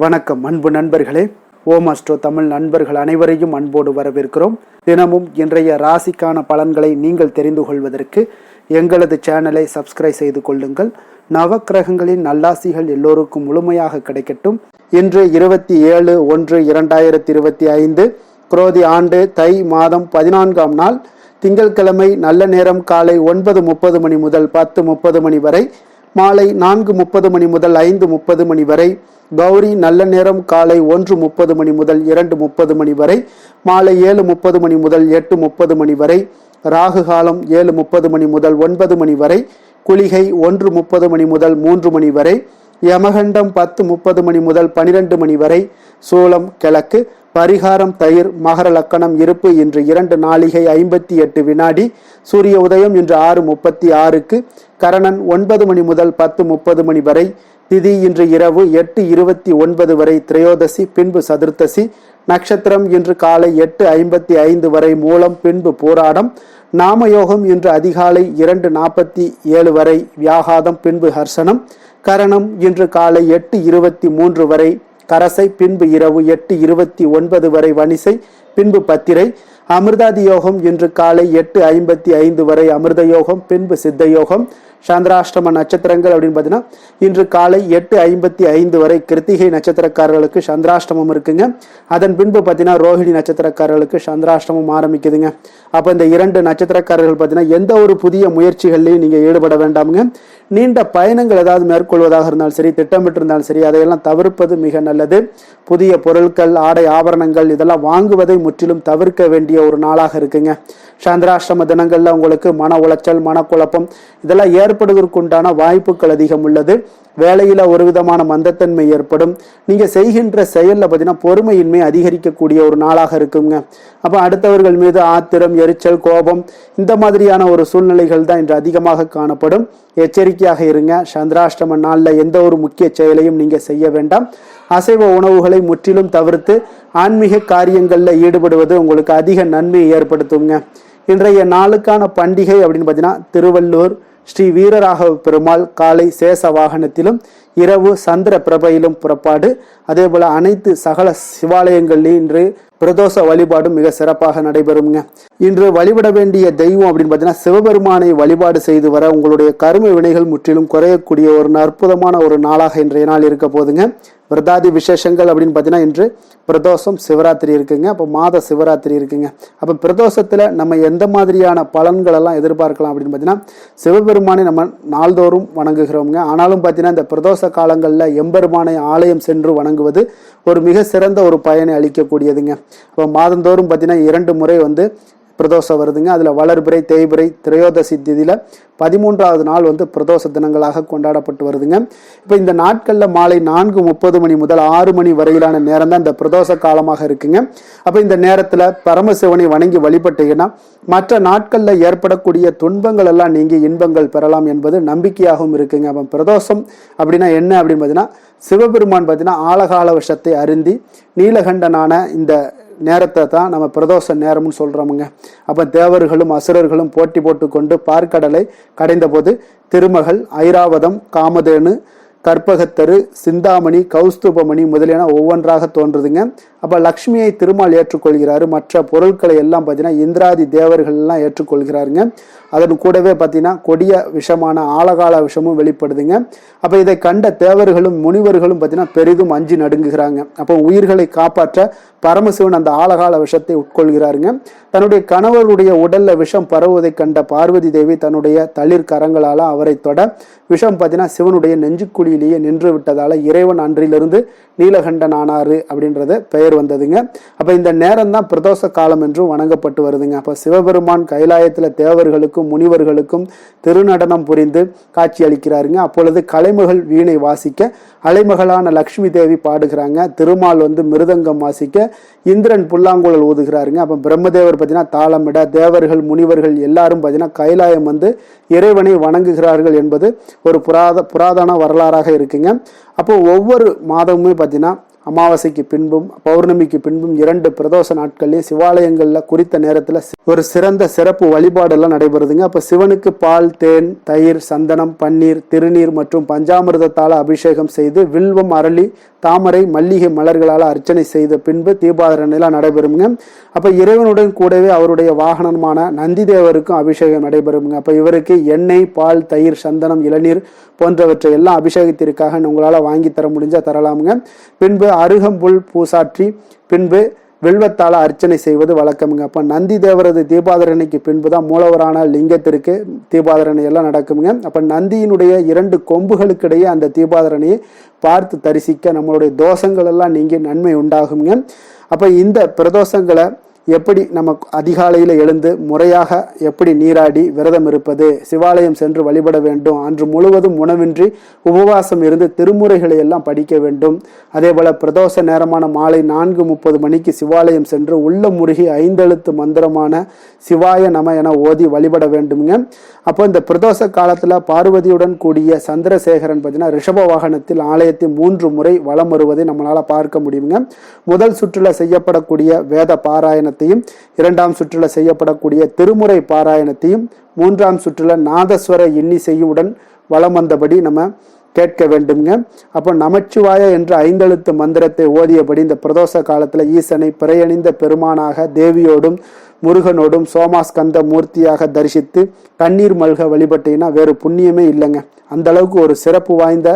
வணக்கம் அன்பு நண்பர்களே. ஓம் அஸ்ட்ரோ தமிழ் நண்பர்கள் அனைவரையும் அன்போடு வரவேற்கிறோம். தினமும் இன்றைய ராசிக்கான பலன்களை நீங்கள் தெரிந்து கொள்வதற்கு எங்களது சேனலை சப்ஸ்கிரைப் செய்து கொள்ளுங்கள். நவக்கிரகங்களின் நல்லாசிகள் எல்லோருக்கும் முழுமையாக கிடைக்கட்டும். இன்று 27/1/2025 குரோதி ஆண்டு தை மாதம் 14ஆம் நாள் திங்கட்கிழமை. நல்ல நேரம் காலை 9:30 மணி முதல் 10:30 மணி வரை, மாலை 4:30 மணி முதல் 5:30 மணி வரை. கௌரி நல்ல நேரம் காலை 1:30 மணி முதல் 2:30 மணி வரை, மாலை 7:30 மணி முதல் 8:30 மணி வரை. ராகு காலம் 7:30 மணி முதல் 9 மணி வரை. குளிகை 1:30 மணி முதல் 3 மணி வரை. யமகண்டம் 10:30 மணி முதல் 12 மணி வரை. சூலம் கிழக்கு. பரிகாரம் தயிர். மகர லக்கணம் இருப்பு இன்று 2 நாழிகை 58 வினாடி. சூரிய உதயம் இன்று 6:36க்கு. கரணன் 9 மணி முதல் 10:30 மணி வரை. திதி இன்று இரவு 8:29 வரை திரையோதசி, பின்பு சதுர்த்தசி. நட்சத்திரம் இன்று காலை 8:55 வரை மூலம், பின்பு பூராடம். நாமயோகம் இன்று அதிகாலை 2:47 வரை வியாகாதம், பின்பு ஹர்சனம். கரணம் இன்று காலை 8:23 வரை கரசை, பின்பு இரவு 8:29 வரை வணிசை, பின்பு பத்திரை. அமிர்தாதி யோகம் இன்று காலை 8:55 வரை அமிர்த யோகம், பின்பு சித்த யோகம். சந்திராஷ்டம நட்சத்திரங்கள் அப்படின்னு பார்த்தீங்கன்னா இன்று காலை 8:55 வரை கிருத்திகை நட்சத்திரக்காரர்களுக்கு சந்திராஷ்டமம் இருக்குங்க. அதன் பின்பு பார்த்தீங்கன்னா ரோஹிணி நட்சத்திரக்காரர்களுக்கு சந்திராஷ்டமம் ஆரம்பிக்குதுங்க. அப்போ இந்த 2 நட்சத்திரக்காரர்கள் பார்த்தீங்கன்னா எந்த ஒரு புதிய முயற்சிகள்லையும் நீங்கள் ஈடுபட வேண்டாமுங்க. நீண்ட பயணங்கள் ஏதாவது மேற்கொள்வதாக இருந்தாலும் சரி, திட்டமிட்டு இருந்தாலும் சரி, அதையெல்லாம் தவிர்ப்பது மிக நல்லது. புதிய பொருட்கள், ஆடை ஆபரணங்கள் இதெல்லாம் வாங்குவதை முற்றிலும் தவிர்க்க வேண்டிய ஒரு நாளாக இருக்குங்க. சந்திராஷ்டம தினங்கள்ல உங்களுக்கு மன உளைச்சல், மனக்குழப்பம் இதெல்லாம் ஏற்படுவதற்குண்டான வாய்ப்புகள் அதிகம் உள்ளது. வேலையில ஒரு விதமான மந்தத்தன்மை ஏற்படும். நீங்க செய்கின்ற செயல்ல பார்த்தீங்கன்னா பொறுமையின்மை அதிகரிக்கக்கூடிய ஒரு நாளாக இருக்குங்க. அப்ப அடுத்தவர்கள் மீது ஆத்திரம், எரிச்சல், கோபம் இந்த மாதிரியான ஒரு சூழ்நிலைகள் தான் இன்று அதிகமாக காணப்படும். எச்சரிக்கையாக இருங்க. சந்திராஷ்டம நாள்ல எந்த ஒரு முக்கிய செயலையும் நீங்க செய்ய வேண்டாம். அசைவ உணவுகளை முற்றிலும் தவிர்த்து ஆன்மீக காரியங்கள்ல ஈடுபடுவது உங்களுக்கு அதிக நன்மையை ஏற்படுத்துங்க. இன்றைய நாளுக்கான பண்டிகை அப்படின்னு பார்த்தீங்கன்னா திருவள்ளூர் ஸ்ரீ வீரராகவ பெருமாள் காலை சேஷ வாகனத்திலும் இரவு சந்திர பிரபையிலும் புறப்பாடு. அதே போல அனைத்து சகல சிவாலயங்களிலும் இன்று பிரதோஷ வழிபாடும் மிக சிறப்பாக நடைபெறுங்க. இன்று வழிபட வேண்டிய தெய்வம் அப்படின்னு பார்த்தீங்கன்னா சிவபெருமானை வழிபாடு செய்து வர உங்களுடைய கரும வினைகள் முற்றிலும் குறையக்கூடிய ஒரு அற்புதமான ஒரு நாளாக இன்றைய நாள் இருக்க போதுங்க. விரதாதி விசேஷங்கள் அப்படின்னு பார்த்தீங்கன்னா இன்று பிரதோஷம், சிவராத்திரி இருக்குங்க. அப்போ மாத சிவராத்திரி இருக்குங்க. அப்போ பிரதோஷத்தில் நம்ம எந்த மாதிரியான பலன்கள் எல்லாம் எதிர்பார்க்கலாம் அப்படின்னு பார்த்தீங்கன்னா சிவபெருமானை நம்ம நாள்தோறும் வணங்குகிறோங்க. ஆனாலும் பார்த்தீங்கன்னா இந்த பிரதோஷ காலங்களில் எம்பெருமானை ஆலயம் சென்று வணங்குவது ஒரு மிக சிறந்த ஒரு பயனை அளிக்கக்கூடியதுங்க. இப்போ மாதந்தோறும் பார்த்தீங்கன்னா 2 முறை பிரதோஷம் வருதுங்க. அதில் வளர்பிறை, தேய்பிறை, திரையோதசி திதியில் 13வது நாள் பிரதோஷ தினங்களாக கொண்டாடப்பட்டு வருதுங்க. இப்போ இந்த நாட்களில் மாலை 4:30 மணி முதல் 6 மணி வரையிலான நேரம் தான் இந்த பிரதோஷ காலமாக இருக்குங்க. அப்போ இந்த நேரத்தில் பரமசிவனை வணங்கி வழிபட்டீங்கன்னா மற்ற நாட்களில் ஏற்படக்கூடிய துன்பங்கள் எல்லாம் நீங்கி இன்பங்கள் பெறலாம் என்பது நம்பிக்கையாகவும் இருக்குங்க. அப்போ பிரதோஷம் அப்படின்னா என்ன அப்படின்னு பார்த்தீங்கன்னா சிவபெருமான் பார்த்தீங்கன்னா ஆலகால விஷத்தை அருந்தி நீலகண்டனான இந்த நேரத்தை தான் நம்ம பிரதோஷ நேரம்னு சொல்றோமுங்க. அப்ப தேவர்களும் அசுரர்களும் போட்டி போட்டு கொண்டு பார்க்கடலை கடைந்த போது திருமகள், ஐராவதம், காமதேனு, கற்பகத்தரு, சிந்தாமணி, கௌஸ்துபமணி முதலியன ஒவ்வொன்றாக தோன்றுதுங்க. அப்போ லக்ஷ்மியை திருமால் ஏற்றுக்கொள்கிறாரு. மற்ற பொருட்களை எல்லாம் பார்த்தீங்கன்னா இந்திராதி தேவர்கள் எல்லாம் ஏற்றுக்கொள்கிறாருங்க. அதன் கூடவே பார்த்தீங்கன்னா கொடிய விஷமான ஆலகால விஷமும் வெளிப்படுதுங்க. அப்போ இதை கண்ட தேவர்களும் முனிவர்களும் பார்த்தீங்கன்னா பெரிதும் அஞ்சி நடுங்குகிறாங்க. அப்போ உயிர்களை காப்பாற்ற பரமசிவன் அந்த ஆலகால விஷத்தை உட்கொள்கிறாருங்க. தன்னுடைய கணவருடைய உடல்ல விஷம் பரவுவதை கண்ட பார்வதி தேவி தன்னுடைய தளிர் கரங்களால அவரை தொட விஷம் பார்த்தீங்கன்னா சிவனுடைய நெஞ்சுக்குழியிலேயே நின்று விட்டதால இறைவன் அன்றிலிருந்து நீலகண்டன் ஆனாரு அப்படின்றது பெயர் வந்ததுங்க. அப்ப இந்த நேரம் தான் பிரதோஷ காலம் என்றும் வணங்கப்பட்டு வருதுங்க. அப்ப சிவபெருமான் கைலாயத்துல தேவர்களுக்கும் முனிவர்களுக்கும் திருநடனம் புரிந்து காட்சி அளிக்கிறாருங்க. அப்பொழுது கலைமகள் வீணை வாசிக்க அலைமகளான லக்ஷ்மி தேவி பாடுகிறாங்க. திருமால் மிருதங்கம் வாசிக்க இந்திரன் புல்லாங்குழல் ஊதுகிறாருங்க. அப்ப பிரம்மதேவர் பார்த்தீங்கன்னா தாளமிட தேவர்கள் முனிவர்கள் எல்லாரும் பார்த்தீங்கன்னா கைலாயம் இறைவனை வணங்குகிறார்கள் என்பது ஒரு புராதன வரலாறாக இருக்குங்க. அப்போ ஒவ்வொரு மாதமுமே பார்த்தீங்கன்னா அமாவாசைக்கு பின்பும் பௌர்ணமிக்கு பின்பும் 2 பிரதோஷ நாட்கள்லையும் சிவாலயங்களில் குறித்த நேரத்தில் ஒரு சிறந்த சிறப்பு வழிபாடெல்லாம் நடைபெறுதுங்க. அப்போ சிவனுக்கு பால், தேன், தயிர், சந்தனம், பன்னீர், திருநீர் மற்றும் பஞ்சாமிர்தத்தால் அபிஷேகம் செய்து வில்வம், அரளி, தாமரை, மல்லிகை மலர்களால் அர்ச்சனை செய்த பின்பு தீபாராதனைலாம் நடைபெறுங்க. அப்போ இறைவனுடன் கூடவே அவருடைய வாகனமான நந்தி தேவருக்கும் அபிஷேகம் நடைபெறுங்க. அப்போ இவருக்கு எண்ணெய், பால், தயிர், சந்தனம், இளநீர் போன்றவற்றை எல்லாம் அபிஷேகத்திற்காக உங்களால் வாங்கி தர முடிஞ்சால் தரலாமுங்க. பின்பு அருகம்புல் பூசாற்றி பின்பு வில்வத்தால் அர்ச்சனை செய்வது வழக்கமுங்க. அப்போ நந்தி தேவரது தீபாதரணைக்கு பின்பு தான் மூலவரான லிங்கத்திற்கு தீபாதரணை எல்லாம் நடக்குங்க. அப்போ நந்தியினுடைய 2 கொம்புகளுக்கிடையே அந்த தீபாதரணையை பார்த்து தரிசிக்க நம்மளுடைய தோஷங்கள் எல்லாம் நீங்கி நன்மை உண்டாகுங்க. அப்போ இந்த பிரதோஷங்களை எப்படி நம்ம அதிகாலையில் எழுந்து முறையாக எப்படி நீராடி விரதம் இருப்பது, சிவாலயம் சென்று வழிபட வேண்டும், அன்று முழுவதும் உணவின்றி உபவாசம் இருந்து திருமுறைகளை எல்லாம் படிக்க வேண்டும். அதே போல பிரதோஷ நேரமான மாலை 4:30 மணிக்கு சிவாலயம் சென்று உள்ள முருகி 5 எழுத்து மந்திரமான சிவாய நம என ஓதி வழிபட வேண்டுங்க. அப்போ இந்த பிரதோஷ காலத்தில் பார்வதியுடன் கூடிய சந்திரசேகரன் பார்த்தீங்கன்னா ரிஷப வாகனத்தில் ஆலயத்தை 3 முறை வலம் வருவதை நம்மளால் பார்க்க முடியுங்க. முதல் சுற்றுல செய்யப்படக்கூடிய வேத பாராயணத்தையும், 2ஆம் சுற்றுல செய்யப்படக்கூடிய திருமுறை பாராயணத்தையும், 3ஆம் சுற்றுல நாதஸ்வர இன்னிசையுடன் வலம் வந்தபடி நம்ம கேட்க வேண்டுங்க. அப்போ நமச்சிவாய என்ற 5 எழுத்து மந்திரத்தை ஓதியபடி இந்த பிரதோஷ காலத்தில் ஈசனை பிறையணிந்த பெருமானாக தேவியோடும் முருகனோடும் சோமாஸ்கந்த மூர்த்தியாக தரிசித்து கண்ணீர் மல்க வழிபட்டீங்கன்னா வேறு புண்ணியமே இல்லைங்க. அந்த அளவுக்கு ஒரு சிறப்பு வாய்ந்த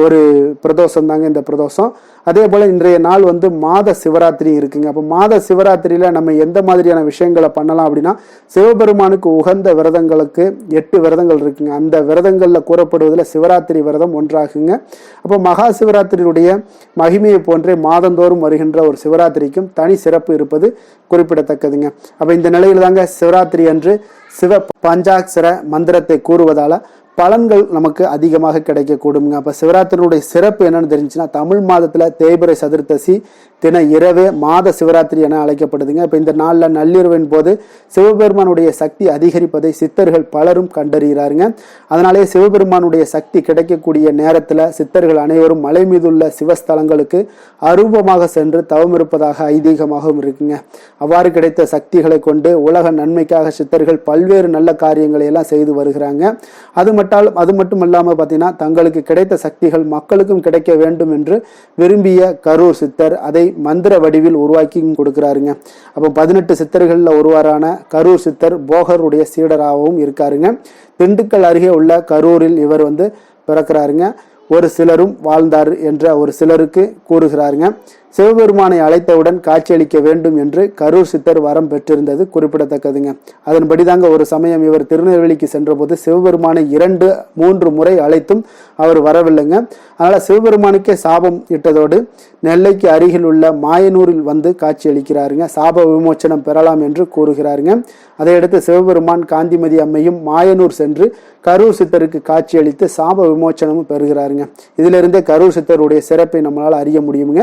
ஒரு பிரதோஷம் தாங்க இந்த பிரதோஷம். அதே போல் இன்றைய நாள் மாத சிவராத்திரி இருக்குங்க. அப்போ மாத சிவராத்திரியில் நம்ம எந்த மாதிரியான விஷயங்களை பண்ணலாம் அப்படின்னா, சிவபெருமானுக்கு உகந்த விரதங்களுக்கு 8 விரதங்கள் இருக்குங்க. அந்த விரதங்களில் கூறப்படுவதில் சிவராத்திரி விரதம் ஒன்றாகுங்க. அப்போ மகா சிவராத்திரியுடைய மகிமையை போன்றே மாதந்தோறும் வருகின்ற ஒரு சிவராத்திரிக்கும் தனி சிறப்பு இருப்பது குறிப்பிடத்தக்கதுங்க. அப்போ இந்த நிலையில் தாங்க சிவராத்திரி அன்று சிவ பஞ்சாட்சர மந்திரத்தை கூறுவதால பலன்கள் நமக்கு அதிகமாக கிடைக்கக்கூடுங்க. அப்போ சிவராத்திரியுடைய சிறப்பு என்னன்னு தெரிஞ்சுன்னா, தமிழ் மாதத்தில் தேய்பிறை சதுர்த்தசி தின இரவே மாத சிவராத்திரி என அழைக்கப்படுதுங்க. இப்போ இந்த நாளில் நள்ளிரவின் போது சிவபெருமானுடைய சக்தி அதிகரிப்பதை சித்தர்கள் பலரும் கண்டறிகிறாருங்க. அதனாலே சிவபெருமானுடைய சக்தி கிடைக்கக்கூடிய நேரத்தில் சித்தர்கள் அனைவரும் மலை மீதுள்ள சிவஸ்தலங்களுக்கு அரூபமாக சென்று தவம் இருப்பதாக ஐதீகமாகவும் இருக்குங்க. அவ்வாறு கிடைத்த சக்திகளை கொண்டு உலக நன்மைக்காக சித்தர்கள் பல்வேறு நல்ல காரியங்களை எல்லாம் செய்து வருகிறாங்க. அது மட்டும் இல்லாமல் பார்த்தீங்கன்னா, தங்களுக்கு கிடைத்த சக்திகள் மக்களுக்கும் கிடைக்க வேண்டும் என்று விரும்பிய கரூர் சித்தர் அதை மந்திர வடிவில் உருவாக்கி கொடுக்கிறாருங்க. அப்போ 18 சித்தர்களில் ஒருவரான கரூர் சித்தர் போகருடைய சீடராகவும் இருக்காருங்க. திண்டுக்கல் அருகே உள்ள கரூரில் இவர் பிறக்கிறாருங்க. ஒரு சிலரும் வாழ்ந்தார் என்ற ஒரு சிலருக்கு கூறுகிறாருங்க. சிவபெருமானை அழைத்தவுடன் காட்சியளிக்க வேண்டும் என்று கரூர் சித்தர் வரம் பெற்றிருந்தது குறிப்பிடத்தக்கதுங்க. அதன்படி தாங்க ஒரு சமயம் இவர் திருநெல்வேலிக்கு சென்றபோது சிவபெருமானை 2-3 முறை அழைத்தும் அவர் வரவில்லைங்க. அதனால சிவபெருமானுக்கே சாபம் இட்டதோடு நெல்லைக்கு அருகில் உள்ள மாயனூரில் காட்சியளிக்கிறாருங்க. சாப விமோச்சனம் பெறலாம் என்று கூறுகிறாருங்க. அதையடுத்து சிவபெருமான் காந்திமதி அம்மையும் மாயனூர் சென்று கரூர் சித்தருக்கு காட்சியளித்து சாப விமோச்சனமும் பெறுகிறாருங்க. இதிலிருந்தே கரூர் சித்தருடைய சிறப்பை நம்மளால் அறிய முடியுங்க.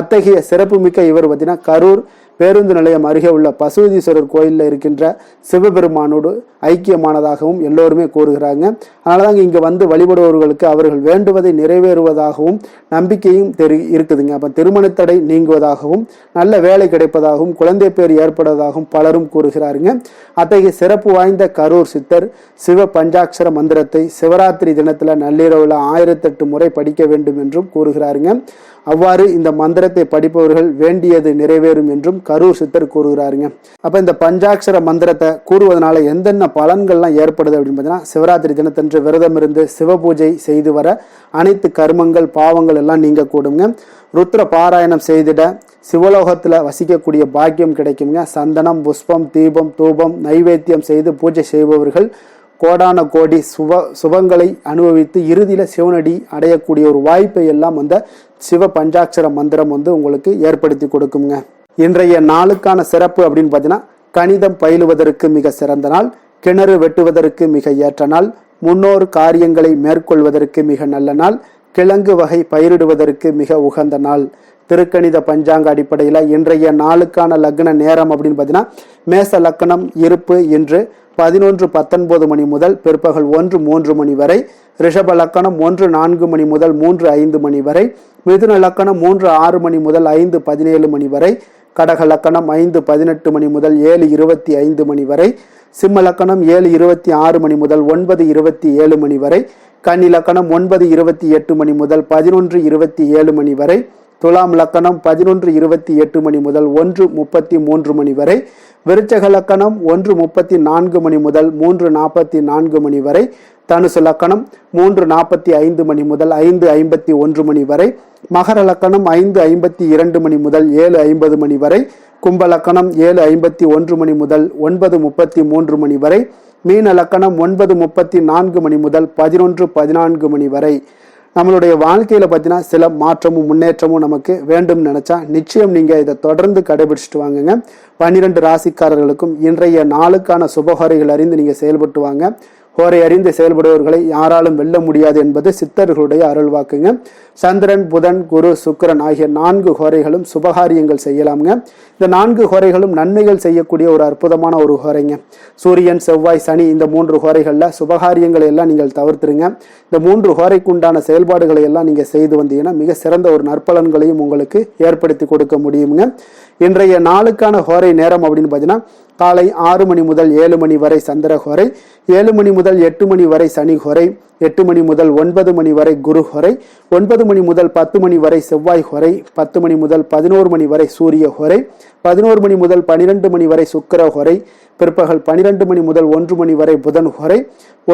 அத்தகைய சிறப்பு மிக்க இவர் பார்த்தீங்கன்னா கரூர் பேருந்து நிலையம் அருகே உள்ள பசுபதீஸ்வரர் கோயிலில் இருக்கின்ற சிவபெருமானோடு ஐக்கியமானதாகவும் எல்லோருமே கூறுகிறாங்க. அதனாலதாங்க இங்கே வழிபடுபவர்களுக்கு அவர்கள் வேண்டுவதை நிறைவேறுவதாகவும் நம்பிக்கையும் இருக்குதுங்க. அப்போ திருமணத்தடை நீங்குவதாகவும் நல்ல வேலை கிடைப்பதாகவும் குழந்தை பேர் ஏற்படுவதாகவும் பலரும் கூறுகிறாருங்க. அத்தகைய சிறப்பு வாய்ந்த கரூர் சித்தர் சிவ பஞ்சாட்சர மந்திரத்தை சிவராத்திரி தினத்தில் நள்ளிரவில் 1008 முறை படிக்க வேண்டும் என்றும் கூறுகிறாருங்க. அவ்வாறு இந்த மந்திரத்தை படிப்பவர்கள் வேண்டியது நிறைவேறும் என்றும் கரூர் சித்தர் கூறுகிறாருங்க. அப்ப இந்த பஞ்சாட்சர மந்திரத்தை கூறுவதனால எந்தென்ன பலன்கள்லாம் ஏற்படுது அப்படின்னு பார்த்தீங்கன்னா, சிவராத்திரி தினத்தன்று விரதம் இருந்து சிவ பூஜை செய்து வர அனைத்து கர்மங்கள் பாவங்கள் எல்லாம் நீங்க கூடுங்க. ருத்ர பாராயணம் செய்திட சிவலோகத்தில் வசிக்கக்கூடிய பாக்கியம் கிடைக்குங்க. சந்தனம், புஷ்பம், தீபம், தூபம், நைவேத்தியம் செய்து பூஜை செய்பவர்கள் கோடான கோடி சுபங்களை அனுபவித்து இறுதியில் சிவனடி அடையக்கூடிய ஒரு வாய்ப்பை எல்லாம் சிவ பஞ்சாட்சர மந்திரம் உங்களுக்கு ஏற்படுத்தி கொடுக்குங்க. இன்றைய நாளுக்கான சிறப்பு அப்படின்னு பார்த்தீங்கன்னா, கணிதம் பயிலுவதற்கு மிக சிறந்த நாள், கிணறு வெட்டுவதற்கு மிக ஏற்ற நாள், முன்னோர் காரியங்களை மேற்கொள்வதற்கு மிக நல்ல நாள், கிழங்கு வகை பயிரிடுவதற்கு மிக உகந்த நாள். திருக்கணித பஞ்சாங்க அடிப்படையில் இன்றைய நாளுக்கான லக்ன நேரம் அப்படின்னு பார்த்தீங்கன்னா, மேச லக்னம் இருப்பு இன்று 11:19 மணி முதல் பிற்பகல் 1:03 மணி வரை. ரிஷப லக்கணம் 1:04 மணி முதல் 3:05 மணி வரை. மிதுன லக்கணம் 3:06 மணி முதல் 5:17 மணி வரை. கடக லக்கணம் 5:18 மணி முதல் 7:25 மணி வரை. சிம்ம லக்கணம் 7:26 மணி முதல் 9:27 மணி வரை. கன்னி லக்கணம் 9:28 மணி முதல் 11:27 மணி வரை. துலாம் லக்கணம் 11:28 மணி முதல் 1:33 மணி வரை. விருச்சக லக்கணம் 1:34 மணி முதல் 3:44 மணி வரை. தனுசு லக்கணம் 3:45 மணி முதல் 5:51 மணி வரை. மகர லக்கணம் 5:52 மணி முதல் 7:50 மணி வரை. கும்ப லக்கணம் 7:51 மணி முதல் 9:33 மணி வரை. மீன லக்கணம் 9:34 மணி முதல் 11:14 மணி வரை. நம்மளுடைய வாழ்க்கையில பார்த்தீங்கன்னா சில மாற்றமும் முன்னேற்றமும் நமக்கு வேண்டும் நினைச்சா நிச்சயம் நீங்க இதை தொடர்ந்து கடைபிடிச்சிட்டு வாங்குங்க. 12 ராசிக்காரர்களுக்கும் இன்றைய நாளுக்கான சுபஹோரைகள் அறிந்து நீங்க செயல்பட்டு வாங்க. ஹோரை அறிந்து செயல்படுபவர்களை யாராலும் வெல்ல முடியாது என்பது சித்தர்களுடைய அருள்வாக்குங்க. சந்திரன், புதன், குரு, சுக்கிரன் ஆகிய 4 ஹோரைகளும் சுபகாரியங்கள் செய்யலாமுங்க. இந்த 4 ஹோரைகளும் நன்மைகள் செய்யக்கூடிய ஒரு அற்புதமான ஒரு ஹோரைங்க. சூரியன், செவ்வாய், சனி இந்த 3 ஹோரைகள்ல சுபகாரியங்களை எல்லாம் நீங்கள் தவிர்த்துருங்க. இந்த 3 ஹோரைக்கு உண்டான செயல்பாடுகளை எல்லாம் நீங்க செய்து வந்தீங்கன்னா மிக சிறந்த ஒரு நற்பலன்களையும் உங்களுக்கு ஏற்படுத்தி கொடுக்க முடியுங்க. இன்றைய நாளுக்கான ஹோரை நேரம் அப்படின்னு பார்த்தீங்கன்னா காலை 6 மணி முதல் 7 மணி வரை சந்திர ஹோரை. 7 மணி முதல் 8 மணி வரை சனி ஹோரை. 8 மணி முதல் 9 மணி வரை குரு ஹோரை. 9 மணி முதல் 10 மணி வரை செவ்வாய் ஹோரை. 10 மணி முதல் 11 மணி வரை சூரிய ஹோரை. 11 மணி முதல் 12 மணி வரை சுக்கிர ஹோரை. பிற்பகல் 12 மணி முதல் 1 மணி வரை புதன் ஹோரை.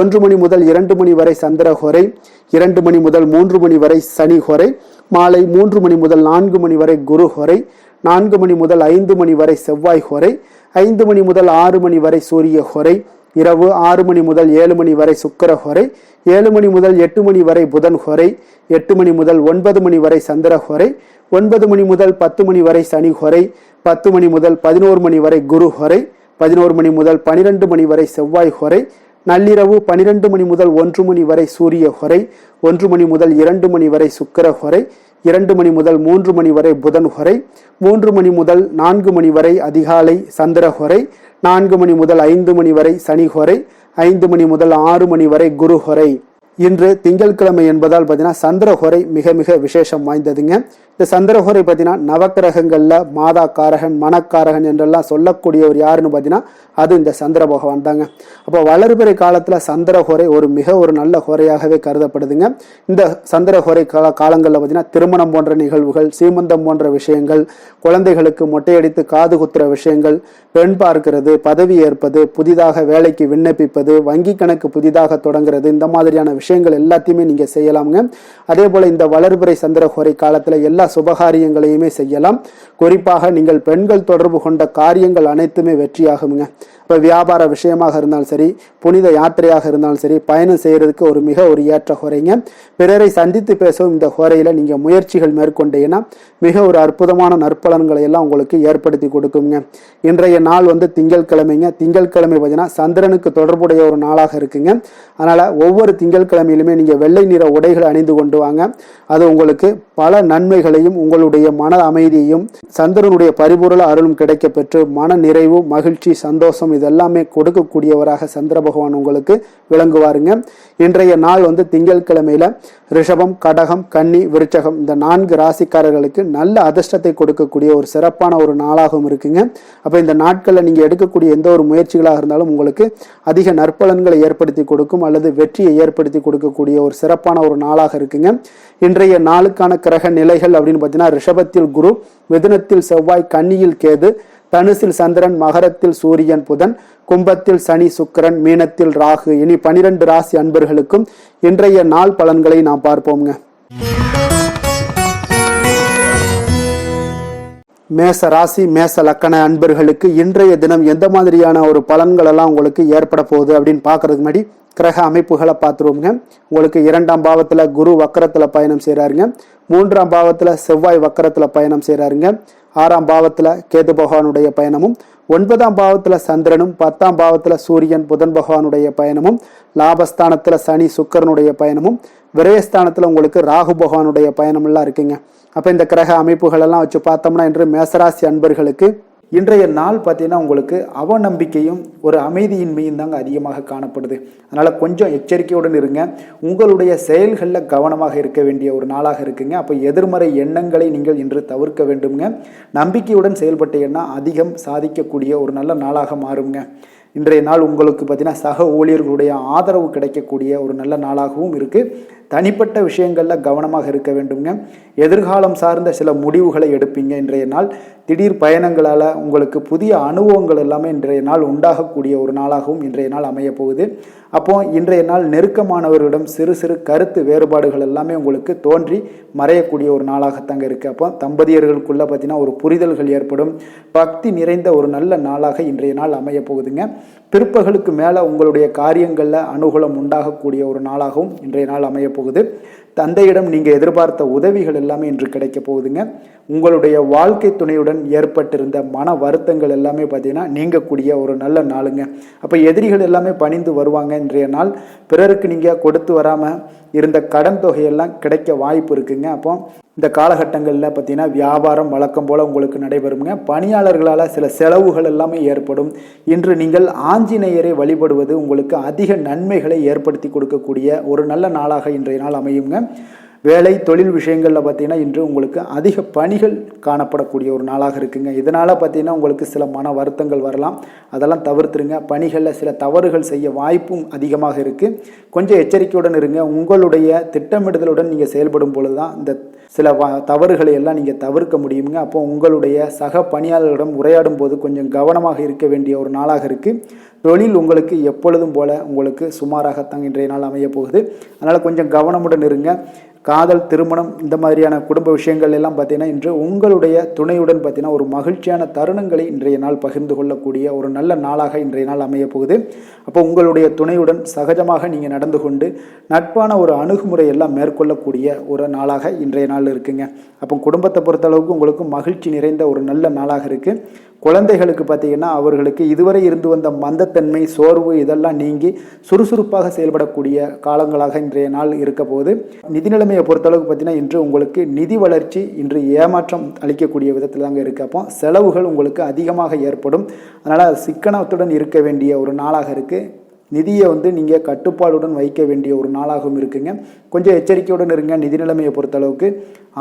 1 மணி முதல் 2 மணி வரை சந்திர ஹோரை. 2 மணி முதல் 3 மணி வரை சனி ஹோரை. மாலை 3 மணி முதல் 4 மணி வரை குரு ஹோரை. 4 மணி முதல் 5 மணி வரை செவ்வாய் ஹோரை. 5 மணி முதல் 6 மணி வரை சூரிய ஹோரை. இரவு 6 மணி முதல் 7 மணி வரை சுக்கிர ஹோரை. 7 மணி முதல் 8 மணி வரை புதன் ஹோரை. 8 மணி முதல் 9 மணி வரை சந்திர ஹோரை. 9 மணி முதல் 10 மணி வரை சனி ஹோரை. 10 மணி முதல் 11 மணி வரை குரு ஹோரை. 11 மணி முதல் 12 மணி வரை செவ்வாய் ஹோரை. நள்ளிரவு 12 மணி முதல் 1 மணி வரை சூரிய ஹோரை. 1 மணி முதல் 2 மணி வரை சுக்கிர ஹோரை. 2 மணி முதல் 3 மணி வரை புதன் ஹோரை. 3 மணி முதல் 4 மணி வரை அதிகாலை சந்திர ஹோரை. 4 மணி முதல் 5 மணி வரை சனி ஹோரை. 5 மணி முதல் 6 மணி வரை குரு ஹோரை. இன்று திங்கட்கிழமை என்பதால் பார்த்தீங்கன்னா சந்திர ஹோரை மிக மிக விசேஷம் வாய்ந்ததுங்க. இந்த சந்திர ஹோரை பார்த்தீங்கன்னா நவக்கிரகங்கள்ல மாதா காரகன், மனக்காரகன் என்றெல்லாம் சொல்லக்கூடியவர் யாருன்னு பார்த்தீங்கன்னா அது இந்த சந்திர பகவான் தாங்க. அப்போ வளர்பிறை காலத்துல சந்திர ஹோரை ஒரு நல்ல ஹோரையாகவே கருதப்படுதுங்க. இந்த சந்திர ஹோரை காலங்களில் பார்த்தீங்கன்னா திருமணம் போன்ற நிகழ்வுகள், சீமந்தம் போன்ற விஷயங்கள், குழந்தைகளுக்கு மொட்டையடித்து காது குத்துற விஷயங்கள், பெண் பார்க்கிறது, பதவி ஏற்பது, புதிதாக வேலைக்கு விண்ணப்பிப்பது, வங்கி கணக்கு புதிதாக தொடங்குறது, இந்த மாதிரியான விஷயங்கள் எல்லாத்தையுமே நீங்க செய்யலாமுங்க. அதே போல இந்த வளர்பிறை சந்திர ஹோரை காலத்துல எல்லா சுபகாரியங்களையுமே செய்யலாம். குறிப்பாக நீங்கள் பெண்கள் தொடர்பு கொண்ட காரியங்கள் அனைத்துமே வெற்றியாகுங்க. இப்போ வியாபார விஷயமாக இருந்தாலும் சரி, புனித யாத்திரையாக இருந்தாலும் சரி, பயணம் செய்யறதுக்கு ஒரு ஏற்ற ஹோரைங்க. பிறரை சந்தித்து பேசவும் இந்த ஹோரையில நீங்க முயற்சிகள் மேற்கொண்டீங்கன்னா மிக ஒரு அற்புதமான நற்பலன்களை எல்லாம் உங்களுக்கு ஏற்படுத்தி கொடுக்குங்க. இன்றைய நாள் திங்கட்கிழமைங்க. திங்கட்கிழமை பார்த்தீங்கன்னா சந்திரனுக்கு தொடர்புடைய ஒரு நாளாக இருக்குங்க. அதனால ஒவ்வொரு திங்கட்கிழமையிலுமே நீங்க வெள்ளை நிற உடைகளை அணிந்து கொண்டு வாங்க. அது உங்களுக்கு பல நன்மைகளையும் உங்களுடைய மன அமைதியையும் சந்திரனுடைய பரிபூரண அருளும் கிடைக்க பெற்று மன நிறைவு, மகிழ்ச்சி, சந்தோஷம் இதெல்லாமே கொடுக்கக்கூடியவராக சந்திர பகவான் உங்களுக்கு விளங்குவாருங்க. இன்றைய நாள் திங்கட்கிழமையில ரிஷபம், கடகம், கன்னி, விருச்சகம் இந்த 4 ராசிக்காரர்களுக்கு நல்ல அதிர்ஷ்டத்தை கொடுக்கக்கூடிய ஒரு சிறப்பான ஒரு நாளாகவும் இருக்குங்க. அப்ப இந்த நாட்களில் நீங்க எடுக்கக்கூடிய எந்த ஒரு முயற்சிகளாக இருந்தாலும் உங்களுக்கு அதிக நற்பலன்களை ஏற்படுத்தி கொடுக்கும் அல்லது வெற்றியை ஏற்படுத்தி கொடுக்கக்கூடிய ஒரு சிறப்பான ஒரு நாளாக இருக்குங்க. இன்றைய நாளுக்கான கிரக நிலைகள் அப்படின்னு பார்த்தீங்கன்னா ரிஷபத்தில் குரு, மிதுனத்தில் செவ்வாய், கன்னியில் கேது, தனுசில் சந்திரன், மகரத்தில் சூரியன், புதன், கும்பத்தில் சனி, சுக்கிரன், மீனத்தில் ராகு. இனி 12 ராசி அன்பர்களுக்கும் இன்றைய நாள் பலன்களை நாம் பார்ப்போம்ங்க. மேச ராசி, மேச லக்கண அன்பர்களுக்கு இன்றைய தினம் எந்த மாதிரியான ஒரு பலன்கள் எல்லாம் உங்களுக்கு ஏற்பட போகுது அப்படின்னு பாக்குறதுக்கு முன்னாடி கிரக அமைப்புகளை பார்த்துருவோங்க. உங்களுக்கு 2ஆம் பாவத்துல குரு வக்கரத்துல பயணம் செய்யறாருங்க. 3ஆம் பாவத்துல செவ்வாய் வக்கரத்துல பயணம் செய்யறாருங்க. 6ஆம் பாவத்துல கேது பகவானுடைய பயணமும், 9ஆம் பாவத்துல சந்திரனும், 10ஆம் பாவத்துல சூரியன் புதன் பகவானுடைய பயணமும், லாபஸ்தானத்துல சனி சுக்கிரனுடைய பயணமும், விரயஸ்தானத்துல உங்களுக்கு ராகு பகவானுடைய பயணம் எல்லாம் இருக்குங்க. அப்ப இந்த கிரக அமைப்புகள் எல்லாம் வச்சு பார்த்தோம்னா இன்று மேசராசி அன்பர்களுக்கு இன்றைய நாள் பார்த்தீங்கன்னா உங்களுக்கு அவநம்பிக்கையும் ஒரு அமைதியின்மையும் தாங்க அதிகமாக காணப்படுது. அதனால் கொஞ்சம் எச்சரிக்கையுடன் இருங்க. உங்களுடைய செயல்களில் கவனமாக இருக்க வேண்டிய ஒரு நாளாக இருக்குங்க. அப்போ எதிர்மறை எண்ணங்களை நீங்கள் இன்று தவிர்க்க வேண்டுங்க. நம்பிக்கையுடன் செயல்பட்டீங்கன்னா அதிகம் சாதிக்கக்கூடிய ஒரு நல்ல நாளாக மாறுங்க. இன்றைய நாள் உங்களுக்கு பார்த்தீங்கன்னா சக ஊழியர்களுடைய ஆதரவு கிடைக்கக்கூடிய ஒரு நல்ல நாளாகவும் இருக்குது. தனிப்பட்ட விஷயங்களில் கவனமாக இருக்க வேண்டுங்க. எதிர்காலம் சார்ந்த சில முடிவுகளை எடுப்பீங்க. இன்றைய நாள் திடீர் பயணங்களால் உங்களுக்கு புதிய அனுபவங்கள் எல்லாமே இன்றைய நாள் உண்டாகக்கூடிய ஒரு நாளாகவும் இன்றைய நாள் அமையப்போகுது. அப்போ இன்றைய நாள் நெருக்கமானவர்களிடம் சிறு சிறு கருத்து வேறுபாடுகள் எல்லாமே உங்களுக்கு தோன்றி மறையக்கூடிய ஒரு நாளாகத்தாங்க இருக்குது. அப்போ தம்பதியர்களுக்குள்ளே பார்த்தீங்கன்னா ஒரு புரிதல்கள் ஏற்படும். பக்தி நிறைந்த ஒரு நல்ல நாளாக இன்றைய நாள் அமையப்போகுதுங்க. பிற்பகலுக்கு மேலே உங்களுடைய காரியங்களில் அனுகூலம் உண்டாகக்கூடிய ஒரு நாளாகவும் இன்றைய நாள் அமையப்போகுது. தந்தையிடம் நீங்கள் எதிர்பார்த்த உதவிகள் எல்லாமே இன்று கிடைக்க போகுதுங்க. உங்களுடைய வாழ்க்கை துணையுடன் ஏற்பட்டிருந்த மன வருத்தங்கள் எல்லாமே பார்த்தீங்கன்னா நீங்கக்கூடிய ஒரு நல்ல நாளுங்க. அப்போ எதிரிகள் எல்லாமே பணிந்து வருவாங்க. இன்றைய நாள் பிறருக்கு நீங்கள் கொடுத்து வராமல் இருந்த கடன் தொகையெல்லாம் கிடைக்க வாய்ப்பு இருக்குங்க. அப்போ இந்த காலகட்டங்களில் பார்த்தீங்கன்னா வியாபாரம் வழக்கம் போல் உங்களுக்கு நடைபெறுங்க. பணியாளர்களால் சில செலவுகள் எல்லாமே ஏற்படும். இன்று நீங்கள் ஆஞ்சநேயரை வழிபடுவது உங்களுக்கு அதிக நன்மைகளை ஏற்படுத்தி கொடுக்கக்கூடிய ஒரு நல்ல நாளாக இன்றைய நாள் அமையுங்க. வேலை தொழில் விஷயங்களில் பார்த்தீங்கன்னா இன்று உங்களுக்கு அதிக பணிகள் காணப்படக்கூடிய ஒரு நாளாக இருக்குங்க. இதனால் பார்த்தீங்கன்னா உங்களுக்கு சில மன வருத்தங்கள் வரலாம். அதெல்லாம் தவிர்த்துருங்க. பணிகளில் சில தவறுகள் செய்ய வாய்ப்பும் அதிகமாக இருக்குது. கொஞ்சம் எச்சரிக்கையுடன் இருங்க. உங்களுடைய திட்டமிடுதலுடன் நீங்கள் செயல்படும் பொழுது தான் இந்த சில தவறுகளை எல்லாம் நீங்கள் தவிர்க்க முடியுங்க. அப்போ உங்களுடைய சக பணியாளர்களிடம் உரையாடும் போது கொஞ்சம் கவனமாக இருக்க வேண்டிய ஒரு நாளாக இருக்குது. தொழில் உங்களுக்கு எப்பொழுதும் போல உங்களுக்கு சுமாராகத்தான் இன்றைய நாள் அமைய போகுது. அதனால் கொஞ்சம் கவனமுடன் இருங்க. காதல், திருமணம் இந்த மாதிரியான குடும்ப விஷயங்கள் எல்லாம் பார்த்தீங்கன்னா இன்று உங்களுடைய துணையுடன் பார்த்தீங்கன்னா ஒரு மகிழ்ச்சியான தருணங்களை இன்றைய நாள் பகிர்ந்து கொள்ளக்கூடிய ஒரு நல்ல நாளாக இன்றைய நாள் அமைய போகுது. அப்போ உங்களுடைய துணையுடன் சகஜமாக நீங்கள் நடந்து கொண்டு நட்பான ஒரு அணுகுமுறை எல்லாம் மேற்கொள்ளக்கூடிய ஒரு நாளாக இன்றைய நாள் இருக்குங்க. அப்போ குடும்பத்தை பொறுத்தளவுக்கு உங்களுக்கு மகிழ்ச்சி நிறைந்த ஒரு நல்ல நாளாக இருக்குது. குழந்தைகளுக்கு பார்த்தீங்கன்னா அவர்களுக்கு இதுவரை இருந்து வந்த மந்தத்தன்மை, சோர்வு இதெல்லாம் நீங்கி சுறுசுறுப்பாக செயல்படக்கூடிய காலங்களாக இன்றைய நாள் இருக்க போது. நிதி நிலைமையை பொறுத்தளவுக்கு பார்த்தீங்கன்னா இன்று உங்களுக்கு நிதி வளர்ச்சி இன்று ஏமாற்றம் அளிக்கக்கூடிய விதத்தில் தாங்க இருக்குது. அப்போ செலவுகள் உங்களுக்கு அதிகமாக ஏற்படும். அதனால் சிக்கனத்துடன் இருக்க வேண்டிய ஒரு நாளாக இருக்குது. நிதியை நீங்கள் கட்டுப்பாடுடன் வைக்க வேண்டிய ஒரு நாளாகவும் இருக்குங்க. கொஞ்சம் எச்சரிக்கையுடன் இருங்க. நிதி நிலைமையை பொறுத்தளவுக்கு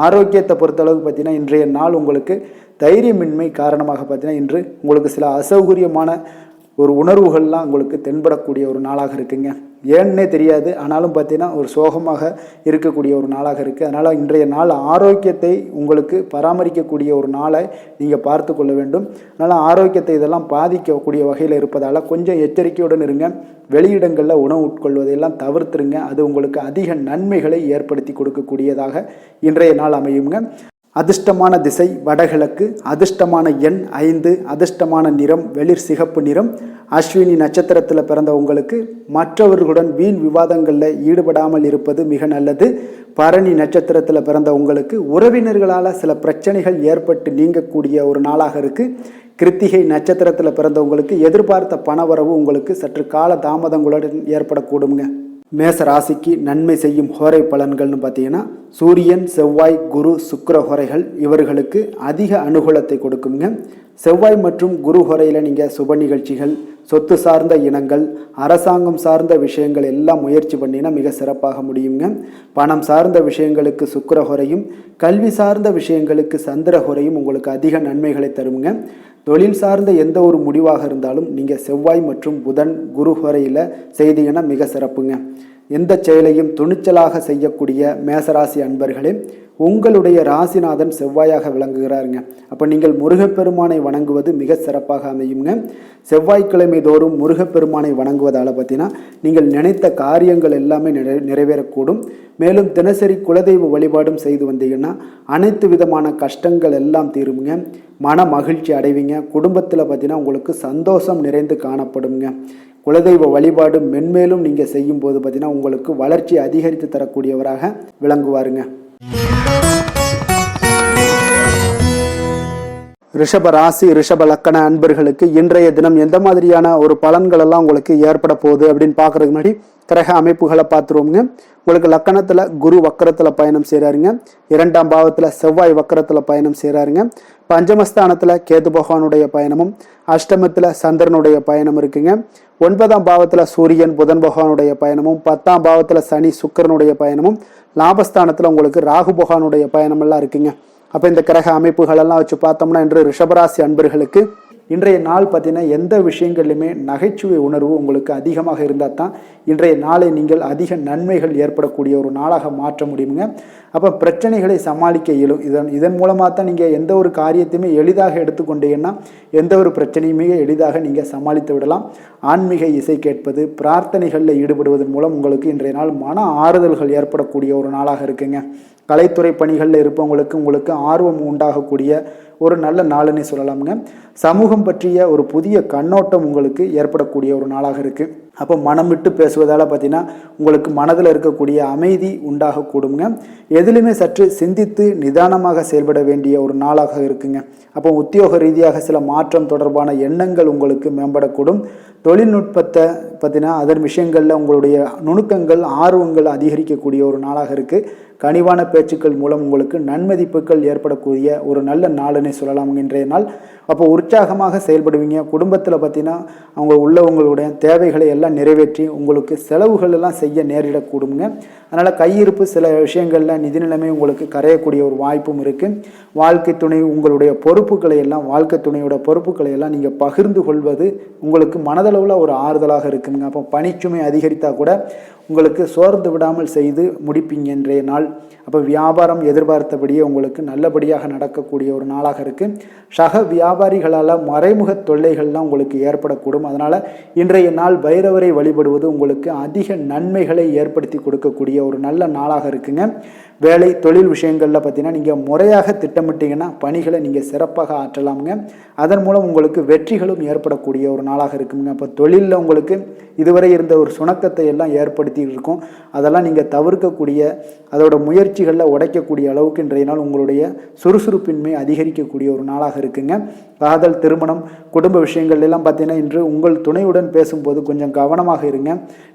ஆரோக்கியத்தை பொறுத்தளவுக்கு பார்த்தீங்கன்னா இன்றைய நாள் உங்களுக்கு தைரியமின்மை காரணமாக பார்த்தீங்கன்னா இன்று உங்களுக்கு சில அசௌகரியமான ஒரு உணர்வுகள்லாம் உங்களுக்கு தென்படக்கூடிய ஒரு நாளாக இருக்குங்க. ஏன்னே தெரியாது, ஆனாலும் பார்த்தீங்கன்னா ஒரு சோகமாக இருக்கக்கூடிய ஒரு நாளாக இருக்குது. அதனால் இன்றைய நாள் ஆரோக்கியத்தை உங்களுக்கு பராமரிக்கக்கூடிய ஒரு நாளை நீங்கள் பார்த்து கொள்ள வேண்டும். அதனால் ஆரோக்கியத்தை இதெல்லாம் பாதிக்கக்கூடிய வகையில் இருப்பதால் கொஞ்சம் எச்சரிக்கையுடன் இருங்க. வெளியிடங்களில் உணவு உட்கொள்வதையெல்லாம் தவிர்த்துருங்க. அது உங்களுக்கு அதிக நன்மைகளை ஏற்படுத்தி கொடுக்கக்கூடியதாக இன்றைய நாள் அமையுங்க. அதிர்ஷ்டமான திசை வடகிழக்கு, அதிர்ஷ்டமான எண் 5, அதிர்ஷ்டமான நிறம் வெளிர் சிகப்பு நிறம். அஸ்வினி நட்சத்திரத்தில் பிறந்த உங்களுக்கு மற்றவர்களுடன் வீண் விவாதங்களில் ஈடுபடாமல் இருப்பது மிக நல்லது. பரணி நட்சத்திரத்தில் பிறந்த உங்களுக்கு உறவினர்களால் சில பிரச்சனைகள் ஏற்பட்டு நீங்கக்கூடிய ஒரு நாளாக இருக்குது. கிருத்திகை நட்சத்திரத்தில் பிறந்தவங்களுக்கு எதிர்பார்த்த பணவரவு உங்களுக்கு சற்று கால தாமதங்களுடன் ஏற்படக்கூடுங்க. மேச ராசிக்கு நன்மை செய்யும் ஹோரை பலன்கள்னு பார்த்தீங்கன்னா சூரியன், செவ்வாய், குரு, சுக்கிர ஹோரைகள் இவர்களுக்கு அதிக அனுகூலத்தை கொடுக்குங்க. செவ்வாய் மற்றும் குரு ஹோரையில் நீங்கள் சுப நிகழ்ச்சிகள், சொத்து சார்ந்த இனங்கள், அரசாங்கம் சார்ந்த விஷயங்கள் எல்லாம் முயற்சி பண்ணினா மிக சிறப்பாக முடியுங்க. பணம் சார்ந்த விஷயங்களுக்கு சுக்கிர ஹோரையும், கல்வி சார்ந்த விஷயங்களுக்கு சந்திர ஹோரையும் உங்களுக்கு அதிக நன்மைகளை தருங்க. தொழில் சார்ந்த எந்த ஒரு முடிவாக இருந்தாலும் நீங்கள் செவ்வாய் மற்றும் புதன், குரு ஹோரையில் செய்தீங்கன்னா மிக சிறப்புங்க. எந்த செயலையும் துணிச்சலாக செய்யக்கூடிய மேசராசி அன்பர்களே, உங்களுடைய ராசிநாதன் செவ்வாயாக விளங்குகிறாருங்க. அப்போ நீங்கள் முருகப்பெருமானை வணங்குவது மிக சிறப்பாக அமையுங்க. செவ்வாய்க்கிழமை தோறும் முருகப்பெருமானை வணங்குவதால் பார்த்தீங்கன்னா நீங்கள் நினைத்த காரியங்கள் எல்லாமே நிறைவேறக்கூடும். மேலும் தினசரி குலதெய்வ வழிபாடும் செய்து வந்தீங்கன்னா அனைத்து விதமான கஷ்டங்கள் எல்லாம் தீருங்க. மன மகிழ்ச்சி அடைவீங்க. குடும்பத்தில் பார்த்தீங்கன்னா உங்களுக்கு சந்தோஷம் நிறைந்து காணப்படுங்க. குலதெய்வ வழிபாடு மென்மேலும் நீங்கள் செய்யும்போது பார்த்தீங்கன்னா உங்களுக்கு வளர்ச்சி அதிகரித்து தரக்கூடியவராக விளங்குவாருங்க. ரிஷப ராசி ரிஷப லக்கண அன்பர்களுக்கு இன்றைய தினம் எந்த மாதிரியான ஒரு பலன்கள் எல்லாம் உங்களுக்கு ஏற்பட போகுது அப்படின்னு பாக்குறதுக்கு முன்னாடி கிரக அமைப்புகளை பார்த்துருவோங்க. உங்களுக்கு லக்கணத்துல குரு வக்கரத்துல பயணம் செய்யறாருங்க. 2ஆம் பாவத்துல செவ்வாய் வக்கரத்துல பயணம் செய்யறாருங்க. பஞ்சமஸ்தானத்துல கேது பகவானுடைய பயணமும், அஷ்டமத்துல சந்திரனுடைய பயணம் இருக்குங்க. 9ஆம் பாவத்துல சூரியன் புதன் பகவானுடைய பயணமும், 10ஆம் பாவத்துல சனி சுக்கிரனுடைய பயணமும், லாபஸ்தானத்துல உங்களுக்கு ராகு பகவானுடைய பயணம் எல்லாம் இருக்குங்க. அப்போ இந்த கிரக அமைப்புகள் எல்லாம் வச்சு பார்த்தோம்னா இன்று ரிஷபராசி அன்பர்களுக்கு இன்றைய நாள் பார்த்தீங்கன்னா எந்த விஷயங்கள்லையுமே நகைச்சுவை உணர்வு உங்களுக்கு அதிகமாக இருந்தால் தான் இன்றைய நாளை நீங்கள் அதிக நன்மைகள் ஏற்படக்கூடிய ஒரு நாளாக மாற்ற முடியுங்க. அப்போ பிரச்சனைகளை சமாளிக்க இயலும். இதன் மூலமாக தான் நீங்கள் எந்த ஒரு காரியத்தையுமே எளிதாக எடுத்துக்கொண்டீங்கன்னா எந்த ஒரு பிரச்சனையுமே எளிதாக நீங்கள் சமாளித்து விடலாம். ஆன்மீக இசை கேட்பது, பிரார்த்தனைகளில் ஈடுபடுவதன் மூலம் உங்களுக்கு இன்றைய நாள் மன ஆறுதல்கள் ஏற்படக்கூடிய ஒரு நாளாக இருக்குங்க. கலைத்துறை பணிகளில் இருப்பவங்களுக்கு உங்களுக்கு ஆர்வம் உண்டாகக்கூடிய ஒரு நல்ல நாளுன்னு சொல்லலாமுங்க. சமூகம் பற்றிய ஒரு புதிய கண்ணோட்டம் உங்களுக்கு ஏற்படக்கூடிய ஒரு நாளாக இருக்குது. அப்போ மனம் விட்டு பேசுவதால் பார்த்தீங்கன்னா உங்களுக்கு மனதில் இருக்கக்கூடிய அமைதி உண்டாகக்கூடுங்க. எதிலுமே சற்று சிந்தித்து நிதானமாக செயல்பட வேண்டிய ஒரு நாளாக இருக்குங்க. அப்போ உத்தியோக ரீதியாக சில மாற்றம் தொடர்பான எண்ணங்கள் உங்களுக்கு மேம்படக்கூடும். தொழில்நுட்பத்தை பார்த்தீங்கன்னா அதன் விஷயங்களில் உங்களுடைய நுணுக்கங்கள் ஆர்வங்கள் அதிகரிக்கக்கூடிய ஒரு நாளாக இருக்குது. கனிவான பேச்சுக்கள் மூலம் உங்களுக்கு நன்மதிப்புகள் ஏற்படக்கூடிய ஒரு நல்ல நாளுன்னு சொல்லலாம் இன்றைய நாள். அப்போ உற்சாகமாக செயல்படுவீங்க. குடும்பத்தில் பார்த்தீங்கன்னா அவங்க உள்ளவங்களுடைய தேவைகளை எல்லாம் நிறைவேற்றி உங்களுக்கு செலவுகள் எல்லாம் செய்ய நேரிடக்கூடுங்க. அதனால் கையிருப்பு சில விஷயங்களில் நிதி நிலைமை உங்களுக்கு கரையக்கூடிய ஒரு வாய்ப்பும் இருக்குது. வாழ்க்கை துணை உங்களுடைய பொறுப்புகளை எல்லாம் வாழ்க்கை துணையோட பொறுப்புகளை எல்லாம் நீங்கள் பகிர்ந்து கொள்வது உங்களுக்கு மனதளவில் ஒரு ஆறுதலாக இருக்குங்க. அப்போ பணிச்சுமை அதிகரித்தா கூட உங்களுக்கு சோர்ந்து விடாமல் செய்து முடிப்பீங்க இன்றைய நாள். அப்போ வியாபாரம் எதிர்பார்த்தபடியே உங்களுக்கு நல்லபடியாக நடக்கக்கூடிய ஒரு நாளாக இருக்குது. சக வியாபாரிகளால் மறைமுக தொல்லைகள்லாம் உங்களுக்கு ஏற்படக்கூடும். அதனால் இன்றைய நாள் பைரவரை வழிபடுவது உங்களுக்கு அதிக நன்மைகளை ஏற்படுத்தி கொடுக்கக்கூடிய ஒரு நல்ல நாளாக இருக்குங்க. வேலை தொழில் விஷயங்களில் பார்த்தீங்கன்னா நீங்கள் முறையாக திட்டமிட்டீங்கன்னா பணிகளை நீங்கள் சிறப்பாக ஆற்றலாமுங்க. அதன் மூலம் உங்களுக்கு வெற்றிகளும் ஏற்படக்கூடிய ஒரு நாளாக இருக்குங்க. அப்போ தொழிலில் உங்களுக்கு இதுவரை இருந்த ஒரு சுணக்கத்தை எல்லாம் ஏற்படுத்தி இருக்கும். அதெல்லாம் நீங்கள் தவிர்க்கக்கூடிய அதோட முயற்சிகளில் உடைக்கக்கூடிய அளவுக்கு இன்றைய நாள் உங்களுடைய சுறுசுறுப்பின்மை அதிகரிக்கக்கூடிய ஒரு நாளாக இருக்குங்க. காதல், திருமணம், குடும்ப விஷயங்கள் எல்லாம் பார்த்தீங்கன்னா இன்று உங்கள் துணையுடன் பேசும்போது கொஞ்சம் கவனமாக இருங்க.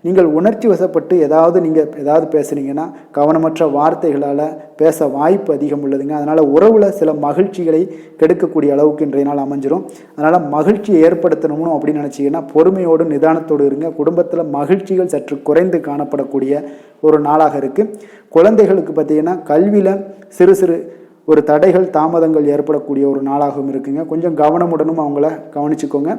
நீங்கள் உணர்ச்சி வசப்பட்டு ஏதாவது பேசுனீங்கன்னா கவனமற்ற வார்த்தைகளால் பேச வாய்ப்பு அதிகம் உள்ளதுங்க. அதனால் உறவில் சில மகிழ்ச்சிகளை கெடுக்கக்கூடிய அளவுக்கு இன்றைய நாள் அமைஞ்சிரும். அதனால் மகிழ்ச்சியை ஏற்படுத்தணும்னு அப்படின்னு நினச்சிங்கன்னா பொறுமையோடு நிதானத்தோடு இருங்க. குடும்பத்தில் மகிழ்ச்சிகள் சற்று குறைந்து காணப்படக்கூடிய ஒரு நாளாக இருக்குது. குழந்தைகளுக்கு பார்த்தீங்கன்னா கல்வியில் சிறு சிறு ஒரு தடைகள் தாமதங்கள் ஏற்படக்கூடிய ஒரு நாளாகவும் இருக்குங்க. கொஞ்சம் கவனமுடனும் அவங்கள கவனிச்சுக்கோங்க.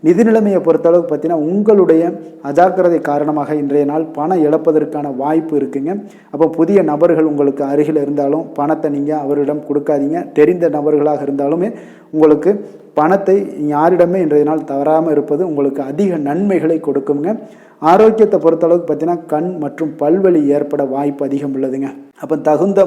நிதி நிலைமையை பொறுத்தளவுக்கு பார்த்தீங்கன்னா உங்களுடைய அஜாக்கிரதை காரணமாக இன்றைய நாள் பணம் இழப்பதற்கான வாய்ப்பு இருக்குங்க. அப்போ புதிய நபர்கள் உங்களுக்கு அருகில் இருந்தாலும் பணத்தை நீங்கள் அவரிடம் கொடுக்காதீங்க. தெரிந்த நபர்களாக இருந்தாலுமே உங்களுக்கு பணத்தை யாரிடமே இன்றைய நாள் தவறாமல் இருப்பது உங்களுக்கு அதிக நன்மைகளை கொடுக்குங்க. ஆரோக்கியத்தை பொறுத்தளவுக்கு பார்த்தீங்கன்னா கண் மற்றும் பல்வலி ஏற்பட வாய்ப்பு அதிகம் உள்ளதுங்க. அப்போ தகுந்த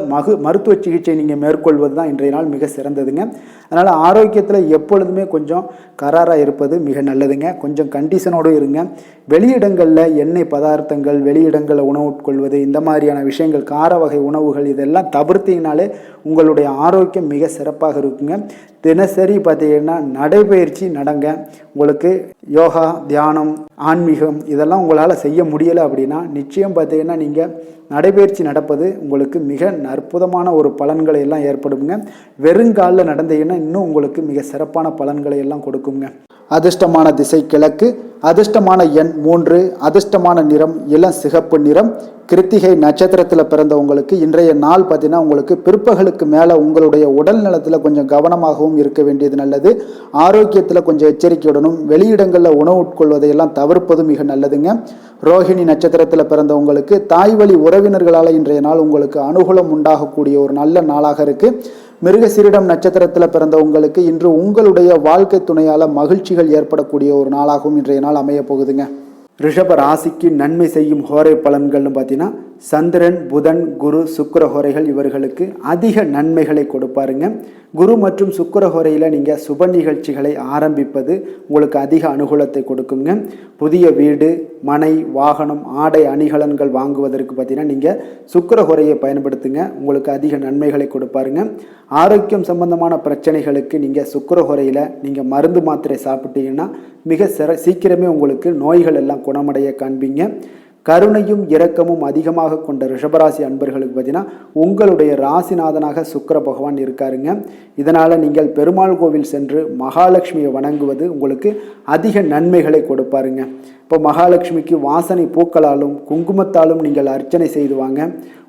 மருத்துவ சிகிச்சை நீங்கள் மேற்கொள்வது தான் இன்றைய நாள் மிக சிறந்ததுங்க. அதனால் ஆரோக்கியத்தில் எப்பொழுதுமே கொஞ்சம் கராராக இருப்பது மிக நல்லதுங்க. கொஞ்சம் கண்டிஷனோடு இருங்க. வெளியிடங்களில் எண்ணெய் பதார்த்தங்கள், வெளியிடங்களில் உணவு உட்கொள்வது, இந்த மாதிரியான விஷயங்கள், கார வகை உணவுகள் இதெல்லாம் தவிர்த்தீங்கனாலே உங்களுடைய ஆரோக்கியம் மிக சிறப்பாக இருக்குங்க. தினசரி பார்த்தீங்கன்னா நடைபயிற்சி நடங்க. உங்களுக்கு யோகா, தியானம், ஆன்மீகம் இதெல்லாம் உங்களால் செய்ய முடியலை அப்படின்னா நிச்சயம் பார்த்தீங்கன்னா நீங்கள் நடைபயிற்சி நடப்பது உங்களுக்கு மிக அற்புதமான ஒரு பலன்களை எல்லாம் ஏற்படுங்க. வெறுங்காலில் நடந்தீங்கன்னா இன்னும் உங்களுக்கு மிக சிறப்பான பலன்களை எல்லாம் கொடுக்குங்க. அதிர்ஷ்டமான திசை கிழக்கு, அதிர்ஷ்டமான எண் 3, அதிர்ஷ்டமான நிறம் இளம் சிகப்பு நிறம். கிருத்திகை நட்சத்திரத்தில் பிறந்தவங்களுக்கு இன்றைய நாள் பார்த்தீங்கன்னா உங்களுக்கு பிற்பகலுக்கு மேலே உங்களுடைய உடல் நலத்தில் கொஞ்சம் கவனமாகவும் இருக்க வேண்டியது நல்லது. ஆரோக்கியத்தில் கொஞ்சம் எச்சரிக்கையுடனும் வெளியிடங்களில் உணவு உட்கொள்வதையெல்லாம் தவிர்ப்பது மிக நல்லதுங்க. ரோஹிணி நட்சத்திரத்தில் பிறந்தவங்களுக்கு தாய் வழி உறவினர்களால் இன்றைய நாள் உங்களுக்கு அனுகூலம் உண்டாகக்கூடிய ஒரு நல்ல நாளாக இருக்குது. மிருகசீரிடம் நட்சத்திரத்தில் பிறந்தவங்களுக்கு இன்று உங்களுடைய வாழ்க்கை துணையால் மகிழ்ச்சிகள் ஏற்படக்கூடிய ஒரு நாளாகவும் இன்றைய நாள் அமைய போகுதுங்க. ரிஷப ராசிக்கு நன்மை செய்யும் ஹோரை பலன்கள்னு பார்த்தீங்கன்னா சந்திரன், புதன், குரு, சுக்கிர ஹோரைகள் இவர்களுக்கு அதிக நன்மைகளை கொடுப்பாருங்க. குரு மற்றும் சுக்கிர ஹோரையில் நீங்கள் சுப நிகழ்ச்சிகளை ஆரம்பிப்பது உங்களுக்கு அதிக அனுகூலத்தை கொடுக்குங்க. புதிய வீடு, மனை, வாகனம், ஆடை அணிகலன்கள் வாங்குவதற்கு பார்த்தீங்கன்னா நீங்கள் சுக்கிர ஹோரையை பயன்படுத்துங்க, உங்களுக்கு அதிக நன்மைகளை கொடுப்பாருங்க. ஆரோக்கியம் சம்பந்தமான பிரச்சனைகளுக்கு நீங்கள் சுக்கிர ஹோரையில் நீங்கள் மருந்து மாத்திரை சாப்பிட்டீங்கன்னா மிக சீக்கிரமே உங்களுக்கு நோய்கள் எல்லாம் குணமடைய காண்பீங்க. கருணையும் இரக்கமும் அதிகமாக கொண்ட ரிஷபராசி அன்பர்களுக்கு பார்த்தீங்கன்னா உங்களுடைய ராசிநாதனாக சுக்கிர பகவான் இருக்காருங்க. இதனால் நீங்கள் பெருமாள் கோவில் சென்று மகாலட்சுமியை வணங்குவது உங்களுக்கு அதிக நன்மைகளை கொடுப்பாருங்க. இப்போ மகாலட்சுமிக்கு வாசனை பூக்களாலும் குங்குமத்தாலும் நீங்கள் அர்ச்சனை செய்து வாங்க.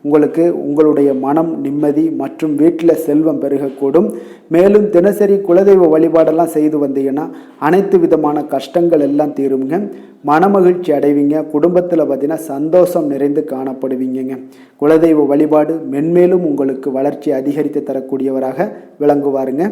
உங்களுக்கு உங்களுடைய மனம் நிம்மதி மற்றும் வீட்டில் செல்வம் பெருகக்கூடும். மேலும் தினசரி குலதெய்வ வழிபாடெல்லாம் செய்து வந்தீங்கன்னா அனைத்து விதமான கஷ்டங்கள் எல்லாம் தீருங்க. மனமகிழ்ச்சி அடைவீங்க. குடும்பத்தில் பார்த்தீங்கன்னா சந்தோஷம் நிறைந்து காணப்படுவீங்க. குலதெய்வ வழிபாடு மென்மேலும் உங்களுக்கு வளர்ச்சி அதிகரித்து தரக்கூடியவராக விளங்குவாருங்க.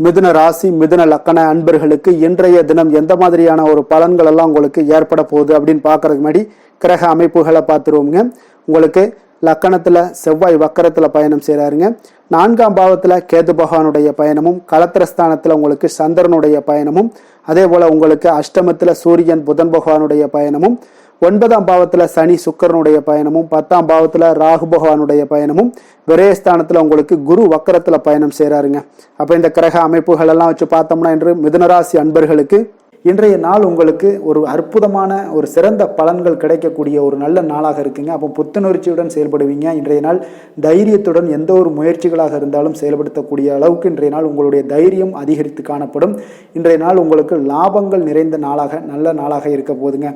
மிதுன ராசி, மிதுன லக்கண அன்பர்களுக்கு இன்றைய தினம் எந்த மாதிரியான ஒரு பலன்கள் எல்லாம் உங்களுக்கு ஏற்பட போகுது அப்படின்னு பார்க்கறதுக்கு முன்னாடி கிரக அமைப்புகளை பார்த்துருவோங்க. உங்களுக்கு லக்கணத்தில் செவ்வாய் வக்கரத்தில் பயணம் செய்கிறாருங்க. 4ஆம் பாவத்தில் கேது பகவானுடைய பயணமும், களத்திரஸ்தானத்தில் உங்களுக்கு சந்திரனுடைய பயணமும், அதே போல் உங்களுக்கு அஷ்டமத்தில் சூரியன் புதன் பகவானுடைய பயணமும், 9ஆம் பாவத்தில் சனி சுக்கிரனுடைய பயணமும், 10ஆம் பாவத்தில் ராகு பகவானுடைய பயணமும், விரயஸ்தானத்தில் உங்களுக்கு குரு வக்கரத்தில் பயணம் செய்கிறாருங்க. அப்போ இந்த கிரக அமைப்புகள் எல்லாம் வச்சு பார்த்தோம்னா இன்று மிதுனராசி அன்பர்களுக்கு இன்றைய நாள் உங்களுக்கு ஒரு அற்புதமான ஒரு சிறந்த பலன்கள் கிடைக்கக்கூடிய ஒரு நல்ல நாளாக இருக்குங்க. அப்போ புத்துணர்ச்சியுடன் செயல்படுவீங்க. இன்றைய நாள் தைரியத்துடன் எந்த ஒரு முயற்சிகளாக இருந்தாலும் செயல்படுத்தக்கூடிய அளவுக்கு இன்றைய நாள் உங்களுடைய தைரியம் அதிகரித்து காணப்படும். இன்றைய நாள் உங்களுக்கு லாபங்கள் நிறைந்த நாளாக நல்ல நாளாக இருக்க போதுங்க.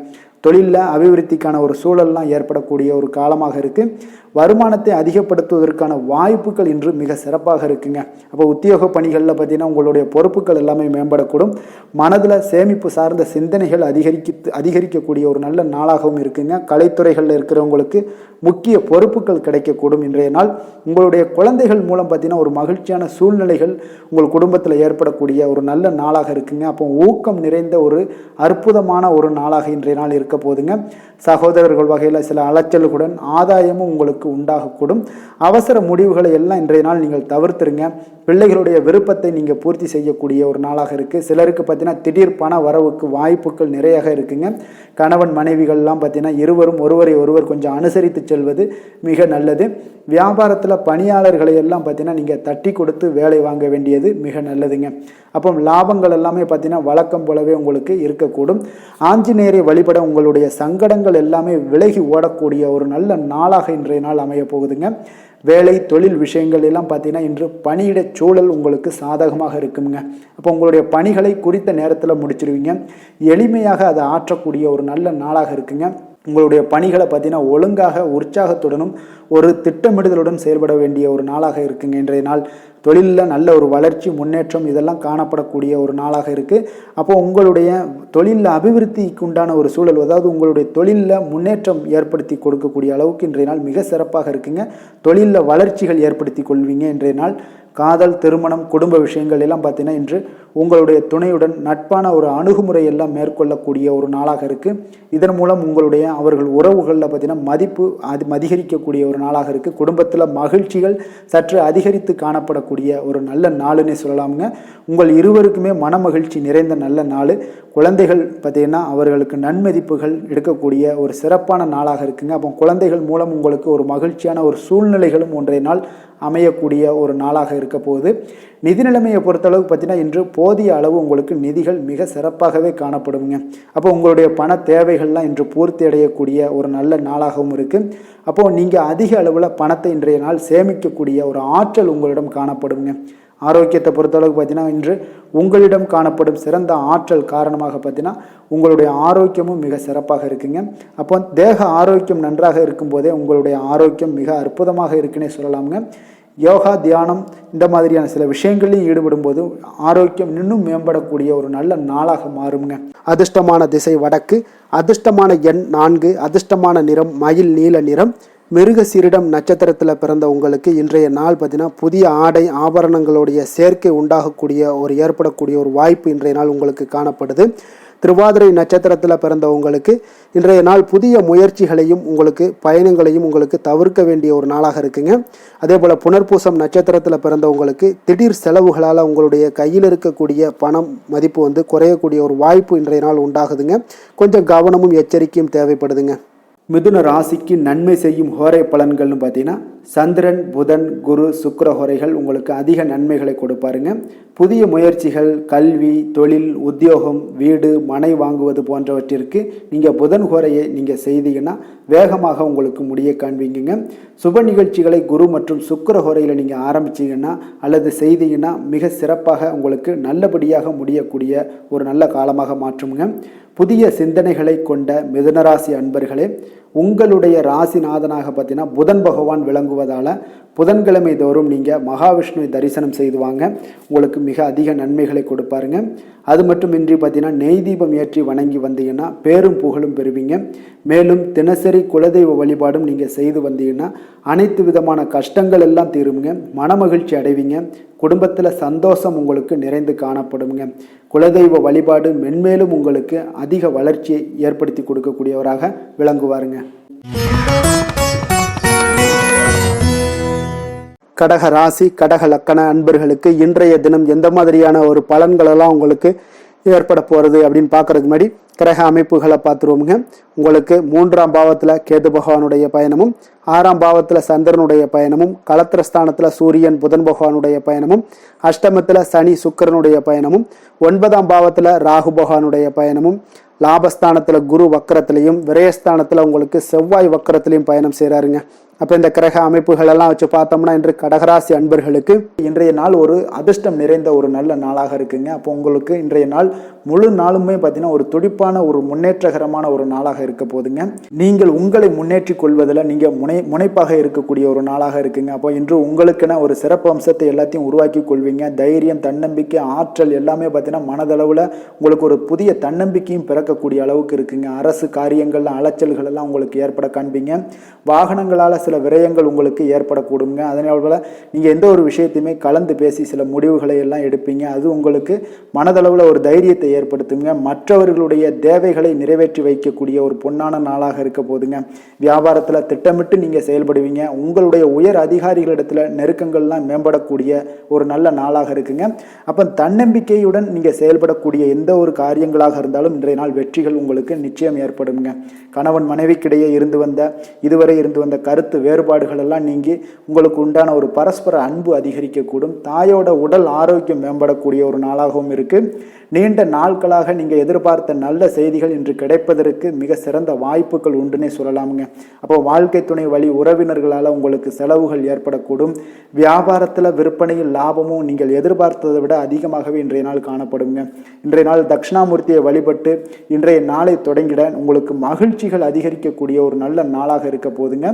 தொழிலில் அபிவிருத்திக்கான ஒரு சூழல்லாம் ஏற்படக்கூடிய ஒரு காலமாக இருக்குது. வருமானத்தை அதிகப்படுத்துவதற்கான வாய்ப்புகள் இன்று மிக சிறப்பாக இருக்குங்க. அப்போ உத்தியோக பணிகளில் பார்த்தீங்கன்னா உங்களுடைய பொறுப்புகள் எல்லாமே மேம்படக்கூடும். மனதில் சேமிப்பு சார்ந்த சிந்தனைகள் அதிகரிக்கக்கூடிய ஒரு நல்ல நாளாகவும் இருக்குங்க. கலைத்துறைகளில் இருக்கிறவங்களுக்கு முக்கிய பொறுப்புகள் கிடைக்கக்கூடும். இன்றைய நாள் உங்களுடைய குழந்தைகள் மூலம் பார்த்தீங்கன்னா ஒரு மகிழ்ச்சியான சூழ்நிலைகள் உங்கள் குடும்பத்தில் ஏற்படக்கூடிய ஒரு நல்ல நாளாக இருக்குங்க. அப்போ ஊக்கம் நிறைந்த ஒரு அற்புதமான ஒரு நாளாக இன்றைய நாள் இருக்க போதுங்க. சகோதரர்கள் வகையில் சில அலைச்சல்களுடன் ஆதாயமும் உங்களுக்கு உண்டாகக்கூடும். அவசர முடிவுகளை எல்லாம் இன்றைய நாள் நீங்கள் தவிர்த்துருங்க. பிள்ளைகளுடைய விருப்பத்தை நீங்கள் பூர்த்தி செய்யக்கூடிய ஒரு நாளாக இருக்குது. சிலருக்கு பார்த்தீங்கன்னா திடீர் பண வரவுக்கு வாய்ப்புகள் நிறையாக இருக்குங்க. கணவன் மனைவிகள்லாம் பார்த்தீங்கன்னா இருவரும் ஒருவரை ஒருவர் கொஞ்சம் அனுசரித்து செல்வது மிக நல்லது. வியாபாரத்தில் பணியாளர்களை எல்லாம் பார்த்தீங்கன்னா நீங்கள் தட்டி கொடுத்து வேலை வாங்க வேண்டியது மிக நல்லதுங்க. அப்போ லாபங்கள் எல்லாமே பார்த்தீங்கன்னா வழக்கம் போலவே உங்களுக்கு இருக்கக்கூடும். ஆஞ்சநேயரை வழிபட உங்களுடைய சங்கடங்கள் எல்லாமே விலகி ஓடக்கூடிய ஒரு நல்ல நாளாக இன்றைய நாள் அமைய போகுதுங்க. வேலை தொழில் விஷயங்கள் எல்லாம் பார்த்தீங்கன்னா இன்று பணியிட சூழல் உங்களுக்கு சாதகமாக இருக்குங்க. அப்போ உங்களுடைய பணிகளை குறித்த நேரத்தில் முடிச்சிடுவீங்க. எளிமையாக அதை ஆற்றக்கூடிய ஒரு நல்ல நாளாக இருக்குங்க. உங்களுடைய பணிகளை பார்த்தீங்கன்னா ஒழுங்காக உற்சாகத்துடனும் ஒரு திட்டமிடுதலுடன் செயல்பட வேண்டிய ஒரு நாளாக இருக்குங்க. இன்றைய நாள் தொழிலில் நல்ல ஒரு வளர்ச்சி முன்னேற்றம் இதெல்லாம் காணப்படக்கூடிய ஒரு நாளாக இருக்குது. அப்போ உங்களுடைய தொழிலில் அபிவிருத்திக்கு உண்டான ஒரு சூழல், அதாவது உங்களுடைய தொழிலில் முன்னேற்றம் ஏற்படுத்தி கொடுக்கக்கூடிய அளவுக்கு இன்றைய நாள் மிக சிறப்பாக இருக்குங்க. தொழிலில் வளர்ச்சிகள் ஏற்படுத்தி கொள்வீங்க. இன்றைய நாள் காதல், திருமணம், குடும்ப விஷயங்கள் எல்லாம் பார்த்தீங்கன்னா இன்று உங்களுடைய துணையுடன் நட்பான ஒரு அணுகுமுறை எல்லாம் மேற்கொள்ளக்கூடிய ஒரு நாளாக இருக்குது. இதன் மூலம் உங்களுடைய அவர்கள் உறவுகளில் பார்த்தீங்கன்னா மதிப்பு அதிகரிக்கக்கூடிய ஒரு நாளாக இருக்குது. குடும்பத்தில் மகிழ்ச்சிகள் சற்று அதிகரித்து காணப்படக்கூடிய ஒரு நல்ல நாளுன்னே சொல்லலாமுங்க. உங்கள் இருவருக்குமே மன மகிழ்ச்சி நிறைந்த நல்ல நாள். குழந்தைகள் பார்த்தீங்கன்னா அவர்களுக்கு நன்மதிப்புகள் எடுக்கக்கூடிய ஒரு சிறப்பான நாளாக இருக்குங்க. அப்போ குழந்தைகள் மூலம் உங்களுக்கு ஒரு மகிழ்ச்சியான ஒரு சூழ்நிலைகளும் ஒன்றைய நாள் அமையக்கூடிய ஒரு நாளாக இருக்க போகுது. நிதி நிலைமையை பொறுத்தளவுக்கு பார்த்தீங்கன்னா இன்று போதிய அளவு உங்களுக்கு நிதிகள் மிக சிறப்பாகவே காணப்படுங்க. அப்போ உங்களுடைய பண தேவைகள்லாம் இன்று பூர்த்தி அடையக்கூடிய ஒரு நல்ல நாளாகவும் இருக்குது. அப்போது நீங்கள் அதிக அளவில் பணத்தை இன்றைய நாள் சேமிக்கக்கூடிய ஒரு ஆற்றல் உங்களிடம் காணப்படுங்க. ஆரோக்கியத்தை பொறுத்தளவுக்கு பார்த்தீங்கன்னா இன்று உங்களிடம் காணப்படும் சிறந்த ஆற்றல் காரணமாக பார்த்தீங்கன்னா உங்களுடைய ஆரோக்கியமும் மிக சிறப்பாக இருக்குங்க. அப்போ தேக ஆரோக்கியம் நன்றாக இருக்கும்போதே உங்களுடைய ஆரோக்கியம் மிக அற்புதமாக இருக்குன்னே சொல்லலாமுங்க. யோகா, தியானம் இந்த மாதிரியான சில விஷயங்களையும் ஈடுபடும் போது ஆரோக்கியம் இன்னும் மேம்படக்கூடிய ஒரு நல்ல நாளாக மாறுங்க. அதிர்ஷ்டமான திசை வடக்கு, அதிர்ஷ்டமான எண் 4, அதிர்ஷ்டமான நிறம் மயில் நீல நிறம். மிருகசீரிடம் நட்சத்திரத்தில் பிறந்த உங்களுக்கு இன்றைய நாள் பார்த்தீங்கன்னா புதிய ஆடை ஆபரணங்களுடைய சேர்க்கை உண்டாகக்கூடிய ஏற்படக்கூடிய ஒரு வாய்ப்பு இன்றைய நாள் உங்களுக்கு காணப்படுது. திருவாதிரை நட்சத்திரத்தில் பிறந்தவங்களுக்கு இன்றைய நாள் புதிய முயற்சிகளையும் உங்களுக்கு பயணங்களையும் உங்களுக்கு தவிர்க்க வேண்டிய ஒரு நாளாக இருக்குங்க. அதே போல் புனர்பூசம் நட்சத்திரத்தில் பிறந்தவங்களுக்கு திடீர் செலவுகளால் உங்களுடைய கையில் இருக்கக்கூடிய பணம் மதிப்பு குறையக்கூடிய ஒரு வாய்ப்பு இன்றைய நாள் உண்டாகுதுங்க. கொஞ்சம் கவனமும் எச்சரிக்கையும் தேவைப்படுதுங்க. மிதுன ராசிக்கு நன்மை செய்யும் ஹோரை பலன்கள்னு பார்த்தீங்கன்னா சந்திரன், புதன், குரு, சுக்கிர ஹோரைகள் உங்களுக்கு அதிக நன்மைகளை கொடுப்பாருங்க. புதிய முயற்சிகள், கல்வி, தொழில், உத்தியோகம், வீடு, மனை வாங்குவது போன்றவற்றிற்கு நீங்கள் புதன் ஹோரையை நீங்கள் செய்தீங்கன்னா வேகமாக உங்களுக்கு முடிய காண்பீங்க. சுப நிகழ்ச்சிகளை குரு மற்றும் சுக்கிர ஹோரையில் நீங்கள் ஆரம்பிச்சிங்கன்னா அல்லது செய்தீங்கன்னா மிக சிறப்பாக உங்களுக்கு நல்லபடியாக முடியக்கூடிய ஒரு நல்ல காலமாக மாற்றுங்க. புதிய சிந்தனைகளை கொண்ட மிதுனராசி அன்பர்களே, உங்களுடைய ராசிநாதனாக பார்த்தீங்கன்னா புதன் பகவான் விளங்குவதால் புதன்கிழமை தோறும் நீங்கள் மகாவிஷ்ணுவை தரிசனம் செய்து வாங்க. உங்களுக்கு மிக அதிக நன்மைகளை கொடுப்பாருங்க. அது மட்டுமின்றி பார்த்தீங்கன்னா நெய் தீபம் ஏற்றி வணங்கி வந்தீங்கன்னா பேரும் புகழும் பெறுவீங்க. மேலும் தினசரி குலதெய்வ வழிபாடும் நீங்கள் செய்து வந்தீங்கன்னா அனைத்து விதமான கஷ்டங்கள் எல்லாம் தீருங்க. மனமகிழ்ச்சி அடைவீங்க. குடும்பத்தில் சந்தோஷம் உங்களுக்கு நிறைந்து காணப்படுங்க. குலதெய்வ வழிபாடு மென்மேலும் உங்களுக்கு அதிக வளர்ச்சியை ஏற்படுத்தி கொடுக்கக்கூடியவராக விளங்குவாருங்க. கடக ராசி, கடக லக்கண அன்பர்களுக்கு இன்றைய தினம் எந்த மாதிரியான ஒரு பலன்களெல்லாம் உங்களுக்கு ஏற்பட போகிறது அப்படின்னு பார்க்கறதுக்கு முன்னாடி கிரக அமைப்புகளை பார்த்துருவோமுங்க. உங்களுக்கு 3ஆம் பாவத்தில் கேது பகவானுடைய பயணமும், 6ஆம் பாவத்தில் சந்திரனுடைய பயணமும், களத்திரஸ்தானத்தில் சூரியன் புதன் பகவானுடைய பயணமும், அஷ்டமத்தில் சனி சுக்கிரனுடைய பயணமும், 9ஆம் பாவத்தில் ராகு பகவானுடைய பயணமும், லாபஸ்தானத்தில் குரு வக்கரத்திலையும், விரயஸ்தானத்தில் உங்களுக்கு செவ்வாய் வக்கரத்திலையும் பயணம் செய்கிறாருங்க. அப்போ இந்த கிரக அமைப்புகள் எல்லாம் வச்சு பார்த்தோம்னா இன்று கடகராசி அன்பர்களுக்கு இன்றைய நாள் ஒரு அதிர்ஷ்டம் நிறைந்த ஒரு நல்ல நாளாக இருக்குங்க. அப்போ உங்களுக்கு இன்றைய நாள் முழு நாளுமே பார்த்தீங்கன்னா ஒரு துடிப்பான ஒரு முன்னேற்றகரமான ஒரு நாளாக இருக்க போதுங்க. நீங்கள் உங்களை முன்னேற்றி கொள்வதில் நீங்கள் முனைப்பாக இருக்கக்கூடிய ஒரு நாளாக இருக்குங்க. அப்போ இன்று உங்களுக்கென ஒரு சிறப்பு அம்சத்தை எல்லாத்தையும் உருவாக்கி கொள்வீங்க. தைரியம், தன்னம்பிக்கை, ஆற்றல் எல்லாமே பார்த்தீங்கன்னா மனதளவில் உங்களுக்கு ஒரு புதிய தன்னம்பிக்கையும் பிறக்கக்கூடிய அளவுக்கு இருக்குங்க. அரசு காரியங்கள்ல அலைச்சல்கள் எல்லாம் உங்களுக்கு ஏற்பட காண்பீங்க. வாகனங்களால் சில விரயங்கள் உங்களுக்கு ஏற்படக்கூடுங்க. அதனால நீங்கள் எந்த ஒரு விஷயத்தையுமே கலந்து பேசி சில முடிவுகளை எல்லாம் எடுப்பீங்க. அது உங்களுக்கு மனதளவில் ஒரு தைரியத்தை ஏற்படுத்துங்க. மற்றவர்களுடைய தேவைகளை நிறைவேற்றி வைக்கக்கூடிய ஒரு பொன்னான நாளாக இருக்க போதுங்க. வியாபாரத்தில் திட்டமிட்டு நீங்கள் செயல்படுவீங்க. உங்களுடைய உயர் அதிகாரிகளிடத்தில் நெருக்கங்கள்லாம் மேம்படக்கூடிய ஒரு நல்ல நாளாக இருக்குங்க. அப்போ தன்னம்பிக்கையுடன் நீங்கள் செயல்படக்கூடிய எந்த ஒரு காரியங்களாக இருந்தாலும் இன்றைய நாள் வெற்றிகள் உங்களுக்கு நிச்சயம் ஏற்படுங்க. கணவன் மனைவிக்கிடையே இதுவரை இருந்து வந்த கருத்து வேறுபாடுகள் எல்லாம் நீங்கி உங்களுக்கு உண்டான ஒரு பரஸ்பர அன்பு அதிகரிக்கக்கூடும். தாயோட உடல் ஆரோக்கியம் மேம்படக்கூடிய ஒரு நாளாகவும் இருக்கு. நீண்ட நாட்களாக நீங்கள் எதிர்பார்த்த நல்ல செய்திகள் இன்று கிடைப்பதற்கு மிக சிறந்த வாய்ப்புகள் உண்டுன்னே சொல்லலாமுங்க. அப்போ வாழ்க்கை துணை வழி உறவினர்களால் உங்களுக்கு செலவுகள் ஏற்படக்கூடும். வியாபாரத்தில் விற்பனையில் லாபமும் நீங்கள் எதிர்பார்த்ததை விட அதிகமாகவே இன்றைய நாள் காணப்படுங்க. இன்றைய நாள் தட்சிணாமூர்த்தியை வழிபட்டு இன்றைய நாளை தொடங்கிட உங்களுக்கு மகிழ்ச்சிகள் அதிகரிக்கக்கூடிய ஒரு நல்ல நாளாக இருக்க போதுங்க.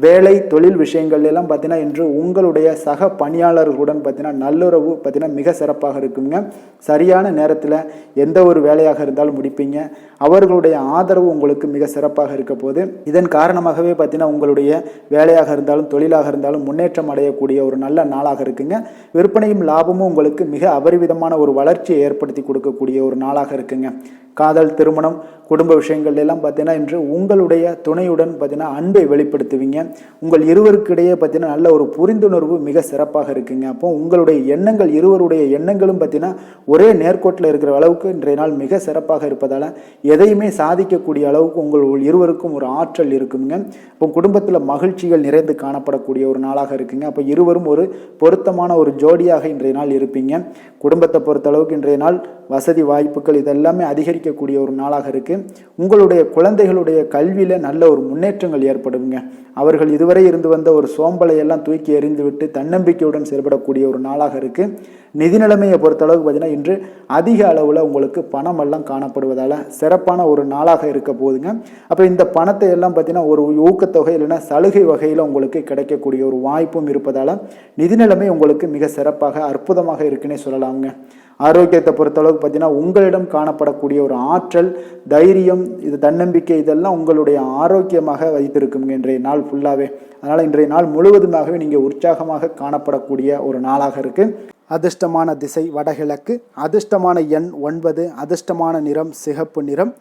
வேலை தொழில் விஷயங்கள் எல்லாம் பார்த்தீங்கன்னா இன்று உங்களுடைய சக பணியாளர்களுடன் பார்த்தீங்கன்னா நல்லுறவு பார்த்தீங்கன்னா மிக சிறப்பாக இருக்குங்க. சரியான நேரத்தில் எந்த ஒரு வேலையாக இருந்தாலும் முடிப்பீங்க. அவர்களுடைய ஆதரவு உங்களுக்கு மிக சிறப்பாக இருக்க போது இதன் காரணமாகவே பார்த்தீங்கன்னா உங்களுடைய வேலையாக இருந்தாலும் தொழிலாக இருந்தாலும் முன்னேற்றம் அடையக்கூடிய ஒரு நல்ல நாளாக இருக்குங்க. விற்பனையும் லாபமும் உங்களுக்கு மிக அபரிவிதமான ஒரு வளர்ச்சியை ஏற்படுத்தி கொடுக்கக்கூடிய ஒரு நாளாக இருக்குங்க. காதல், திருமணம், குடும்ப விஷயங்கள் எல்லாம் பார்த்தீங்கன்னா இன்று உங்களுடைய துணையுடன் பார்த்தீங்கன்னா அன்பை வெளிப்படுத்துவீங்க. உங்கள் இருவருக்கிடையே பார்த்தீங்கன்னா நல்ல ஒரு புரிந்துணர்வு மிக சிறப்பாக இருக்குங்க. அப்போ உங்களுடைய எண்ணங்கள் இருவருடைய எண்ணங்களும் பார்த்தீங்கன்னா ஒரே நேர்கோட்டில் இருக்கிற அளவுக்கு இன்றைய நாள் மிக சிறப்பாக இருப்பதால் எதையுமே சாதிக்கக்கூடிய அளவுக்கு உங்கள் இருவருக்கும் ஒரு ஆற்றல் இருக்குங்க. இப்போ குடும்பத்தில் மகிழ்ச்சிகள் நிறைந்து காணப்படக்கூடிய ஒரு நாளாக இருக்குங்க. அப்போ இருவரும் ஒரு பொருத்தமான ஒரு ஜோடியாக இன்றைய நாள் இருப்பீங்க. குடும்பத்தை பொறுத்தளவுக்கு இன்றைய நாள் வசதி வாய்ப்புகள் இதெல்லாமே அதிகரிக்கக்கூடிய ஒரு நாளாக இருக்கு. உங்களுடைய குழந்தைகளுடைய கல்வியில நல்ல ஒரு முன்னேற்றங்கள் ஏற்படுங்க. அவர்கள் இதுவரை இருந்து வந்த ஒரு சோம்பலை எல்லாம் தூக்கி எறிந்துவிட்டு தன்னம்பிக்கையுடன் செயல்படக்கூடிய ஒரு நாளாக இருக்கு. நிதி நிலைமையை பொறுத்தளவுக்கு பார்த்தீங்கன்னா இன்று அதிக அளவில் உங்களுக்கு பணம் எல்லாம் காணப்படுவதால் சிறப்பான ஒரு நாளாக இருக்க போகுதுங்க. அப்போ இந்த பணத்தை எல்லாம் பார்த்தீங்கன்னா ஒரு ஊக்கத்தொகை இல்லைன்னா சலுகை வகையில் உங்களுக்கு கிடைக்கக்கூடிய ஒரு வாய்ப்பும் இருப்பதால் நிதி நிலைமை உங்களுக்கு மிக சிறப்பாக அற்புதமாக இருக்குன்னே சொல்லலாங்க. ஆரோக்கியத்தை பொறுத்தளவுக்கு பார்த்தீங்கன்னா உங்களிடம் காணப்படக்கூடிய ஒரு ஆற்றல், தைரியம், இது தன்னம்பிக்கை இதெல்லாம் உங்களுடைய ஆரோக்கியமாக வைத்திருக்குங்க இன்றைய நாள் ஃபுல்லாகவே. அதனால் இன்றைய நாள் முழுவதுமாகவே நீங்கள் உற்சாகமாக காணப்படக்கூடிய ஒரு நாளாக இருக்குது. அதிர்ஷ்டமான திசை வடகிழக்கு, அதிர்ஷ்டமான எண் 9, அதிர்ஷ்டமான நிறம் சிகப்பு நிறம்.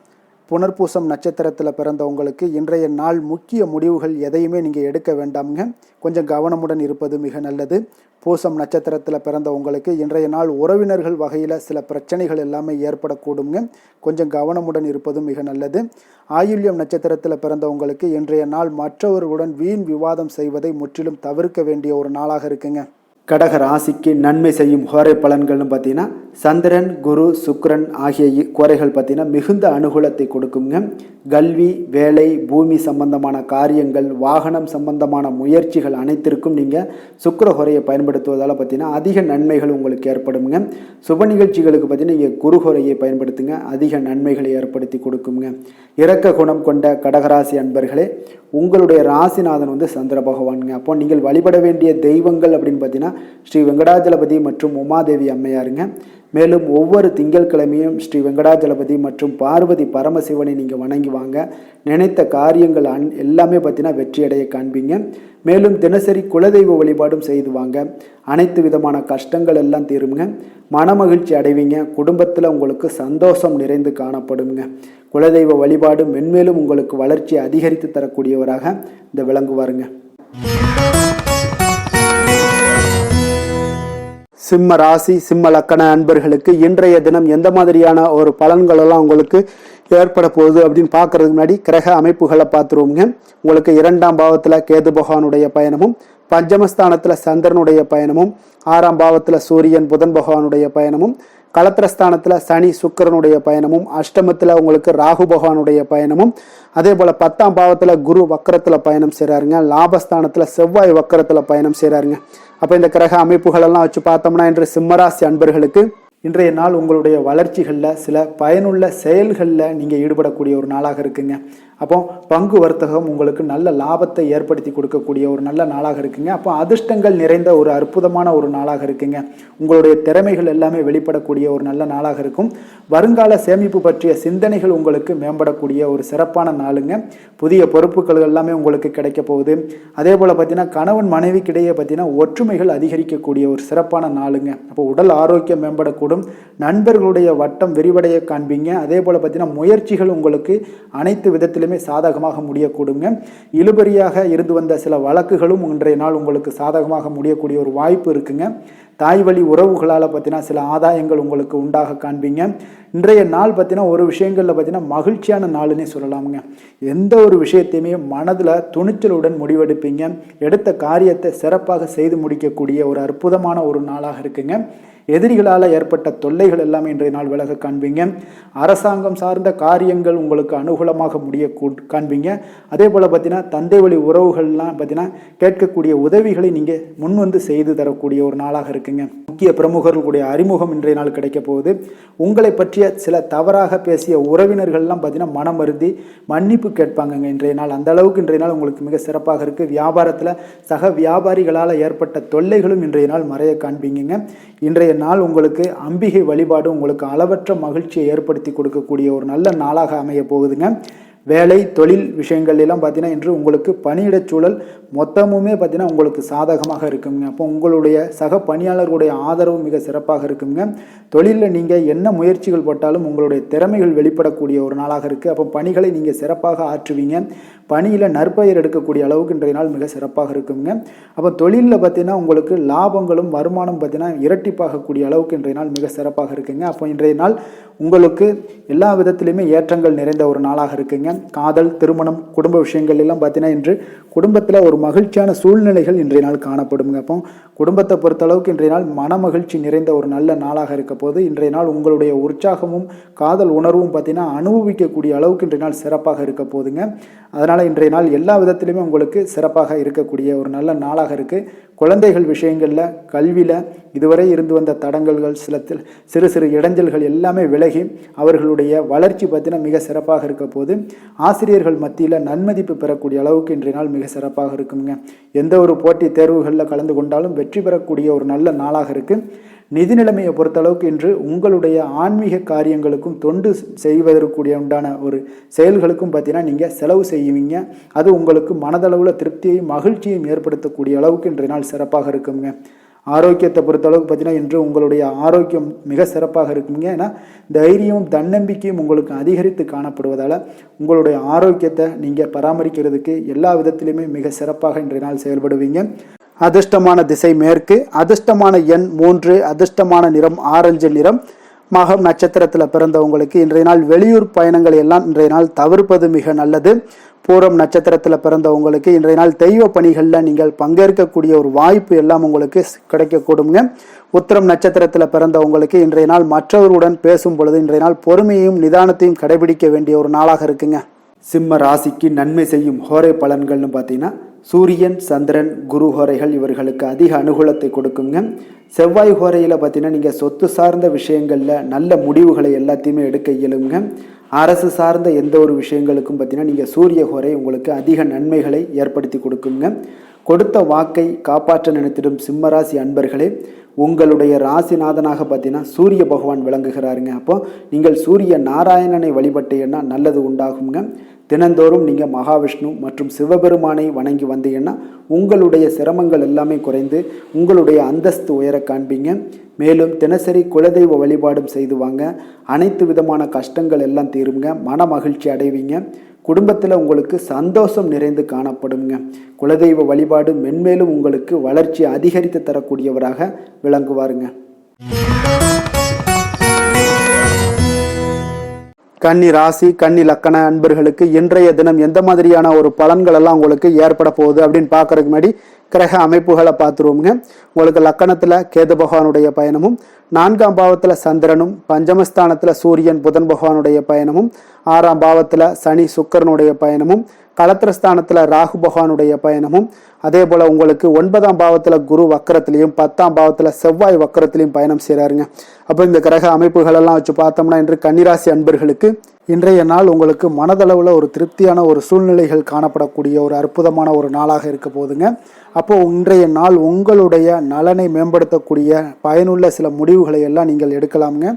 புனர்பூசம் நட்சத்திரத்தில் பிறந்தவங்களுக்கு இன்றைய நாள் முக்கிய முடிவுகள் எதையுமே நீங்கள் எடுக்க வேண்டாமுங்க. கொஞ்சம் கவனமுடன் இருப்பது மிக நல்லது. பூசம் நட்சத்திரத்தில் பிறந்தவங்களுக்கு இன்றைய நாள் உறவினர்கள் வகையில் சில பிரச்சனைகள் எல்லாமே ஏற்படக்கூடுங்க. கொஞ்சம் கவனமுடன் இருப்பதும் மிக நல்லது. ஆயில்யம் நட்சத்திரத்தில் பிறந்தவங்களுக்கு இன்றைய நாள் மற்றவர்களுடன் வீண் விவாதம் செய்வதை முற்றிலும் தவிர்க்க வேண்டிய ஒரு நாளாக இருக்குங்க. கடக ராசிக்கு நன்மை செய்யும் கோரை பலன்கள்னு பார்த்தீங்கன்னா சந்திரன், குரு, சுக்கிரன் ஆகிய கோரைகள் பார்த்தீங்கன்னா மிகுந்த அனுகூலத்தை கொடுக்குங்க. கல்வி, வேலை, பூமி சம்பந்தமான காரியங்கள், வாகனம் சம்பந்தமான முயற்சிகள் அனைத்திற்கும் நீங்கள் சுக்கிர கோரையை பயன்படுத்துவதால் பார்த்தீங்கன்னா அதிக நன்மைகள் உங்களுக்கு ஏற்படுங்க. சுப நிகழ்ச்சிகளுக்கு பார்த்தீங்கன்னா நீங்கள் குரு கோரையை பயன்படுத்துங்க, அதிக நன்மைகளை ஏற்படுத்தி கொடுக்குங்க. இரக்க குணம் கொண்ட கடகராசி அன்பர்களே, உங்களுடைய ராசிநாதன் சந்திர பகவானுங்க. அப்போ நீங்கள் வழிபட வேண்டிய தெய்வங்கள் அப்படின்னு பார்த்தீங்கன்னா ஸ்ரீ வெங்கடாஜலபதி மற்றும் உமாதேவி அம்மையாருங்க. மேலும் ஒவ்வொரு திங்கட்கிழமையும் ஸ்ரீ வெங்கடாஜலபதி மற்றும் பார்வதி பரமசிவனை நீங்கள் வணங்கி வாங்க. நினைத்த காரியங்கள் எல்லாமே பார்த்தீங்கன்னா வெற்றியடைய காண்பீங்க. மேலும் தினசரி குலதெய்வ வழிபாடும் செய்து வாங்க. அனைத்து விதமான கஷ்டங்கள் எல்லாம் தீருங்க. மனமகிழ்ச்சி அடைவீங்க. குடும்பத்தில் உங்களுக்கு சந்தோஷம் நிறைந்து காணப்படுங்க. குலதெய்வ வழிபாடு மென்மேலும் உங்களுக்கு வளர்ச்சியை அதிகரித்து தரக்கூடியவராக இந்த விளங்குவாருங்க. சிம்ம ராசி, சிம்ம லக்கண அன்பர்களுக்கு இன்றைய தினம் எந்த மாதிரியான ஒரு பலன்கள் எல்லாம் உங்களுக்கு ஏற்பட போகுது அப்படின்னு பார்க்கறதுக்கு முன்னாடி கிரக அமைப்புகளை பார்த்துருவோங்க. உங்களுக்கு 2ஆம் பாவத்தில் கேது பகவானுடைய பயணமும், பஞ்சமஸ்தானத்தில் சந்திரனுடைய பயணமும், 6ஆம் பாவத்தில் சூரியன் புதன் பகவானுடைய பயணமும், களத்திரஸ்தானத்தில் சனி சுக்கிரனுடைய பயணமும், அஷ்டமத்தில் உங்களுக்கு ராகு பகவானுடைய பயணமும், அதே போல் 10ஆம் பாவத்தில் குரு வக்கரத்தில் பயணம் செய்கிறாருங்க. லாபஸ்தானத்தில் செவ்வாய் வக்கரத்தில் பயணம் செய்கிறாருங்க. அப்போ இந்த கிரக அமைப்புகளெல்லாம் வச்சு பார்த்தோம்னா இன்று சிம்மராசி அன்பர்களுக்கு இன்றைய நாள் உங்களுடைய வளர்ச்சிகளில் சில பயனுள்ள செயல்களில் நீங்கள் ஈடுபடக்கூடிய ஒரு நாளாக இருக்குங்க. அப்போ பங்கு வர்த்தகம் உங்களுக்கு நல்ல லாபத்தை ஏற்படுத்தி கொடுக்கக்கூடிய ஒரு நல்ல நாளாக இருக்குங்க. அப்போ அதிர்ஷ்டங்கள் நிறைந்த ஒரு அற்புதமான ஒரு நாளாக இருக்குங்க. உங்களுடைய திறமைகள் எல்லாமே வெளிப்படக்கூடிய ஒரு நல்ல நாளாக இருக்கும். வருங்கால சேமிப்பு பற்றிய சிந்தனைகள் உங்களுக்கு மேம்படக்கூடிய ஒரு சிறப்பான நாளுங்க. புதிய பொறுப்புகள் எல்லாமே உங்களுக்கு கிடைக்க போகுது. அதே போல் பார்த்தீங்கன்னா கணவன் மனைவிக்கிடையே பார்த்தீங்கன்னா ஒற்றுமைகள் அதிகரிக்கக்கூடிய ஒரு சிறப்பான நாளுங்க. அப்போ உடல் ஆரோக்கியம் மேம்படக்கூடும். நண்பர்களுடைய வட்டம் விரிவடைய காண்பீங்க. அதே போல் பார்த்தீங்கன்னா முயற்சிகள் உங்களுக்கு அனைத்து விதத்திலும் சாதகமாக முடியக்கூடுங்க. இழுபறியாக இருந்து வந்த சில வழக்குகளும் இன்றைய நாள் உங்களுக்கு சாதகமாக முடியக்கூடிய ஒரு வாய்ப்பு இருக்குங்க. தாய் வழி உறவுகளால் பார்த்தீங்கன்னா சில ஆதாயங்கள் உங்களுக்கு உண்டாக காண்பீங்க. இன்றைய நாள் பார்த்தீங்கன்னா ஒரு விஷயங்களில் பார்த்தீங்கன்னா மகிழ்ச்சியான நாளுன்னே சொல்லலாமுங்க. எந்த ஒரு விஷயத்தையுமே மனதில் துணிச்சலுடன் முடிவெடுப்பீங்க. எடுத்த காரியத்தை சிறப்பாக செய்து முடிக்கக்கூடிய ஒரு அற்புதமான ஒரு நாளாக இருக்குங்க. எதிரிகளால் ஏற்பட்ட தொல்லைகள் எல்லாமே இன்றைய நாள் விலக காண்பீங்க. அரசாங்கம் சார்ந்த காரியங்கள் உங்களுக்கு அனுகூலமாக முடிய காண்பீங்க. அதே போல் பார்த்தீங்கன்னா தந்தை வழி உறவுகள்லாம் பார்த்தீங்கன்னா கேட்கக்கூடிய உதவிகளை நீங்கள் முன்வந்து செய்து தரக்கூடிய ஒரு நாளாக இருக்குங்க. முக்கிய பிரமுகர்களுடைய அறிமுகம் இன்றைய நாள் கிடைக்க போகுது. உங்களை பற்றிய சில தவறாக பேசிய உறவினர்கள்லாம் பார்த்தீங்கன்னா மனம் வருந்தி மன்னிப்பு கேட்பாங்கங்க இன்றைய நாள். அந்த அளவுக்கு இன்றைய நாள் உங்களுக்கு மிக சிறப்பாக இருக்குது. வியாபாரத்தில் சக வியாபாரிகளால் ஏற்பட்ட தொல்லைகளும் இன்றைய நாள் மறைய காண்பீங்க. இன்றைய நாள் உங்களுக்கு அம்பிகை வழிபாடு உங்களுக்கு அளவற்ற மகிழ்ச்சியை ஏற்படுத்தி கொடுக்கக்கூடிய ஒரு நல்ல நாளாக அமைய போகுதுங்க. வேலை தொழில் விஷயங்கள் எல்லாம் பார்த்தீங்கன்னா இன்று உங்களுக்கு பணியிடச் சூழல் மொத்தமுமே பார்த்தீங்கன்னா உங்களுக்கு சாதகமாக இருக்குங்க. அப்போ உங்களுடைய சக பணியாளர்களுடைய ஆதரவு மிக சிறப்பாக இருக்குங்க. தொழிலில் நீங்கள் என்ன முயற்சிகள் போட்டாலும் உங்களுடைய திறமைகள் வெளிப்படக்கூடிய ஒரு நாளாக இருக்குது. அப்போ பணிகளை நீங்கள் சிறப்பாக ஆற்றுவீங்க. பணியில் நற்பெயர் எடுக்கக்கூடிய அளவுக்கு இன்றைய நாள் மிக சிறப்பாக இருக்குங்க. அப்போ தொழிலில் பார்த்தீங்கன்னா உங்களுக்கு லாபங்களும் வருமானம் பார்த்தீங்கன்னா இரட்டிப்பாகக்கூடிய அளவுக்கு இன்றைய நாள் மிக சிறப்பாக இருக்குங்க. அப்போ இன்றைய நாள் உங்களுக்கு எல்லா விதத்திலையுமே ஏற்றங்கள் நிறைந்த ஒரு நாளாக இருக்குங்க. காதல், திருமணம், குடும்ப விஷயங்கள் எல்லாம் பார்த்தீங்கன்னா இன்று குடும்பத்தில் ஒரு மகிழ்ச்சியான சூழ்நிலைகள் இன்றைய நாள் காணப்படுங்க. அப்போ குடும்பத்தை பொறுத்தளவுக்கு இன்றைய நாள் மன மகிழ்ச்சி நிறைந்த ஒரு நல்ல நாளாக இருக்க போது இன்றைய நாள் உங்களுடைய உற்சாகமும் காதல் உணர்வும் பார்த்தீங்கன்னா அனுபவிக்கக்கூடிய அளவுக்கு இன்றைய நாள் சிறப்பாக இருக்க போதுங்க. அதனால் இன்றைய நாள் எல்லா விதத்திலுமே உங்களுக்கு சிறப்பாக இருக்கக்கூடிய ஒரு நல்ல நாளாக இருக்குது. குழந்தைகள் விஷயங்களில் கல்வியில் இதுவரை இருந்து வந்த தடங்கல்கள் சிறு சிறு இடைஞ்சல்கள் எல்லாமே விலகி அவர்களுடைய வளர்ச்சி பார்த்தீங்கன்னா மிக சிறப்பாக இருக்க போது ஆசிரியர்கள் மத்தியில் நன்மதிப்பு பெறக்கூடிய அளவுக்கு இன்றைய நாள் மிக சிறப்பாக இருக்குங்க. எந்த ஒரு போட்டி தேர்வுகளில் கலந்து கொண்டாலும் வெற்றி பெறக்கூடிய ஒரு நல்ல நாளாக இருக்குது. நிதி நிலைமையை பொறுத்தளவுக்கு இன்று உங்களுடைய ஆன்மீக காரியங்களுக்கும் தொண்டு செய்வதற்குரிய உண்டான ஒரு செயல்களுக்கும் பார்த்தீங்கன்னா நீங்கள் செலவு செய்வீங்க. அது உங்களுக்கு மனதளவில் திருப்தியையும் மகிழ்ச்சியையும் ஏற்படுத்தக்கூடிய அளவுக்கு இன்றைய நாள் சிறப்பாக இருக்குங்க. ஆரோக்கியத்தை பொறுத்தளவுக்கு பார்த்தீங்கன்னா இன்று உங்களுடைய ஆரோக்கியம் மிக சிறப்பாக இருக்குங்க. ஏன்னா தைரியமும் தன்னம்பிக்கையும் உங்களுக்கு அதிகரித்து காணப்படுவதால் உங்களுடைய ஆரோக்கியத்தை நீங்கள் பராமரிக்கிறதுக்கு எல்லா விதத்திலுமே மிக சிறப்பாக இன்றைய நாள் செயல்படுவீங்க. அதிர்ஷ்டமான திசை மேற்கு, அதிர்ஷ்டமான எண் 3, அதிர்ஷ்டமான நிறம் ஆரஞ்சு நிறம். மகம் நட்சத்திரத்தில் பிறந்தவங்களுக்கு இன்றைய நாள் வெளியூர் பயணங்களை எல்லாம் இன்றைய நாள் தவிர்ப்பது மிக நல்லது. பூரம் நட்சத்திரத்தில் பிறந்தவங்களுக்கு இன்றைய நாள் தெய்வ பணிகளில் நீங்கள் பங்கேற்கக்கூடிய ஒரு வாய்ப்பு எல்லாம் உங்களுக்கு கிடைக்கக்கூடுங்க. உத்திரம் நட்சத்திரத்தில் பிறந்தவங்களுக்கு இன்றைய நாள் மற்றவர்களுடன் பேசும் பொழுது இன்றைய நாள் பொறுமையையும் நிதானத்தையும் கடைபிடிக்க வேண்டிய ஒரு நாளாக இருக்குங்க. சிம்ம ராசிக்கு நன்மை செய்யும் ஹோரை பலன்கள்னு பார்த்தீங்கன்னா சூரியன், சந்திரன், குரு ஹோரைகள் இவர்களுக்கு அதிக அனுகூலத்தை கொடுக்குங்க. செவ்வாய் ஹோரையில் பார்த்தீங்கன்னா நீங்கள் சொத்து சார்ந்த விஷயங்களில் நல்ல முடிவுகளை எல்லாத்தையுமே எடுக்க இயலுங்க. அரசு சார்ந்த எந்த ஒரு விஷயங்களுக்கும் பார்த்தீங்கன்னா நீங்கள் சூரிய ஹோரை உங்களுக்கு அதிக நன்மைகளை ஏற்படுத்தி கொடுக்குங்க. கொடுத்த வாக்கை காப்பாற்ற நினைத்திடும் சிம்மராசி அன்பர்களே, உங்களுடைய ராசிநாதனாக பார்த்தீங்கன்னா சூரிய பகவான் விளங்குகிறாருங்க. அப்போ நீங்கள் சூரிய நாராயணனை வழிபட்டீங்கன்னா நல்லது உண்டாகுங்க. தினந்தோறும் நீங்கள் மகாவிஷ்ணு மற்றும் சிவபெருமானை வணங்கி வந்தீங்கன்னா உங்களுடைய சிரமங்கள் எல்லாமே குறைந்து உங்களுடைய அந்தஸ்து உயர காண்பீங்க. மேலும் தினசரி குலதெய்வ வழிபாடும் செய்து வாங்க. அனைத்து விதமான கஷ்டங்கள் எல்லாம் தீருங்க. மன மகிழ்ச்சி அடைவீங்க. குடும்பத்தில் உங்களுக்கு சந்தோஷம் நிறைந்து காணப்படுங்க. குலதெய்வ வழிபாடு மென்மேலும் உங்களுக்கு வளர்ச்சி அதிகரித்து தரக்கூடியவராக விளங்குவாருங்க. கன்னி ராசி, கன்னி லக்கண அன்பர்களுக்கு இன்றைய தினம் எந்த மாதிரியான ஒரு பலன்கள் எல்லாம் உங்களுக்கு ஏற்பட போகுது அப்படின்னு பார்க்கறதுக்கு முன்னாடி கிரக அமைப்புகளை பார்த்துருவோங்க. உங்களுக்கு லக்கணத்தில் கேது பகவானுடைய பயணமும், 4ஆம் பாவத்தில் சந்திரனும், பஞ்சமஸ்தானத்தில் சூரியன் புதன் பகவானுடைய பயணமும், 6ஆம் பாவத்தில் சனி சுக்கரனுடைய பயணமும், களத்திரஸ்தானத்தில் ராகு பகவானுடைய பயணமும், அதே போல் உங்களுக்கு 9ஆம் பாவத்தில் குரு வக்கரத்திலையும் 10ஆம் பாவத்தில் செவ்வாய் வக்கரத்திலையும் பயணம் செய்கிறாருங்க. அப்போ இந்த கிரக அமைப்புகளெல்லாம் வச்சு பார்த்தோம்னா இன்று கன்னிராசி அன்பர்களுக்கு இன்றைய நாள் உங்களுக்கு மனதளவில் ஒரு திருப்தியான ஒரு சூழ்நிலைகள் காணப்படக்கூடிய ஒரு அற்புதமான ஒரு நாளாக இருக்க போகுதுங்க. அப்போது இன்றைய நாள் உங்களுடைய நலனை மேம்படுத்தக்கூடிய பயனுள்ள சில முடிவுகளை எல்லாம் நீங்கள் எடுக்கலாமுங்க.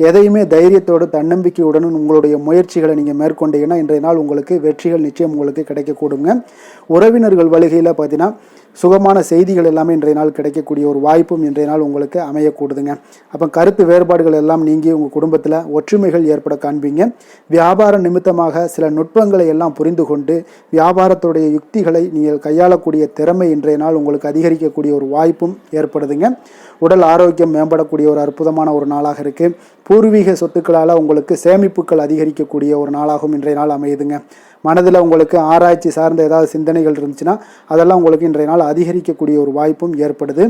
எதையுமே தைரியத்தோடு தன்னம்பிக்கையுடன் உங்களுடைய முயற்சிகளை நீங்கள் மேற்கொண்டீங்கன்னா இன்றைய நாள் உங்களுக்கு வெற்றிகள் நிச்சயம் உங்களுக்கு கிடைக்கக்கூடுங்க. உறவினர்கள் வழிகையில் பார்த்தீங்கன்னா சுகமான செய்திகள் எல்லாமே இன்றைய நாள் கிடைக்கக்கூடிய ஒரு வாய்ப்பும் இன்றைய நாள் உங்களுக்கு அமையக்கூடுதுங்க. அப்போ கருத்து வேறுபாடுகள் எல்லாம் நீங்கி உங்கள் குடும்பத்தில் ஒற்றுமைகள் ஏற்பட காண்பீங்க. வியாபார நிமித்தமாக சில நுட்பங்களை எல்லாம் புரிந்து கொண்டு வியாபாரத்துடைய யுக்திகளை நீங்கள் கையாளக்கூடிய திறமை இன்றைய நாள் உங்களுக்கு அதிகரிக்கக்கூடிய ஒரு வாய்ப்பும் ஏற்படுதுங்க. உடல் ஆரோக்கியம் மேம்படக்கூடிய ஒரு அற்புதமான ஒரு நாளாக இருக்குது. பூர்வீக சொத்துக்களால் உங்களுக்கு சேமிப்புகள் அதிகரிக்கக்கூடிய ஒரு நாளாகவும் இன்றைய நாள் அமையுதுங்க. மனதில் உங்களுக்கு ஆராய்ச்சி சார்ந்த ஏதாவது சிந்தனைகள் இருந்துச்சுன்னா அதெல்லாம் உங்களுக்கு இன்றைய நாள் அதிகரிக்கக்கூடிய ஒரு வாய்ப்பும் ஏற்படுது.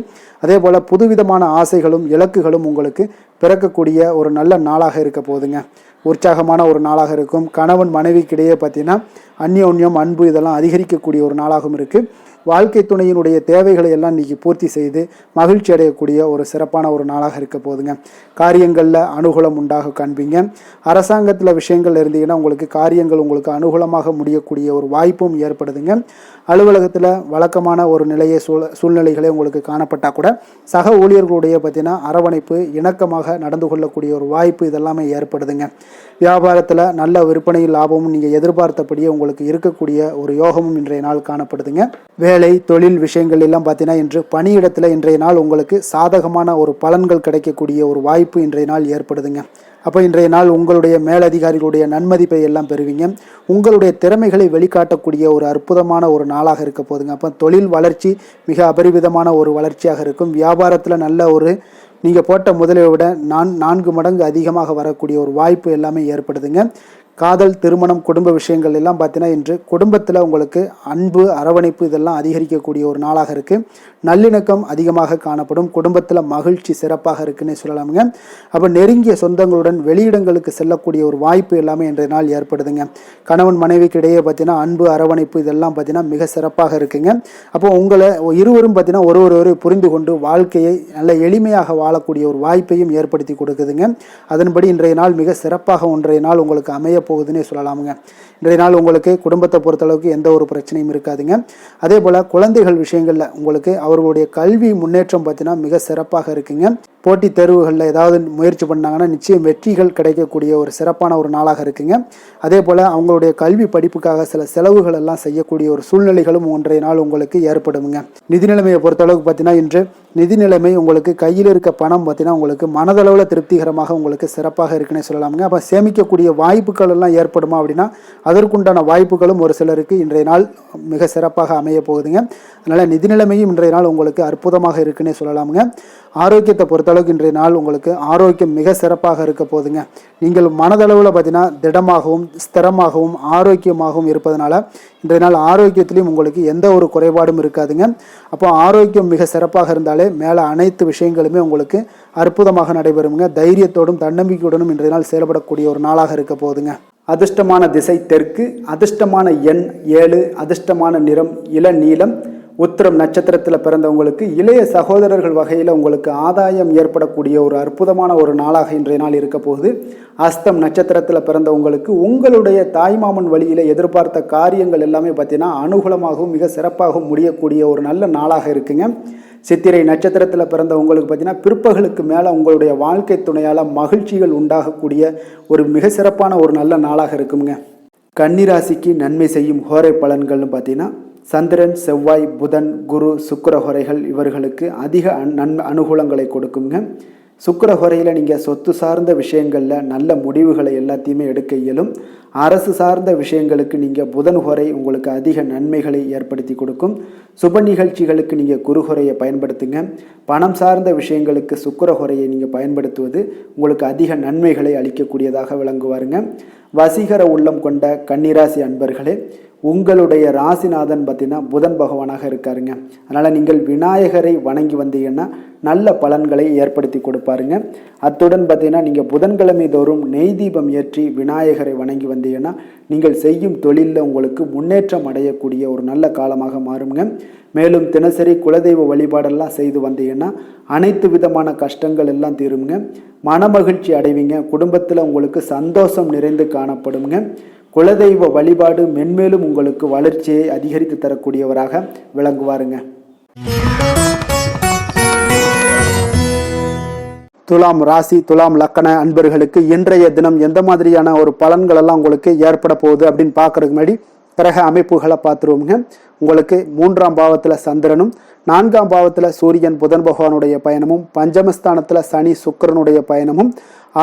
அதே போல் புதுவிதமான ஆசைகளும் இலக்குகளும் உங்களுக்கு பிறக்கக்கூடிய ஒரு நல்ல நாளாக இருக்க போகுதுங்க. உற்சாகமான ஒரு நாளாக இருக்கும். கணவன் மனைவிக்கிடையே பார்த்தீங்கன்னா அந்யோன்யம் அன்பு இதெல்லாம் அதிகரிக்கக்கூடிய ஒரு நாளாகவும் இருக்குது. வாழ்க்கை துணையினுடைய தேவைகளை எல்லாம் இன்றைக்கி பூர்த்தி செய்து மகிழ்ச்சி அடையக்கூடிய ஒரு சிறப்பான ஒரு நாளாக இருக்க போகுதுங்க. காரியங்களில் அனுகூலம் உண்டாக காண்பீங்க. அரசாங்கத்தில் விஷயங்கள் இருந்தீங்கன்னா உங்களுக்கு காரியங்கள் உங்களுக்கு அனுகூலமாக முடியக்கூடிய ஒரு வாய்ப்பும் ஏற்படுதுங்க. அலுவலகத்தில் வழக்கமான ஒரு நிலையை சூழ்நிலைகளே உங்களுக்கு காணப்பட்டால் கூட சக ஊழியர்களுடைய பார்த்தீங்கன்னா அரவணைப்பு இணக்கமாக நடந்து கொள்ளக்கூடிய ஒரு வாய்ப்பு இதெல்லாமே ஏற்படுதுங்க. வியாபாரத்தில் நல்ல விற்பனையில் லாபமும் நீங்கள் எதிர்பார்த்தபடியே உங்களுக்கு இருக்கக்கூடிய ஒரு யோகமும் இன்றைய நாள் காணப்படுதுங்க. வேலை தொழில் விஷயங்கள் எல்லாம் பார்த்தீங்கன்னா இன்று பணியிடத்தில் இன்றைய நாள் உங்களுக்கு சாதகமான ஒரு பலன்கள் கிடைக்கக்கூடிய ஒரு வாய்ப்பு இன்றைய நாள் ஏற்படுதுங்க. அப்போ இன்றைய நாள் உங்களுடைய மேலதிகாரிகளுடைய நன்மதிப்பை எல்லாம் பெறுவீங்க. உங்களுடைய திறமைகளை வெளிக்காட்டக்கூடிய ஒரு அற்புதமான ஒரு நாளாக இருக்க போதுங்க. அப்போ தொழில் வளர்ச்சி மிக அபரிவிதமான ஒரு வளர்ச்சியாக இருக்கும். வியாபாரத்தில் நல்ல ஒரு நீங்கள் போட்ட முதலை விட 4 மடங்கு அதிகமாக வரக்கூடிய ஒரு வாய்ப்பு எல்லாமே ஏற்படுதுங்க. காதல், திருமணம், குடும்ப விஷயங்கள் எல்லாம் பார்த்தீங்கன்னா இன்று குடும்பத்தில் உங்களுக்கு அன்பு அரவணைப்பு இதெல்லாம் அதிகரிக்கக்கூடிய ஒரு நாளாக இருக்குது. நல்லிணக்கம் அதிகமாக காணப்படும். குடும்பத்தில் மகிழ்ச்சி சிறப்பாக இருக்குன்னு சொல்லலாமுங்க. அப்போ நெருங்கிய சொந்தங்களுடன் வெளியிடங்களுக்கு செல்லக்கூடிய ஒரு வாய்ப்பு எல்லாமே இன்றைய நாள் ஏற்படுதுங்க. கணவன் மனைவிக்கு இடையே பார்த்தீங்கன்னா அன்பு அரவணைப்பு இதெல்லாம் பார்த்தீங்கன்னா மிக சிறப்பாக இருக்குங்க. அப்போ உங்களை இருவரும் பார்த்தீங்கன்னா ஒருவரை புரிந்து கொண்டு வாழ்க்கையை நல்ல எளிமையாக வாழக்கூடிய ஒரு வாய்ப்பையும் ஏற்படுத்தி கொடுக்குதுங்க. அதன்படி இன்றைய நாள் மிக சிறப்பாக ஒன்றைய நாள் உங்களுக்கு அமைய போகுதுன்னே சொல்லலாமுங்க. இன்றைய நாள் உங்களுக்கு குடும்பத்தை பொறுத்தளவுக்கு எந்த ஒரு பிரச்சனையும் இருக்காதுங்க. அதே போல் குழந்தைகள் விஷயங்களில் உங்களுக்கு அவர்களுடைய கல்வி முன்னேற்றம் பார்த்தீங்கன்னா மிக சிறப்பாக இருக்குங்க. போட்டித் தேர்வுகளில் ஏதாவது முயற்சி பண்ணாங்கன்னா நிச்சயம் வெற்றிகள் கிடைக்கக்கூடிய ஒரு சிறப்பான ஒரு நாளாக இருக்குங்க. அதே போல் அவங்களுடைய கல்வி படிப்புக்காக சில செலவுகள் எல்லாம் செய்யக்கூடிய ஒரு சூழ்நிலைகளும் இன்றைய நாள் உங்களுக்கு ஏற்படுங்க. நிதி நிலைமையை பொறுத்தளவுக்கு பார்த்தீங்கன்னா இன்று நிதி நிலைமை உங்களுக்கு கையில் இருக்க பணம் பார்த்தீங்கன்னா உங்களுக்கு மனதளவில் திருப்திகரமாக உங்களுக்கு சிறப்பாக இருக்குன்னே சொல்லலாமுங்க. அப்போ சேமிக்கக்கூடிய வாய்ப்புகள் எல்லாம் ஏற்படுமா அப்படின்னா அதற்குண்டான வாய்ப்புகளும் ஒரு சிலருக்கு இன்றைய நாள் மிக சிறப்பாக அமைய போகுதுங்க. அதனால் நிதி நிலைமையும் இன்றைய நாள் உங்களுக்கு அற்புதமாக இருக்குன்னே சொல்லலாமுங்க. ஆரோக்கியத்தை பொறுத்தளவுக்கு இன்றைய நாள் உங்களுக்கு ஆரோக்கியம் மிக சிறப்பாக இருக்க போகுதுங்க. நீங்கள் மனதளவில் பார்த்தீங்கன்னா திடமாகவும் ஸ்திரமாகவும் ஆரோக்கியமாகவும் இருப்பதனால இன்றைய நாள் ஆரோக்கியத்திலையும் உங்களுக்கு எந்த ஒரு குறைபாடும் இருக்காதுங்க. அப்போ ஆரோக்கியம் மிக சிறப்பாக இருந்தாலே மேலே அனைத்து விஷயங்களுமே உங்களுக்கு அற்புதமாக நடைபெறுங்க. தைரியத்தோடும் தன்னம்பிக்கையுடனும் இன்றைய நாள் செயல்படக்கூடிய ஒரு நாளாக இருக்க போகுதுங்க. அதிர்ஷ்டமான திசை தெற்கு, அதிர்ஷ்டமான எண் 7, அதிர்ஷ்டமான நிறம் இளநீலம். உத்திரம் நட்சத்திரத்தில் பிறந்தவங்களுக்கு இளைய சகோதரர்கள் வகையில் உங்களுக்கு ஆதாயம் ஏற்படக்கூடிய ஒரு அற்புதமான ஒரு நாளாக இன்றைய நாள் இருக்க போகுது. அஸ்தம் நட்சத்திரத்தில் பிறந்தவங்களுக்கு உங்களுடைய தாய்மாமன் வழியில் எதிர்பார்த்த காரியங்கள் எல்லாமே பார்த்தீங்கன்னா அனுகூலமாகவும் மிக சிறப்பாகவும் முடியக்கூடிய ஒரு நல்ல நாளாக இருக்குங்க. சித்திரை நட்சத்திரத்தில் பிறந்தவங்களுக்கு பார்த்தீங்கன்னா பிற்பகலுக்கு மேலே உங்களுடைய வாழ்க்கை துணையால் மகிழ்ச்சிகள் உண்டாகக்கூடிய ஒரு மிக சிறப்பான ஒரு நல்ல நாளாக இருக்குங்க. கன்னிராசிக்கு நன்மை செய்யும் ஹோரை பலன்கள்னு பார்த்தீங்கன்னா சந்திரன், செவ்வாய், புதன், குரு, சுக்கிர ஹோரைகள் இவர்களுக்கு அதிக அனுகூலங்களை கொடுக்குங்க. சுக்கிர ஹோரையில் நீங்கள் சொத்து சார்ந்த விஷயங்களில் நல்ல முடிவுகளை எல்லாத்தையுமே எடுக்க இயலும். அரசு சார்ந்த விஷயங்களுக்கு நீங்கள் புதன் ஹோரை உங்களுக்கு அதிக நன்மைகளை ஏற்படுத்தி கொடுக்கும். சுப நிகழ்ச்சிகளுக்கு நீங்கள் குரு ஹோரையை பயன்படுத்துங்க. பணம் சார்ந்த விஷயங்களுக்கு சுக்கிர ஹோரையை நீங்கள் பயன்படுத்துவது உங்களுக்கு அதிக நன்மைகளை அளிக்கக்கூடியதாக விளங்குவாருங்க. வசீகர உள்ளம் கொண்ட கன்னிராசி அன்பர்களே, உங்களுடைய ராசிநாதன் பார்த்தீங்கன்னா புதன் பகவானாக இருக்காருங்க. அதனால் நீங்கள் விநாயகரை வணங்கி வந்தீங்கன்னா நல்ல பலன்களை ஏற்படுத்தி கொடுப்பாருங்க. அத்துடன் பார்த்தீங்கன்னா நீங்கள் புதன்கிழமை தோறும் நெய் தீபம் ஏற்றி விநாயகரை வணங்கி வந்தீங்கன்னா நீங்கள் செய்யும் தொழிலில் உங்களுக்கு முன்னேற்றம் அடையக்கூடிய ஒரு நல்ல காலமாக மாறுங்க. மேலும் தினசரி குலதெய்வ வழிபாடெல்லாம் செய்து வந்தீங்கன்னா அனைத்து விதமான கஷ்டங்கள் எல்லாம் தீருங்க. மனமகிழ்ச்சி அடைவீங்க. குடும்பத்தில் உங்களுக்கு சந்தோஷம் நிறைந்து காணப்படுங்க. குலதெய்வ வழிபாடு மென்மேலும் உங்களுக்கு வளர்ச்சியை அதிகரித்து தரக்கூடியவராக விளங்குவாருங்க. துலாம் ராசி, துலாம் லக்கண அன்பர்களுக்கு இன்றைய தினம் எந்த மாதிரியான ஒரு பலன்கள் எல்லாம் உங்களுக்கு ஏற்பட போகுது அப்படின்னு பார்க்கறதுக்கு முன்னாடி கிரக அமைப்புகளை பார்த்துருவோங்க. உங்களுக்கு 3ஆம் பாவத்தில் சந்திரனும், 4ஆம் பாவத்தில் சூரியன் புதன் பகவானுடைய பயணமும், பஞ்சமஸ்தானத்தில் சனி சுக்கிரனுடைய பயணமும்,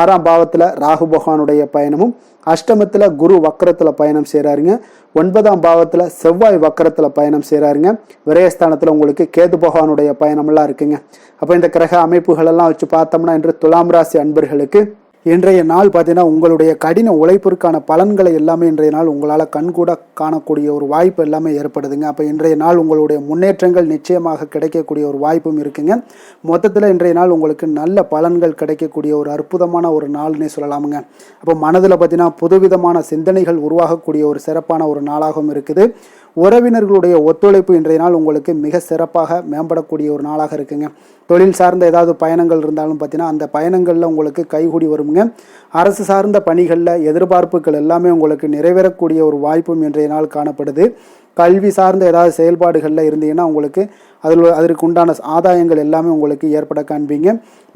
6ஆம் பாவத்தில் ராகு பகவானுடைய பயணமும், அஷ்டமத்தில் குரு வக்கரத்தில் பயணம் செய்கிறாருங்க. 9ஆம் பாவத்தில் செவ்வாய் வக்கரத்தில் பயணம் செய்கிறாருங்க. விரயஸ்தானத்தில் உங்களுக்கு கேது பகவானுடைய பயணமெல்லாம் இருக்குங்க. அப்போ இந்த கிரக அமைப்புகளெல்லாம் வச்சு பார்த்தோம்னா இன்று துலாம் ராசி அன்பர்களுக்கு இன்றைய நாள் பார்த்தீங்கன்னா உங்களுடைய கடின உழைப்பிற்கான பலன்களை எல்லாமே இன்றைய நாள் உங்களால் கண்கூட காணக்கூடிய ஒரு வாய்ப்பு எல்லாமே ஏற்படுதுங்க. அப்போ இன்றைய நாள் உங்களுடைய முன்னேற்றங்கள் நிச்சயமாக கிடைக்கக்கூடிய ஒரு வாய்ப்பும் இருக்குங்க. மொத்தத்தில் இன்றைய நாள் உங்களுக்கு நல்ல பலன்கள் கிடைக்கக்கூடிய ஒரு அற்புதமான ஒரு நாள்னே சொல்லலாமுங்க. அப்போ மனதில் பார்த்தீங்கன்னா புதுவிதமான சிந்தனைகள் உருவாகக்கூடிய ஒரு சிறப்பான ஒரு நாளாகவும் இருக்குது. உறவினர்களுடைய ஒத்துழைப்பு இன்றைய நாள் உங்களுக்கு மிக சிறப்பாக மேம்படக்கூடிய ஒரு நாளாக இருக்குங்க. தொழில் சார்ந்த ஏதாவது பயணங்கள் இருந்தாலும் பார்த்தீங்கன்னா அந்த பயணங்களில் உங்களுக்கு கைகூடி வருங்க. அரசு சார்ந்த பணிகளில் எதிர்பார்ப்புகள் எல்லாமே உங்களுக்கு நிறைவேறக்கூடிய ஒரு வாய்ப்பும் இன்றைய நாள் காணப்படுது. கல்வி சார்ந்த ஏதாவது செயல்பாடுகளில் இருந்தீங்கன்னா உங்களுக்கு அதற்கு உண்டான ஆதாயங்கள் எல்லாமே உங்களுக்கு ஏற்பட காண்பீங்க.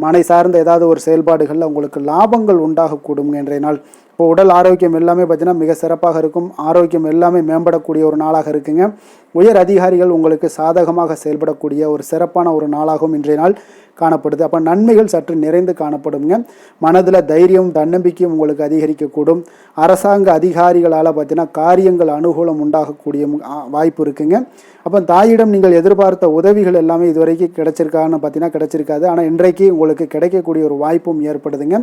மனை சார்ந்த ஏதாவது ஒரு செயல்பாடுகளில் உங்களுக்கு லாபங்கள் உண்டாகக்கூடுங்க இன்றைய நாள். இப்போ உடல் ஆரோக்கியம் எல்லாமே பார்த்தீங்கன்னா மிக சிறப்பாக இருக்கும். ஆரோக்கியம் எல்லாமே மேம்படக்கூடிய ஒரு நாளாக இருக்குங்க. உயர் அதிகாரிகள் உங்களுக்கு சாதகமாக செயல்படக்கூடிய ஒரு சிறப்பான ஒரு நாளாகவும் இன்றைய நாள் காணப்படுது. அப்போ நன்மைகள் சற்று நிறைந்து காணப்படுங்க. மனதில் தைரியம் தன்னம்பிக்கையும் உங்களுக்கு அதிகரிக்கக்கூடும். அரசாங்க அதிகாரிகளால் பார்த்தீங்கன்னா காரியங்கள் அனுகூலம் உண்டாகக்கூடிய வாய்ப்பு இருக்குங்க. அப்போ தாயிடம் நீங்கள் எதிர்பார்த்த உதவிகள் எல்லாமே இதுவரைக்கும் கிடைச்சிருக்கான்னு பார்த்தீங்கன்னா கிடைச்சிருக்காது. ஆனால் இன்றைக்கு உங்களுக்கு கிடைக்கக்கூடிய ஒரு வாய்ப்பும் ஏற்படுதுங்க.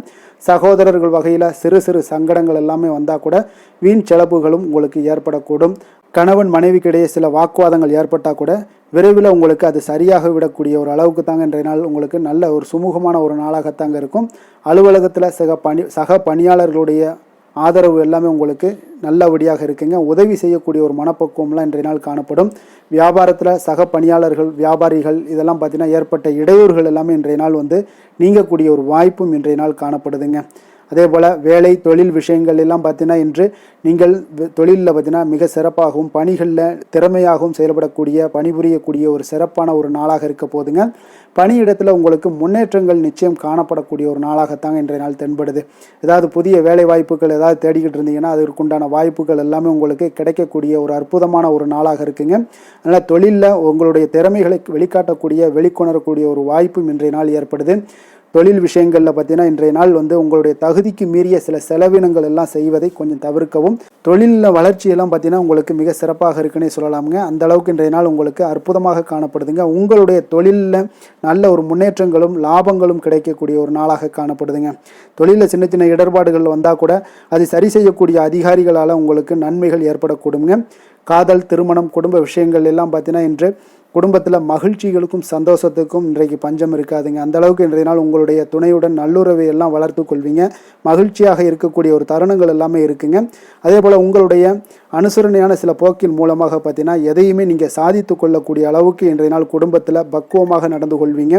சகோதரர்கள் வகையில் சிறு சிறு சங்கடங்கள் எல்லாமே வந்தால் கூட வீண் செலவுகளும் உங்களுக்கு ஏற்படக்கூடும். கணவன் மனைவிக்கிடையே சில வாக்குவாதங்கள் ஏற்பட்டால் கூட விரைவில் உங்களுக்கு அது சரியாக விடக்கூடிய ஒரு அளவுக்கு தாங்க இன்றைய நாள் உங்களுக்கு நல்ல ஒரு சுமூகமான ஒரு நாளாகத்தாங்க இருக்கும். அலுவலகத்தில் சக பணியாளர்களுடைய ஆதரவு எல்லாமே உங்களுக்கு நல்லபடியாக இருக்குங்க. உதவி செய்யக்கூடிய ஒரு மனப்பக்குவம்லாம் இன்றைய நாள் காணப்படும். வியாபாரத்தில் சக பணியாளர்கள் வியாபாரிகள் இதெல்லாம் பார்த்தீங்கன்னா ஏற்பட்ட இடையூறுகள் எல்லாமே இன்றைய நாள் நீங்கக்கூடிய ஒரு வாய்ப்பும் இன்றைய நாள் காணப்படுதுங்க. அதே போல் வேலை தொழில் விஷயங்கள் எல்லாம் பார்த்தீங்கன்னா இன்று நீங்கள் தொழிலில் பார்த்தீங்கன்னா மிக சிறப்பாகவும் பணிகளில் திறமையாகவும் செயல்படக்கூடிய பணிபுரியக்கூடிய ஒரு சிறப்பான ஒரு நாளாக இருக்க போதுங்க. பணியிடத்தில் உங்களுக்கு முன்னேற்றங்கள் நிச்சயம் காணப்படக்கூடிய ஒரு நாளாகத்தாங்க இன்றைய நாள் தென்படுது. ஏதாவது புதிய வேலை வாய்ப்புகள் ஏதாவது தேடிக்கிட்டு இருந்தீங்கன்னா அதற்குண்டான வாய்ப்புகள் எல்லாமே உங்களுக்கு கிடைக்கக்கூடிய ஒரு அற்புதமான ஒரு நாளாக இருக்குங்க. அதனால் தொழிலில் உங்களுடைய திறமைகளை வெளிக்காட்டக்கூடிய வெளிக்கொணரக்கூடிய ஒரு வாய்ப்பும் இன்றைய நாள் ஏற்படுது. தொழில் விஷயங்களில் பார்த்தீங்கன்னா இன்றைய நாள் உங்களுடைய தகுதிக்கு மீறிய சில செலவினங்கள் எல்லாம் செய்வதை கொஞ்சம் தவிர்க்கவும். தொழிலில் வளர்ச்சியெல்லாம் பார்த்தீங்கன்னா உங்களுக்கு மிக சிறப்பாக இருக்குன்னே சொல்லலாமுங்க. அந்த அளவுக்கு இன்றைய நாள் உங்களுக்கு அற்புதமாக காணப்படுதுங்க. உங்களுடைய தொழிலில் நல்ல ஒரு முன்னேற்றங்களும் லாபங்களும் கிடைக்கக்கூடிய ஒரு நாளாக காணப்படுதுங்க. தொழிலில் சின்ன சின்ன இடர்பாடுகள் வந்தால் கூட அதை சரி செய்யக்கூடிய அதிகாரிகளால் உங்களுக்கு நன்மைகள் ஏற்படக்கூடுங்க. காதல், திருமணம், குடும்ப விஷயங்கள் எல்லாம் பார்த்தீங்கன்னா இன்று குடும்பத்தில் மகிழ்ச்சிகளுக்கும் சந்தோஷத்துக்கும் இன்றைக்கு பஞ்சம் இருக்காதுங்க. அந்த அளவுக்கு இன்றைய நாள் உங்களுடைய துணையுடன் நல்லுறவை எல்லாம் வளர்த்து கொள்வீங்க. மகிழ்ச்சியாக இருக்கக்கூடிய ஒரு தருணங்கள் எல்லாமே இருக்குங்க. அதே போல் உங்களுடைய அனுசரணையான சில போக்கின் மூலமாக பார்த்தீங்கன்னா எதையுமே நீங்கள் சாதித்து கொள்ளக்கூடிய அளவுக்கு இன்றைய நாள் குடும்பத்தில் பக்குவமாக நடந்து கொள்வீங்க.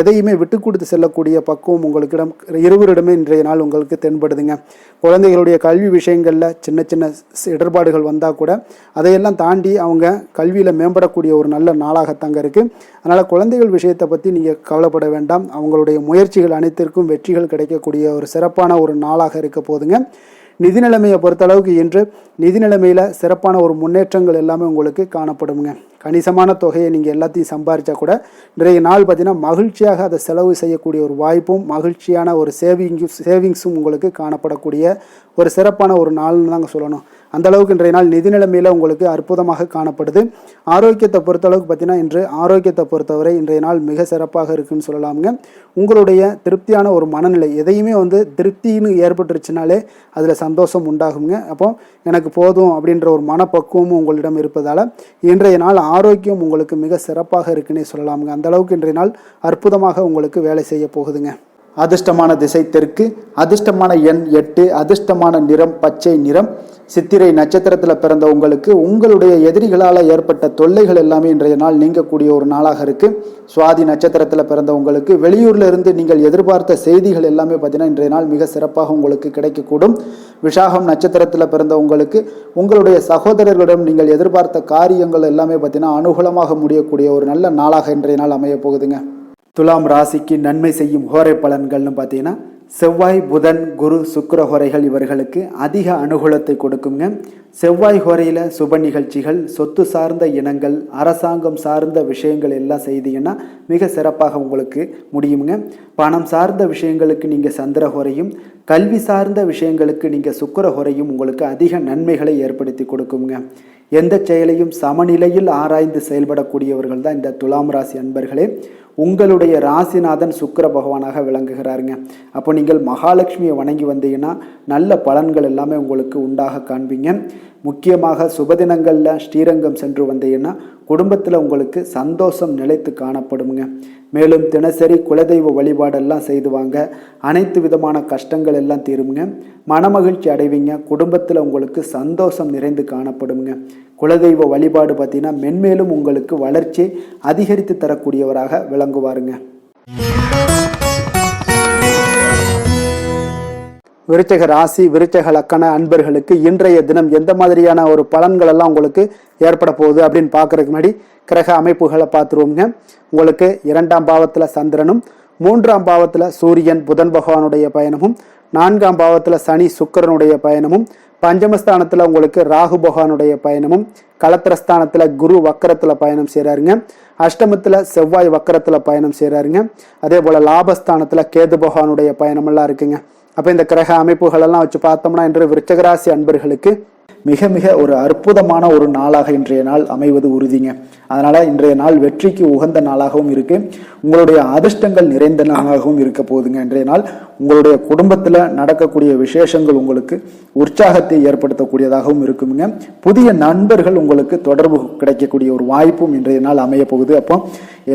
எதையுமே விட்டு கொடுத்து செல்லக்கூடிய பக்குவம் உங்களுக்கிடம் இருவரிடமே இன்றைய நாள் உங்களுக்கு தென்படுதுங்க. குழந்தைகளுடைய கல்வி விஷயங்களில் சின்ன சின்ன இடர்பாடுகள் வந்தால் கூட அதையெல்லாம் தாண்டி அவங்க கல்வியில் மேம்படக்கூடிய ஒரு நல்ல நாளாகத்தாங்க இருக்குது. அதனால் குழந்தைகள் விஷயத்தை பற்றி நீங்கள் கவலைப்பட வேண்டாம். அவங்களுடைய முயற்சிகள் அனைத்திற்கும் வெற்றிகள் கிடைக்கக்கூடிய ஒரு சிறப்பான ஒரு நாளாக இருக்க போதுங்க. நிதி நிலைமையை பொறுத்தளவுக்கு இன்று நிதி நிலைமையில் சிறப்பான ஒரு முன்னேற்றங்கள் எல்லாமே உங்களுக்கு காணப்படுங்க. கணிசமான தொகையை நீங்கள் எல்லாத்தையும் சம்பாதிச்சா கூட இன்றைய நாள் பார்த்தீங்கன்னா மகிழ்ச்சியாக அதை செலவு செய்யக்கூடிய ஒரு வாய்ப்பும் மகிழ்ச்சியான ஒரு சேவிங்ஸும் உங்களுக்கு காணப்படக்கூடிய ஒரு சிறப்பான ஒரு நாள்னு தாங்க சொல்லணும். அந்த அளவுக்கு இன்றைய நாள் நிதி நிலைமையில் உங்களுக்கு அற்புதமாக காணப்படுது. ஆரோக்கியத்தை பொறுத்தளவுக்கு பார்த்தீங்கன்னா இன்று ஆரோக்கியத்தை பொறுத்தவரை இன்றைய நாள் மிக சிறப்பாக இருக்குன்னு சொல்லலாமுங்க. உங்களுடைய திருப்தியான ஒரு மனநிலை எதையுமே திருப்தின்னு ஏற்பட்டுருச்சுனாலே அதில் சந்தோஷம் உண்டாகுங்க. அப்போ எனக்கு போதும் அப்படின்ற ஒரு மனப்பக்குவமும் உங்களிடம் இருப்பதால் இன்றைய நாள் ஆரோக்கியம் உங்களுக்கு மிக சிறப்பாக இருக்குன்னே சொல்லலாமுங்க. அந்த அளவுக்கு இன்றைய நாள் அற்புதமாக உங்களுக்கு வேலை செய்ய போகுதுங்க. அதிர்ஷ்டமான திசை தெற்கு, அதிர்ஷ்டமான எண் 8, அதிர்ஷ்டமான நிறம் பச்சை நிறம். சித்திரை நட்சத்திரத்தில் பிறந்த உங்களுக்கு உங்களுடைய எதிரிகளால் ஏற்பட்ட தொல்லைகள் எல்லாமே இன்றைய நாள் நீங்கக்கூடிய ஒரு நாளாக இருக்குது. சுவாதி நட்சத்திரத்தில் பிறந்த உங்களுக்கு வெளியூரில் இருந்து நீங்கள் எதிர்பார்த்த செய்திகள் எல்லாமே பார்த்தீங்கன்னா இன்றைய நாள் மிக சிறப்பாக உங்களுக்கு கிடைக்கக்கூடும். விஷாகம் நட்சத்திரத்தில் பிறந்த உங்களுக்கு உங்களுடைய சகோதரர்களிடம் நீங்கள் எதிர்பார்த்த காரியங்கள் எல்லாமே பார்த்தீங்கன்னா அனுகூலமாக முடியக்கூடிய ஒரு நல்ல நாளாக இன்றைய நாள் அமைய போகுதுங்க. துலாம் ராசிக்கு நன்மை செய்யும் ஹோரை பலன்கள்னு பார்த்தீங்கன்னா செவ்வாய், புதன், குரு, சுக்கிர ஹோரைகள் இவர்களுக்கு அதிக அனுகூலத்தை கொடுக்குங்க. செவ்வாய் ஹோரையில் சுப நிகழ்ச்சிகள், சொத்து சார்ந்த இனங்கள், அரசாங்கம் சார்ந்த விஷயங்கள் எல்லாம் செய்தீங்கன்னா மிக சிறப்பாக உங்களுக்கு முடியுங்க. பணம் சார்ந்த விஷயங்களுக்கு நீங்கள் சந்திர ஹோரையும், கல்வி சார்ந்த விஷயங்களுக்கு நீங்கள் சுக்கிர ஹோரையும் உங்களுக்கு அதிக நன்மைகளை ஏற்படுத்தி கொடுக்குங்க. எந்த செயலையும் சமநிலையில் ஆராய்ந்து செயல்படக்கூடியவர்கள் தான் இந்த துலாம் ராசி அன்பர்களே. உங்களுடைய ராசிநாதன் சுக்கிர பகவானாக விளங்குகிறாருங்க. அப்போ நீங்கள் மகாலட்சுமியை வணங்கி வந்தீங்கன்னா நல்ல பலன்கள் எல்லாமே உங்களுக்கு உண்டாக காண்பீங்க. முக்கியமாக சுபதினங்களில் ஸ்ரீரங்கம் சென்று வந்தீங்கன்னா குடும்பத்தில் உங்களுக்கு சந்தோஷம் நிலைத்து காணப்படுங்க. மேலும் தினசரி குலதெய்வ வழிபாடெல்லாம் செய்து வாங்க. அனைத்து விதமான கஷ்டங்கள் எல்லாம் தீருங்க. மனமகிழ்ச்சி அடைவீங்க. குடும்பத்தில் உங்களுக்கு சந்தோஷம் நிறைந்து காணப்படுங்க. குலதெய்வ வழிபாடு பார்த்தீங்கன்னா மென்மேலும் உங்களுக்கு வளர்ச்சி அதிகரித்து தரக்கூடியவராக விளங்குவாருங்க. விருச்சக ராசி, விருச்சக லக்கண அன்பர்களுக்கு இன்றைய தினம் எந்த மாதிரியான ஒரு பலன்கள் எல்லாம் உங்களுக்கு ஏற்பட போகுது அப்படின்னு பார்க்கறதுக்கு முன்னாடி கிரக அமைப்புகளை பார்த்துருவோங்க. உங்களுக்கு 2ஆம் பாவத்தில் சந்திரனும், 3ஆம் பாவத்தில் சூரியன் புதன் பகவானுடைய பயணமும், 4ஆம் பாவத்தில் சனி சுக்கிரனுடைய பயணமும், பஞ்சமஸ்தானத்தில் உங்களுக்கு ராகு பகவானுடைய பயணமும், களத்திரஸ்தானத்தில் குரு வக்கரத்தில் பயணம் செய்கிறாருங்க. அஷ்டமத்தில் செவ்வாய் வக்கரத்தில் பயணம் செய்கிறாருங்க. அதே போல் லாபஸ்தானத்தில் கேது பகவானுடைய பயணமெல்லாம் இருக்குங்க. அப்போ இந்த கிரக அமைப்புகளெல்லாம் வச்சு பார்த்தோம்னா இன்று விருச்சகராசி அன்பர்களுக்கு மிக மிக ஒரு அற்புதமான ஒரு நாளாக இன்றைய நாள் அமைவது உறுதிங்க. அதனால இன்றைய நாள் வெற்றிக்கு உகந்த நாளாகவும் இருக்கு. உங்களுடைய அதிர்ஷ்டங்கள் நிறைந்த நாளாகவும் இருக்க போகுதுங்க. இன்றைய நாள் உங்களுடைய குடும்பத்தில் நடக்கக்கூடிய விசேஷங்கள் உங்களுக்கு உற்சாகத்தை ஏற்படுத்தக்கூடியதாகவும் இருக்குங்க. புதிய நண்பர்கள் உங்களுக்கு தொடர்பு கிடைக்கக்கூடிய ஒரு வாய்ப்பும் இன்றைய நாள் அமைய போகுது. அப்போ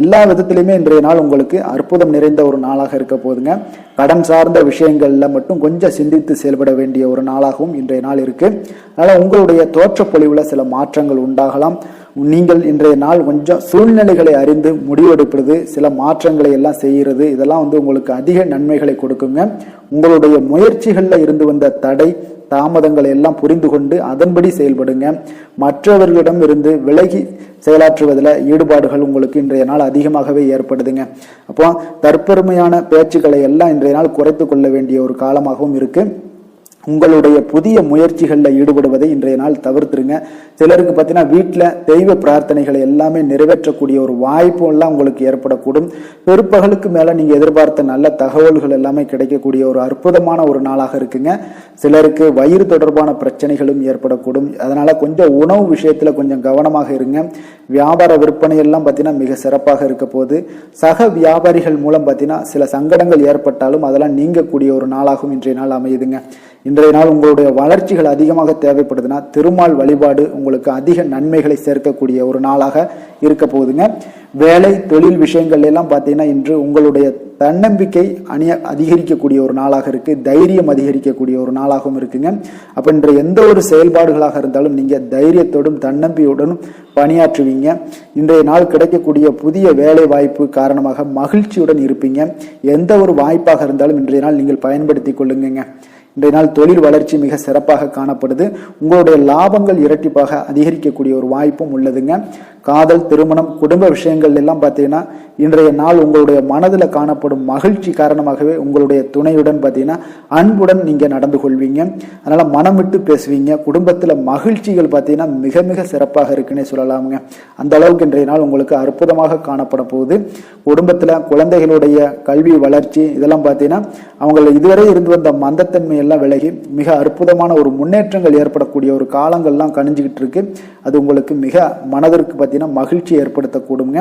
எல்லா விதத்திலையுமே இன்றைய நாள் உங்களுக்கு அற்புதம் நிறைந்த ஒரு நாளாக இருக்க போகுதுங்க. கடன் சார்ந்த விஷயங்கள்ல மட்டும் கொஞ்சம் சிந்தித்து செயல்பட வேண்டிய ஒரு நாளாகவும் இன்றைய நாள் இருக்கு. அதனால உங்களுடைய தோற்ற பொலிவுல சில மாற்றங்கள் உண்டாகலாம். நீங்கள் இன்றைய நாள் கொஞ்சம் சூழ்நிலைகளை அறிந்து முடிவெடுப்பது, சில மாற்றங்களை எல்லாம் செய்கிறது, இதெல்லாம் உங்களுக்கு அதிக நன்மைகளை கொடுக்குங்க. உங்களுடைய முயற்சிகளில் இருந்து வந்த தடை தாமதங்களை எல்லாம் புரிந்து கொண்டு அதன்படி செயல்படுங்க. மற்றவர்களிடம் இருந்து விலகி செயலாற்றுவதில் ஈடுபாடுகள் உங்களுக்கு இன்றைய நாள் அதிகமாகவே ஏற்படுதுங்க. அப்போ தற்பெருமையான பேச்சுக்களை எல்லாம் இன்றைய நாள் குறைத்து கொள்ள வேண்டிய ஒரு காலமாகவும் இருக்கு. உங்களுடைய புதிய முயற்சிகளில் ஈடுபடுவதை இன்றைய நாள் தவிர்த்துருங்க. சிலருக்கு பார்த்தீங்கன்னா வீட்டில் தெய்வ பிரார்த்தனைகளை எல்லாமே நிறைவேற்றக்கூடிய ஒரு வாய்ப்பு எல்லாம் உங்களுக்கு ஏற்படக்கூடும். பிற்பகலுக்கு மேலே நீங்கள் எதிர்பார்த்த நல்ல தகவல்கள் எல்லாமே கிடைக்கக்கூடிய ஒரு அற்புதமான ஒரு நாளாக இருக்குங்க. சிலருக்கு வயிறு தொடர்பான பிரச்சனைகளும் ஏற்படக்கூடும். அதனால கொஞ்சம் உணவு விஷயத்தில் கொஞ்சம் கவனமாக இருங்க. வியாபார விற்பனை எல்லாம் பார்த்தீங்கன்னா மிக சிறப்பாக இருக்க போது. சக வியாபாரிகள் மூலம் பார்த்தீங்கன்னா சில சங்கடங்கள் ஏற்பட்டாலும் அதெல்லாம் நீங்கக்கூடிய ஒரு நாளாகவும் இன்றைய நாள் அமையுதுங்க. இன்றைய நாள் உங்களுடைய வளர்ச்சிகள் அதிகமாக தேவைப்படுதுன்னா திருமால் வழிபாடு உங்களுக்கு அதிக நன்மைகளை சேர்க்கக்கூடிய ஒரு நாளாக இருக்க போகுதுங்க. வேலை தொழில் விஷயங்கள் எல்லாம் பார்த்தீங்கன்னா இன்று உங்களுடைய தன்னம்பிக்கை அதிகரிக்கக்கூடிய ஒரு நாளாக இருக்கு. தைரியம் அதிகரிக்கக்கூடிய ஒரு நாளாகவும் இருக்குங்க. அப்ப இன்று எந்த ஒரு செயல்பாடுகளாக இருந்தாலும் நீங்க தைரியத்தோடும் தன்னம்பிக்கையுடனும் பணியாற்றுவீங்க. இன்றைய நாள் கிடைக்கக்கூடிய புதிய வேலை வாய்ப்பு காரணமாக மகிழ்ச்சியுடன் இருப்பீங்க. எந்த ஒரு வாய்ப்பாக இருந்தாலும் இன்றைய நாள் நீங்கள் பயன்படுத்தி கொள்ளுங்க. இன்றைய நாள் தொழில் வளர்ச்சி மிக சிறப்பாக காணப்படுது. உங்களுடைய லாபங்கள் இரட்டிப்பாக அதிகரிக்கக்கூடிய ஒரு வாய்ப்பும் உள்ளதுங்க. காதல், திருமணம், குடும்ப விஷயங்கள் எல்லாம் பார்த்தீங்கன்னா இன்றைய நாள் உங்களுடைய மனதில் காணப்படும் மகிழ்ச்சி காரணமாகவே உங்களுடைய துணையுடன் பார்த்தீங்கன்னா அன்புடன் நீங்கள் நடந்து கொள்வீங்க. அதனால மனம் விட்டு பேசுவீங்க. குடும்பத்தில் மகிழ்ச்சிகள் பார்த்தீங்கன்னா மிக மிக சிறப்பாக இருக்குன்னே சொல்லலாமுங்க. அந்த அளவுக்கு இன்றைய நாள் உங்களுக்கு அற்புதமாக காணப்பட போகுது. குடும்பத்தில் குழந்தைகளுடைய கல்வி வளர்ச்சி இதெல்லாம் பார்த்தீங்கன்னா அவங்க இதுவரை இருந்து வந்த மந்தத்தன்மை எல்லாம் விலகி மிக அற்புதமான ஒரு முன்னேற்றங்கள் ஏற்படக்கூடிய ஒரு காலங்கள்லாம் கணிஞ்சுக்கிட்டு இருக்கு. அது உங்களுக்கு மிக மனதிற்கு பார்த்தீங்கன்னா மகிழ்ச்சி ஏற்படுத்தக்கூடுங்க.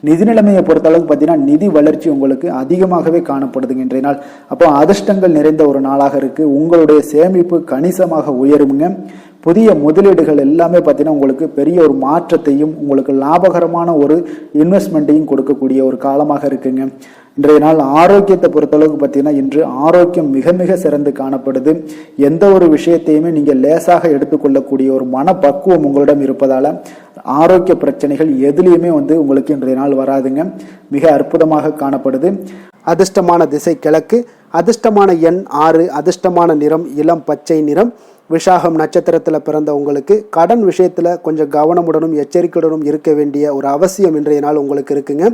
நிதி நிலைமையை பொறுத்த அளவுக்கு பார்த்தீங்கன்னா நிதி வளர்ச்சி உங்களுக்கு அதிகமாகவே காணப்படுதுங்க இன்றைய நாள். அப்போ அதிர்ஷ்டங்கள் நிறைந்த ஒரு நாளாக இருக்கு. உங்களுடைய சேமிப்பு கணிசமாக உயருங்க. புதிய முதலீடுகள் எல்லாமே பார்த்தீங்கன்னா உங்களுக்கு பெரிய ஒரு மாற்றத்தையும் உங்களுக்கு லாபகரமான ஒரு இன்வெஸ்ட்மெண்ட்டையும் கொடுக்கக்கூடிய ஒரு காலமாக இருக்குங்க. இன்றைய நாள் ஆரோக்கியத்தை பொறுத்தளவுக்கு பார்த்தீங்கன்னா இன்று ஆரோக்கியம் மிக மிக சிறந்து காணப்படுது. எந்த ஒரு விஷயத்தையுமே நீங்கள் லேசாக எடுத்துக்கொள்ளக்கூடிய ஒரு மனப்பக்குவம் உங்களிடம் இருப்பதால ஆரோக்கிய பிரச்சனைகள் எதுலேயுமே உங்களுக்கு இன்றைய நாள் வராதுங்க. மிக அற்புதமாக காணப்படுது. அதிர்ஷ்டமான திசை கிழக்கு, அதிர்ஷ்டமான எண் 6, அதிர்ஷ்டமான நிறம் இளம் பச்சை நிறம். விஷாகம் நட்சத்திரத்தில் பிறந்த உங்களுக்கு கடன் விஷயத்தில் கொஞ்சம் கவனமுடனும் எச்சரிக்கையுடனும் இருக்க வேண்டிய ஒரு அவசியம் இன்றைய நாள் உங்களுக்கு இருக்குங்க.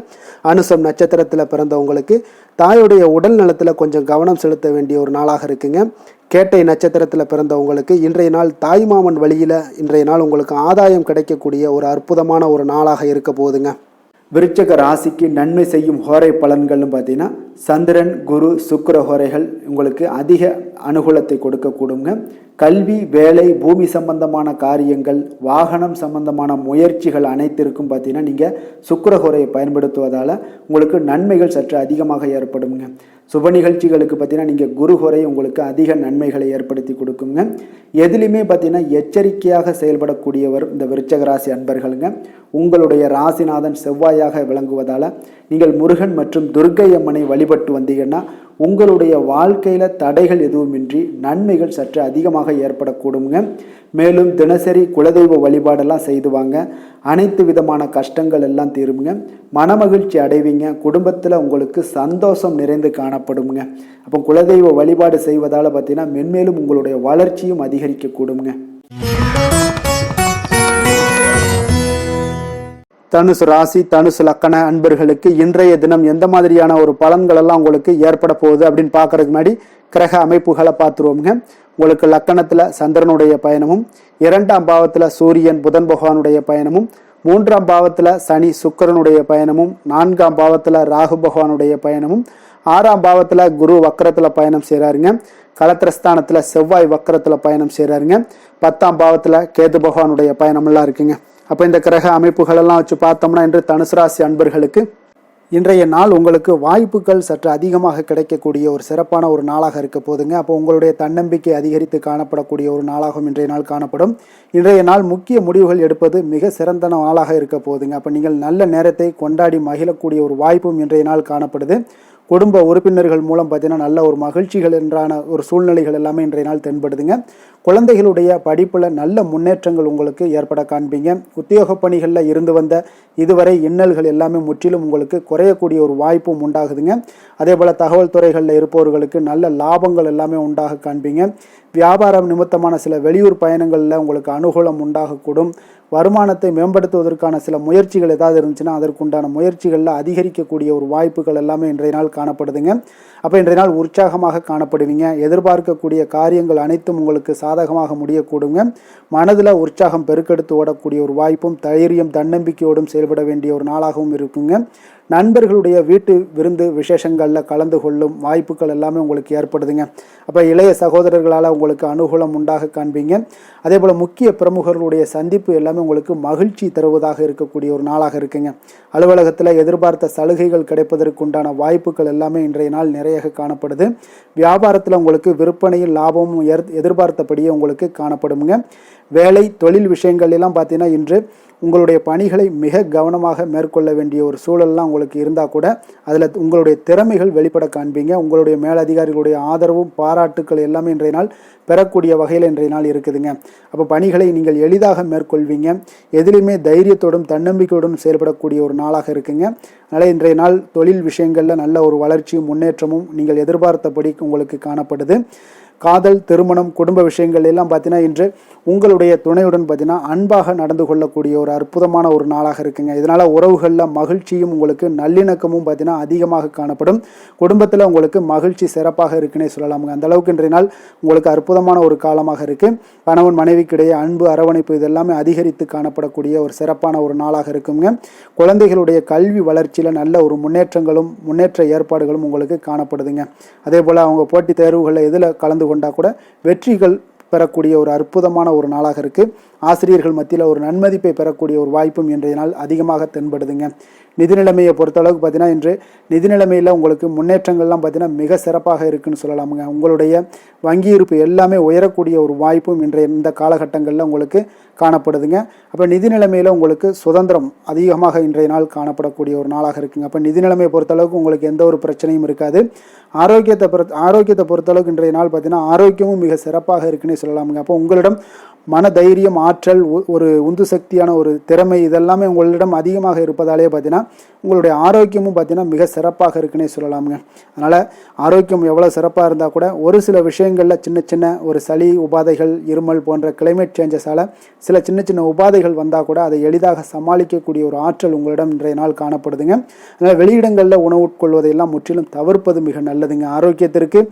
அனுசம் நட்சத்திரத்தில் பிறந்த உங்களுக்கு தாயுடைய உடல் நலத்தில் கொஞ்சம் கவனம் செலுத்த வேண்டிய ஒரு நாளாக இருக்குங்க. கேட்டை நட்சத்திரத்தில் பிறந்த உங்களுக்கு இன்றைய நாள் தாய்மாமன் வழியில் இன்றைய நாள் உங்களுக்கு ஆதாயம் கிடைக்கக்கூடிய ஒரு அற்புதமான ஒரு நாளாக இருக்க போகுதுங்க. விருச்சக ராசிக்கு நன்மை செய்யும் ஹோரை பலன்கள்னு பார்த்தீங்கன்னா சந்திரன், குரு, சுக்கிர ஹோரைகள் உங்களுக்கு அதிக அனுகூலத்தை கொடுக்கக்கூடுங்க. கல்வி, வேலை, பூமி சம்பந்தமான காரியங்கள், வாகனம் சம்பந்தமான முயற்சிகள் அனைத்திற்கும் பார்த்தீங்கன்னா நீங்கள் சுக்கிர ஹோரையை பயன்படுத்துவதால் உங்களுக்கு நன்மைகள் சற்று அதிகமாக ஏற்படுங்க. சுப நிகழ்ச்சிகளுக்கு பார்த்தீங்கன்னா நீங்கள் குரு ஹோரை உங்களுக்கு அதிக நன்மைகளை ஏற்படுத்தி கொடுக்குங்க. எதுலையுமே பார்த்தீங்கன்னா எச்சரிக்கையாக செயல்படக்கூடியவர் இந்த விருச்சக ராசி அன்பர்களுங்க. உங்களுடைய ராசிநாதன் செவ்வாயாக விளங்குவதால் நீங்கள் முருகன் மற்றும் துர்க்கை அம்மனை வழிபட்டு வந்தீங்கன்னா உங்களுடைய வாழ்க்கையில் தடைகள் எதுவுமின்றி நன்மைகள் சற்று அதிகமாக ஏற்படக்கூடுங்க. மேலும் தினசரி குலதெய்வ வழிபாடெல்லாம் செய்து வாங்க. அனைத்து விதமான கஷ்டங்கள் எல்லாம் தீருங்க. மனமகிழ்ச்சி அடைவீங்க. குடும்பத்தில் உங்களுக்கு சந்தோஷம் நிறைந்து காணப்படுங்க. அப்போ குலதெய்வ வழிபாடு செய்வதால் பார்த்தீங்கன்னா மென்மேலும் உங்களுடைய வளர்ச்சியும் அதிகரிக்கக்கூடுங்க. தனுசு ராசி, தனுசு லக்கண அன்பர்களுக்கு இன்றைய தினம் எந்த மாதிரியான ஒரு பலன்கள் எல்லாம் உங்களுக்கு ஏற்பட போகுது அப்படின்னு பார்க்கறதுக்கு முன்னாடி கிரக அமைப்புகளை பார்த்துருவோங்க. உங்களுக்கு லக்கணத்துல சந்திரனுடைய பயணமும், 2ஆம் பாவத்துல சூரியன் புதன் பகவானுடைய பயணமும், 3ஆம் பாவத்துல சனி சுக்கிரனுடைய பயணமும், 4ஆம் பாவத்துல ராகு பகவானுடைய பயணமும், 6ஆம் பாவத்துல குரு வக்கரத்துல பயணம் செய்யறாருங்க. களத்திரஸ்தானத்துல செவ்வாய் வக்கரத்துல பயணம் செய்யறாருங்க. 10ஆம் பாவத்துல கேது பகவானுடைய பயணம் எல்லாம் இருக்குங்க. அப்போ இந்த கிரக அமைப்புகள் எல்லாம் வச்சு பார்த்தோம்னா இன்று தனுசு ராசி அன்பர்களுக்கு இன்றைய நாள் உங்களுக்கு வாய்ப்புகள் சற்று அதிகமாக கிடைக்கக்கூடிய ஒரு சிறப்பான ஒரு நாளாக இருக்க போதுங்க. அப்போ உங்களுடைய தன்னம்பிக்கை அதிகரித்து காணப்படக்கூடிய ஒரு நாளாகவும் இன்றைய நாள் காணப்படும். இன்றைய நாள் முக்கிய முடிவுகள் எடுப்பது மிக சிறந்த நாளாக இருக்க போதுங்க. அப்போ நீங்கள் நல்ல நேரத்தை கொண்டாடி மகிழக்கூடிய ஒரு வாய்ப்பும் இன்றைய நாள் காணப்படுது. குடும்ப உறுப்பினர்கள் மூலம் பார்த்தீங்கன்னா நல்ல ஒரு மகிழ்ச்சிகள் என்றான ஒரு சூழ்நிலைகள் எல்லாமே இன்றைய நாள் தென்படுதுங்க. குழந்தைகளுடைய படிப்பில் நல்ல முன்னேற்றங்கள் உங்களுக்கு ஏற்பட காண்பீங்க. உத்தியோக பணிகளில் இருந்து வந்த இதுவரை இன்னல்கள் எல்லாமே முற்றிலும் உங்களுக்கு குறையக்கூடிய ஒரு வாய்ப்பும் உண்டாகுதுங்க. அதே போல் தகவல் துறைகளில் இருப்பவர்களுக்கு நல்ல லாபங்கள் எல்லாமே உண்டாக காண்பீங்க. வியாபாரம் நிமித்தமான சில வெளியூர் பயணங்களில் உங்களுக்கு அனுகூலம் உண்டாகக்கூடும். வருமானத்தை மேம்படுத்துவதற்கான சில முயற்சிகள் ஏதாவது இருந்துச்சுன்னா அதற்குண்டான முயற்சிகளில் அதிகரிக்கக்கூடிய ஒரு வாய்ப்புகள் எல்லாமே இன்றைய நாள் காணப்படுதுங்க. அப்போ இன்றைய நாள் உற்சாகமாக காணப்படுவீங்க. எதிர்பார்க்கக்கூடிய காரியங்கள் அனைத்தும் உங்களுக்கு சாதகமாக முடியக்கூடுங்க. மனதில் உற்சாகம் பெருக்கெடுத்து ஓடக்கூடிய ஒரு வாய்ப்பும் தைரியம் தன்னம்பிக்கையோடும் செயல்பட வேண்டிய ஒரு நாளாகவும் இருக்குங்க. நண்பர்களுடைய வீட்டு விருந்து விசேஷங்களில் கலந்து கொள்ளும் வாய்ப்புகள் எல்லாமே உங்களுக்கு ஏற்படுதுங்க. அப்போ இளைய சகோதரர்களால் உங்களுக்கு அனுகூலம் உண்டாக காண்பீங்க. அதே போல் முக்கிய பிரமுகர்களுடைய சந்திப்பு எல்லாமே உங்களுக்கு மகிழ்ச்சி தருவதாக இருக்கக்கூடிய ஒரு நாளாக இருக்குங்க. அலுவலகத்தில் எதிர்பார்த்த சலுகைகள் கிடைப்பதற்குண்டான வாய்ப்புகள் எல்லாமே இன்றைய நாள் நிறைய காணப்படுது. வியாபாரத்தில் உங்களுக்கு விற்பனையில் லாபமும் எதிர்பார்த்தபடியே உங்களுக்கு காணப்படுங்க. வேலை தொழில் விஷயங்கள் எல்லாம் பார்த்தீங்கன்னா இன்று உங்களுடைய பணிகளை மிக கவனமாக மேற்கொள்ள வேண்டிய ஒரு சூழல்லாம் உங்களுக்கு இருந்தால் கூட அதில் உங்களுடைய திறமைகள் வெளிப்பட காண்பீங்க. உங்களுடைய மேலதிகாரிகளுடைய ஆதரவும் பாராட்டுக்கள் எல்லாமே இன்றைய நாள் பெறக்கூடிய வகையில் இன்றைய நாள் இருக்குதுங்க. அப்போ பணிகளை நீங்கள் எளிதாக மேற்கொள்வீங்க. எதிலுமே தைரியத்தோடும் தன்னம்பிக்கையோடும் செயல்படக்கூடிய ஒரு நாளாக இருக்குங்க. அதனால் இன்றைய நாள் தொழில் விஷயங்களில் நல்ல ஒரு வளர்ச்சியும் முன்னேற்றமும் நீங்கள் எதிர்பார்த்தபடி உங்களுக்கு காணப்படுது. காதல், திருமணம், குடும்ப விஷயங்கள் எல்லாம் பார்த்தீங்கன்னா இன்று உங்களுடைய துணையுடன் பார்த்தீங்கன்னா அன்பாக நடந்து கொள்ளக்கூடிய ஒரு அற்புதமான ஒரு நாளாக இருக்குங்க. இதனால் உறவுகளில் மகிழ்ச்சியும் உங்களுக்கு நல்லிணக்கமும் பார்த்தீங்கன்னா அதிகமாக காணப்படும். குடும்பத்தில் உங்களுக்கு மகிழ்ச்சி சிறப்பாக இருக்குன்னே சொல்லலாமுங்க. அந்த அளவுக்கு இன்றைய நாள் உங்களுக்கு அற்புதமான ஒரு காலமாக இருக்குது. கணவன் மனைவிக்கிடையே அன்பு, அரவணைப்பு இதெல்லாமே அதிகரித்து காணப்படக்கூடிய ஒரு சிறப்பான ஒரு நாளாக இருக்குங்க. குழந்தைகளுடைய கல்வி வளர்ச்சியில் நல்ல ஒரு முன்னேற்ற ஏற்பாடுகளும் உங்களுக்கு காணப்படுதுங்க. அதே போல் அவங்க போட்டித் தேர்வுகளில் எதில் கலந்து கொண்டா கூட வெற்றிகள் பெறக்கூடிய ஒரு அற்புதமான ஒரு நாளாக இருக்குது. ஆசிரியர்கள் மத்தியில் ஒரு நன்மதிப்பை பெறக்கூடிய ஒரு வாய்ப்பும் இன்றைய நாள் அதிகமாக தென்படுதுங்க. நிதி நிலைமையை பொறுத்தளவுக்கு பார்த்தீங்கன்னா இன்று நிதி நிலைமையில் உங்களுக்கு முன்னேற்றங்கள்லாம் பார்த்தீங்கன்னா மிக சிறப்பாக இருக்குன்னு சொல்லலாமுங்க. உங்களுடைய வங்கி இருப்பு எல்லாமே உயரக்கூடிய ஒரு வாய்ப்பும் இந்த காலகட்டங்களில் உங்களுக்கு காணப்படுதுங்க. அப்போ நிதி நிலைமையில் உங்களுக்கு சுதந்திரம் அதிகமாக இன்றைய நாள் காணப்படக்கூடிய ஒரு நாளாக இருக்குங்க. அப்போ நிதி நிலைமையை பொறுத்தளவுக்கு உங்களுக்கு எந்த ஒரு பிரச்சனையும் இருக்காது. ஆரோக்கியத்தை பொறுத்தளவுக்கு இன்றைய நாள் பார்த்தீங்கன்னா ஆரோக்கியமும் மிக சிறப்பாக இருக்குன்னே சொல்லலாமுங்க. அப்போ உங்களிடம் மன தைரியம், ஆற்றல், ஒரு உந்து சக்தியான ஒரு திறமை இதெல்லாமே உங்களிடம் அதிகமாக இருப்பதாலே பார்த்தீங்கன்னா உங்களுடைய ஆரோக்கியமும் பார்த்தீங்கன்னா மிக சிறப்பாக இருக்குன்னே சொல்லலாமுங்க. அதனால் ஆரோக்கியம் எவ்வளோ சிறப்பாக இருந்தால் கூட ஒரு சில விஷயங்களில் சின்ன சின்ன ஒரு சளி உபாதைகள், இருமல் போன்ற கிளைமேட் சேஞ்சஸால் சில சின்ன சின்ன உபாதைகள் வந்தால் கூட அதை எளிதாக சமாளிக்கக்கூடிய ஒரு ஆற்றல் உங்களிடம் இன்றைய நாள் காணப்படுதுங்க. அதனால் வெளியிடங்களில் உணவு உட்கொள்வதையெல்லாம் முற்றிலும் தவிர்ப்பது மிக நல்லதுங்க. ஆரோக்கியத்திற்கு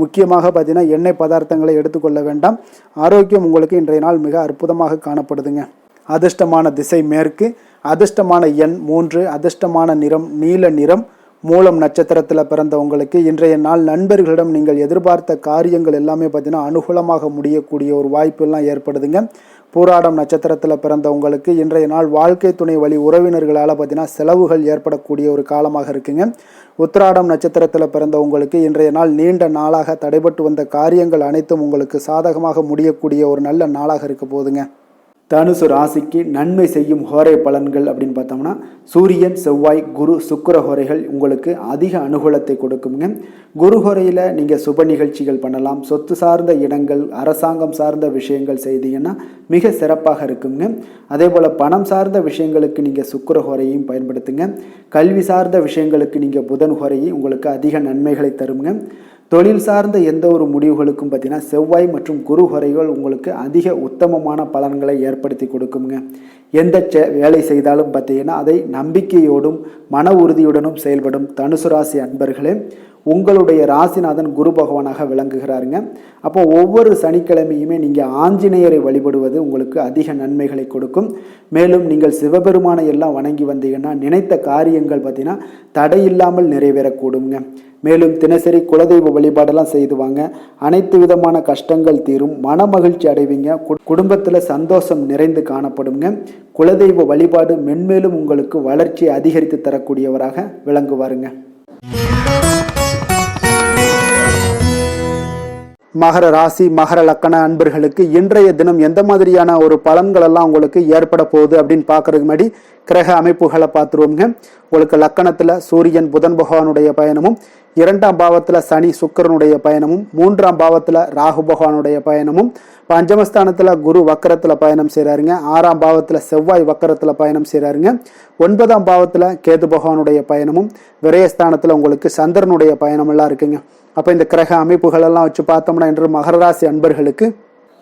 முக்கியமாக பார்த்தீங்கன்னா எண்ணெய் பதார்த்தங்களை எடுத்துக்கொள்ள வேண்டாம். ஆரோக்கியம் உங்களுக்கு இன்றைய நாள் மிக அற்புதமாக காணப்படுதுங்க. அதிர்ஷ்டமான திசை மேற்கு, அதிர்ஷ்டமான எண் 3, அதிர்ஷ்டமான நிறம் நீல நிறம். மூலம் நட்சத்திரத்தில் பிறந்தவங்களுக்கு இன்றைய நாள் நண்பர்களிடம் நீங்கள் எதிர்பார்த்த காரியங்கள் எல்லாமே பார்த்தீங்கன்னா அனுகூலமாக முடியக்கூடிய ஒரு வாய்ப்பு எல்லாம் ஏற்படுதுங்க. பூராடம் நட்சத்திரத்தில் பிறந்தவங்களுக்கு இன்றைய நாள் வாழ்க்கை துணை வழி உறவினர்களால் பார்த்தீங்கன்னா செலவுகள் ஏற்படக்கூடிய ஒரு காலமாக இருக்குங்க. உத்திராடம் நட்சத்திரத்தில் பிறந்தவங்களுக்கு இன்றைய நாள் நீண்ட நாளாக தடைபட்டு வந்த காரியங்கள் அனைத்தும் உங்களுக்கு சாதகமாக முடியக்கூடிய ஒரு நல்ல நாளாக இருக்க போகுதுங்க. தனுசு ராசிக்கு நன்மை செய்யும் ஹோரை பலன்கள் அப்படின்னு பார்த்தோம்னா சூரியன், செவ்வாய், குரு, சுக்கிர ஹோரைகள் உங்களுக்கு அதிக அனுகூலத்தை கொடுக்குங்க. குரு ஹோரையில் நீங்கள் சுப நிகழ்ச்சிகள் பண்ணலாம். சொத்து சார்ந்த இடங்கள், அரசாங்கம் சார்ந்த விஷயங்கள் செய்தீங்கன்னா மிக சிறப்பாக இருக்குங்க. அதே போல் பணம் சார்ந்த விஷயங்களுக்கு நீங்கள் சுக்கிர ஹோரையும் பயன்படுத்துங்க. கல்வி சார்ந்த விஷயங்களுக்கு நீங்கள் புதன் ஹோரையும் உங்களுக்கு அதிக நன்மைகளை தருங்க. தொழில் சார்ந்த எந்த ஒரு முடிவுகளுக்கும் பார்த்தீங்கன்னா செவ்வாய் மற்றும் குரு ஹோரைகள் உங்களுக்கு அதிக உத்தமமான பலன்களை ஏற்படுத்தி கொடுக்குங்க. எந்த வேலை செய்தாலும் பார்த்தீங்கன்னா அதை நம்பிக்கையோடும் மன உறுதியுடனும் செயல்படும் தனுசு ராசி அன்பர்களே, உங்களுடைய ராசிநாதன் குரு பகவானாக விளங்குகிறாருங்க. அப்போ ஒவ்வொரு சனிக்கிழமையுமே நீங்கள் ஆஞ்சநேயரை வழிபடுவது உங்களுக்கு அதிக நன்மைகளை கொடுக்கும். மேலும் நீங்கள் சிவபெருமானை எல்லாம் வணங்கி வந்தீங்கன்னா நினைத்த காரியங்கள் பார்த்தீங்கன்னா தடையில்லாமல் நிறைவேறக்கூடுங்க. மேலும் தினசரி குலதெய்வ வழிபாடெல்லாம் செய்துவாங்க. அனைத்து விதமான கஷ்டங்கள் தீரும், மன மகிழ்ச்சி அடைவீங்க. குடும்பத்தில் சந்தோஷம் நிறைந்து காணப்படுங்க. குலதெய்வ வழிபாடு மென்மேலும் உங்களுக்கு வளர்ச்சியை அதிகரித்து தரக்கூடியவராக விளங்குவாருங்க. மகர ராசி மகர லக்கண அன்பர்களுக்கு இன்றைய தினம் எந்த மாதிரியான ஒரு பலன்கள் எல்லாம் உங்களுக்கு ஏற்பட போகுது அப்படின்னு பார்க்கறதுக்கு முன்னாடி கிரக அமைப்புகளை பார்த்துருவோங்க. உங்களுக்கு லக்கணத்துல சூரியன் புதன் பகவானுடைய பயணமும், 2ஆம் பாவத்துல சனி சுக்கிரனுடைய பயணமும், 3ஆம் பாவத்துல ராகு பகவானுடைய பயணமும், பஞ்சமஸ்தானத்துல குரு வக்கரத்துல பயணம் செய்யறாருங்க, 6ஆம் பாவத்துல செவ்வாய் வக்கரத்துல பயணம் செய்யறாருங்க, 9ஆம் பாவத்துல கேது பகவானுடைய பயணமும், விரயஸ்தானத்துல உங்களுக்கு சந்திரனுடைய பயணம் எல்லாம் இருக்குங்க. அப்ப இந்த கிரக அமைப்புகள் எல்லாம் வச்சு பார்த்தோம்னா இன்று மகர ராசி அன்பர்களுக்கு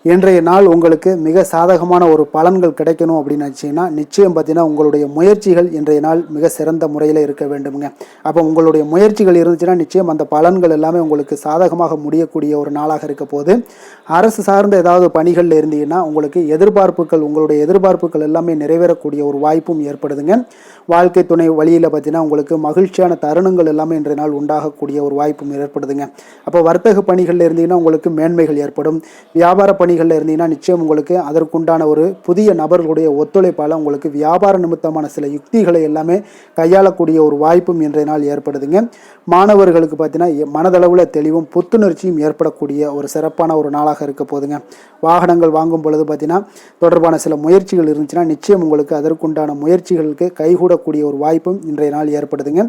இன்றைய நாள் உங்களுக்கு மிக சாதகமான ஒரு பலன்கள் கிடைக்கணும் அப்படின்னு நினச்சிங்கன்னா நிச்சயம் பார்த்தீங்கன்னா உங்களுடைய முயற்சிகள் இன்றைய நாள் மிக சிறந்த முறையில் இருக்க வேண்டுமுங்க. அப்போ உங்களுடைய முயற்சிகள் இருந்துச்சுன்னா நிச்சயம் அந்த பலன்கள் எல்லாமே உங்களுக்கு சாதகமாக முடியக்கூடிய ஒரு நாளாக இருக்க போது. அரசு சார்ந்த ஏதாவது பணிகளில் இருந்தீங்கன்னா உங்களுக்கு உங்களுடைய எதிர்பார்ப்புகள் எல்லாமே நிறைவேறக்கூடிய ஒரு வாய்ப்பும் ஏற்படுதுங்க. வாழ்க்கை துணை வழியில் பார்த்தீங்கன்னா உங்களுக்கு மகிழ்ச்சியான தருணங்கள் எல்லாமே இன்றைய நாள் உண்டாகக்கூடிய ஒரு வாய்ப்பும் ஏற்படுதுங்க. அப்போ வர்த்தக பணிகளில் இருந்தீங்கன்னா உங்களுக்கு மேன்மைகள் ஏற்படும். வியாபார பணிகளில் இருந்தீங்கன்னா நிச்சயம் உங்களுக்கு அதற்குண்டான ஒரு புதிய நபர்களுடைய ஒத்துழைப்பால் உங்களுக்கு வியாபார நிமித்தமான சில யுக்திகளை எல்லாமே கையாளக்கூடிய ஒரு வாய்ப்பும் இன்றைய நாள் ஏற்படுதுங்க. மாணவர்களுக்கு பார்த்தீங்கன்னா மனதளவில் தெளிவும் புத்துணர்ச்சியும் ஏற்படக்கூடிய ஒரு சிறப்பான ஒரு நாளாக இருக்க போதுங்க. வாகனங்கள் வாங்கும் பொழுது பார்த்தீங்கன்னா தொடர்பான சில முயற்சிகள் இருந்துச்சுன்னா நிச்சயம் உங்களுக்கு அதற்குண்டான முயற்சிகளுக்கு கைகூடக்கூடிய ஒரு வாய்ப்பும் இன்றைய நாள் ஏற்படுதுங்க.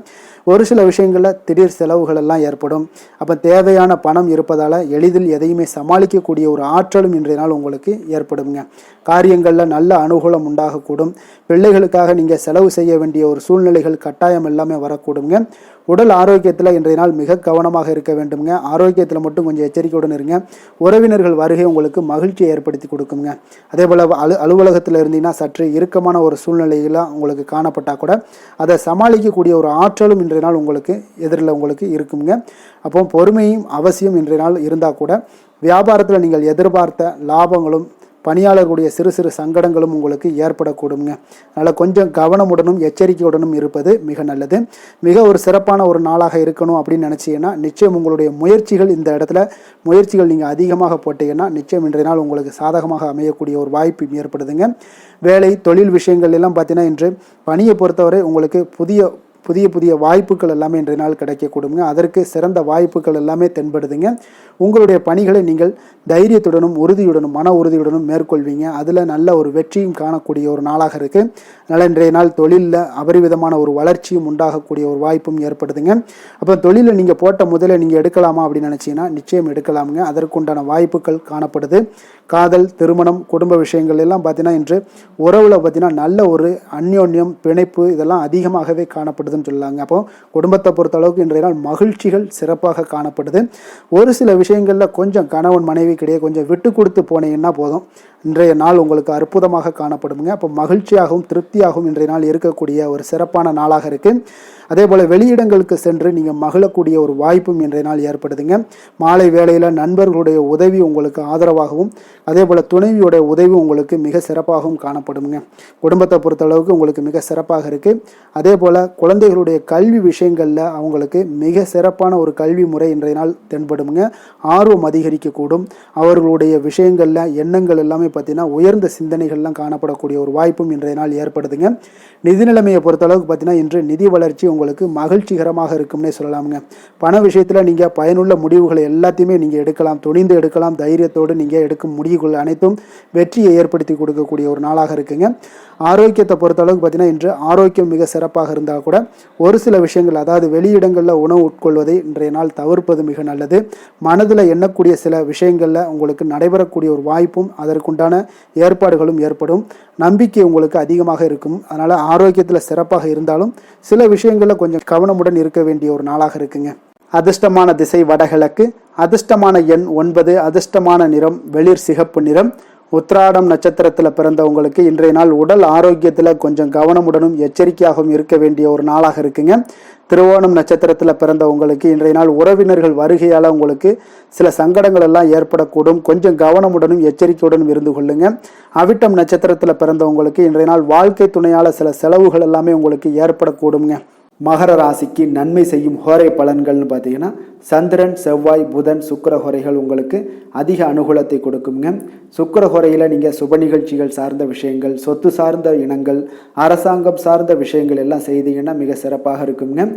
ஒரு சில விஷயங்களில் திடீர் செலவுகள் எல்லாம் ஏற்படும். அப்போ தேவையான பணம் இருப்பதால் எளிதில் எதையுமே சமாளிக்கக்கூடிய ஒரு ஆற்றலும் இன்றைய நாள் உங்களுக்கு ஏற்படுங்க. காரியங்களில் நல்ல அனுகூலம் உண்டாகக்கூடும். பிள்ளைகளுக்காக நீங்கள் செலவு செய்ய வேண்டிய ஒரு சூழ்நிலைகள் கட்டாயம் எல்லாமே வரக்கூடுங்க. உடல் ஆரோக்கியத்தில் இன்றைய நாள் மிக கவனமாக இருக்க வேண்டுங்க. ஆரோக்கியத்தில் மட்டும் கொஞ்சம் எச்சரிக்கையுடன் இருங்க. உறவினர்கள் வருகை உங்களுக்கு மகிழ்ச்சியை ஏற்படுத்தி கொடுக்குங்க. அதே போல் அலுவலகத்தில் இருந்தீங்கன்னா சற்று இறுக்கமான ஒரு சூழ்நிலையெல்லாம் உங்களுக்கு காணப்பட்டால் கூட அதை சமாளிக்கக்கூடிய ஒரு ஆற்றலும் இன்றைய நாள் உங்களுக்கு எதிரில் உங்களுக்கு இருக்குங்க. அப்போ பொறுமையும் அவசியம் இன்றைய நாள் இருந்தால் கூட வியாபாரத்தில் நீங்கள் எதிர்பார்த்த லாபங்களும் பணியாளர்களுடைய சிறு சிறு சங்கடங்களும் உங்களுக்கு ஏற்படக்கூடுங்க. அதனால் கொஞ்சம் கவனமுடனும் எச்சரிக்கையுடனும் இருப்பது மிக நல்லது. மிக ஒரு சிறப்பான ஒரு நாளாக இருக்கணும் அப்படின்னு நினச்சிங்கன்னா நிச்சயம் உங்களுடைய இந்த இடத்துல முயற்சிகள் நீங்கள் அதிகமாக போட்டீங்கன்னா நிச்சயம் இன்றைய நாள் உங்களுக்கு சாதகமாக அமையக்கூடிய ஒரு வாய்ப்பு ஏற்படுதுங்க. வேலை தொழில் விஷயங்கள் எல்லாம் பார்த்தீங்கன்னா இன்று பணியை பொறுத்தவரை உங்களுக்கு புதிய வாய்ப்புகள் எல்லாமே இன்றைய நாள் கிடைக்கக்கூடுங்க. அதற்கு சிறந்த வாய்ப்புகள் எல்லாமே தென்படுதுங்க. உங்களுடைய பணிகளை நீங்கள் தைரியத்துடனும் மன உறுதியுடனும் மேற்கொள்வீங்க. அதில் நல்ல ஒரு வெற்றியும் காணக்கூடிய ஒரு நாளாக இருக்குது. அதனால் இன்றைய நாள் தொழிலில் அபரிவிதமான ஒரு வளர்ச்சியும் உண்டாகக்கூடிய ஒரு வாய்ப்பும் ஏற்படுதுங்க. அப்போ தொழிலில் நீங்கள் போட்ட முதல்ல நீங்கள் எடுக்கலாமா அப்படின்னு நினச்சிங்கன்னா நிச்சயம் எடுக்கலாமுங்க. அதற்குண்டான வாய்ப்புகள் காணப்படுது. காதல், திருமணம், குடும்ப விஷயங்கள் எல்லாம் பார்த்தீங்கன்னா இன்று உறவில் பார்த்தீங்கன்னா நல்ல ஒரு அந்யோன்யம், பிணைப்பு இதெல்லாம் அதிகமாகவே காணப்படுதுன்னு சொல்லலாங்க. அப்போ குடும்பத்தை பொறுத்த அளவுக்கு இன்றைய நாள் மகிழ்ச்சிகள் சிறப்பாக காணப்படுது. ஒரு சில விஷயங்களில் கொஞ்சம் கணவன் மனைவிக்கிடையே கொஞ்சம் விட்டு கொடுத்து போனீங்கன்னா போதும், இன்றைய நாள் உங்களுக்கு அற்புதமாக காணப்படுங்க. அப்போ மகிழ்ச்சியாகவும் திருப்தியாகவும் இன்றைய நாள் இருக்கக்கூடிய ஒரு சிறப்பான நாளாக இருக்குது. அதே போல் வெளியிடங்களுக்கு சென்று நீங்கள் மகிழக்கூடிய ஒரு வாய்ப்பும் இன்றைய நாள் ஏற்படுதுங்க. மாலை வேளையில் நண்பர்களுடைய உதவி உங்களுக்கு ஆதரவாகவும் அதே போல் துணைவியோடைய உதவி உங்களுக்கு மிக சிறப்பாகவும் காணப்படுங்க. குடும்பத்தை பொறுத்தளவுக்கு உங்களுக்கு மிக சிறப்பாக இருக்குது. அதே போல் குழந்தைகளுடைய கல்வி விஷயங்களில் அவங்களுக்கு மிக சிறப்பான ஒரு கல்வி முறை இன்றைய நாள் தென்படுங்க. ஆர்வம் அதிகரிக்கக்கூடும். அவர்களுடைய விஷயங்களில் எண்ணங்கள் எல்லாமே பார்த்தீங்கன்னா உயர்ந்த சிந்தனைகள்லாம் காணப்படக்கூடிய ஒரு வாய்ப்பும் இன்றைய நாள் ஏற்படுதுங்க. நிதி நிலைமையை பொறுத்தளவுக்கு பார்த்தீங்கன்னா இன்று நிதி வளர்ச்சி உங்களுக்கு மகிழ்ச்சிகரமாக இருக்கும்னே சொல்லலாமுங்க. பண விஷயத்தில் நீங்கள் பயனுள்ள முடிவுகளை எல்லாத்தையுமே நீங்கள் எடுக்கலாம், துணிந்து எடுக்கலாம். தைரியத்தோடு நீங்கள் எடுக்கும் முடிவுகள் அனைத்தும் வெற்றியை ஏற்படுத்தி கொடுக்கக்கூடிய ஒரு நாளாக இருக்குங்க. ஆரோக்கியத்தை பொறுத்தளவுக்கு பார்த்தீங்கன்னா இன்று ஆரோக்கியம் மிக சிறப்பாக இருந்தால் கூட ஒரு சில விஷயங்கள், அதாவது வெளியிடங்களில் உணவு உட்கொள்வதை இன்றைய நாள் தவிர்ப்பது மிக நல்லது. மனதில் எண்ணக்கூடிய சில விஷயங்களில் உங்களுக்கு நடைபெறக்கூடிய ஒரு வாய்ப்பும் அதற்குண்டான ஏற்பாடுகளும் ஏற்படும். நம்பிக்கை உங்களுக்கு அதிகமாக இருக்கும். அதனால் ஆரோக்கியத்தில் சிறப்பாக இருந்தாலும் சில விஷயங்களில் கொஞ்சம் கவனமுடன் இருக்க வேண்டிய ஒரு நாளாக இருக்குங்க. அதிர்ஷ்டமான திசை வடகிழக்கு, அதிர்ஷ்டமான எண் 9, அதிர்ஷ்டமான நிறம் வெளிர் சிகப்பு நிறம். உத்திராடம் நட்சத்திரத்தில் பிறந்தவங்களுக்கு இன்றைய நாள் உடல் ஆரோக்கியத்தில் கொஞ்சம் கவனமுடனும் எச்சரிக்கையாகவும் இருக்க வேண்டிய ஒரு நாளாக இருக்குங்க. திருவோணம் நட்சத்திரத்தில் பிறந்தவங்களுக்கு இன்றைய நாள் உறவினர்கள் வருகையால் உங்களுக்கு சில சங்கடங்கள் எல்லாம் ஏற்படக்கூடும். கொஞ்சம் கவனமுடனும் எச்சரிக்கையுடனும் இருந்து கொள்ளுங்க. அவிட்டம் நட்சத்திரத்தில் பிறந்தவங்களுக்கு இன்றைய நாள் வாழ்க்கை துணையால் சில செலவுகள் எல்லாமே உங்களுக்கு ஏற்படக்கூடுங்க. மகர ராசிக்கு நன்மை செய்யும் ஹோரை பலன்கள்னு பார்த்தீங்கன்னா சந்திரன், செவ்வாய், புதன், சுக்கிர ஹோரைகள் உங்களுக்கு அதிக அனுகூலத்தை கொடுக்குங்க. சுக்கிர ஹோரையில் நீங்கள் சுப நிகழ்ச்சிகள் சார்ந்த விஷயங்கள், சொத்து சார்ந்த இனங்கள், அரசாங்கம் சார்ந்த விஷயங்கள் எல்லாம் செய்தீங்கன்னா மிக சிறப்பாக இருக்குங்க.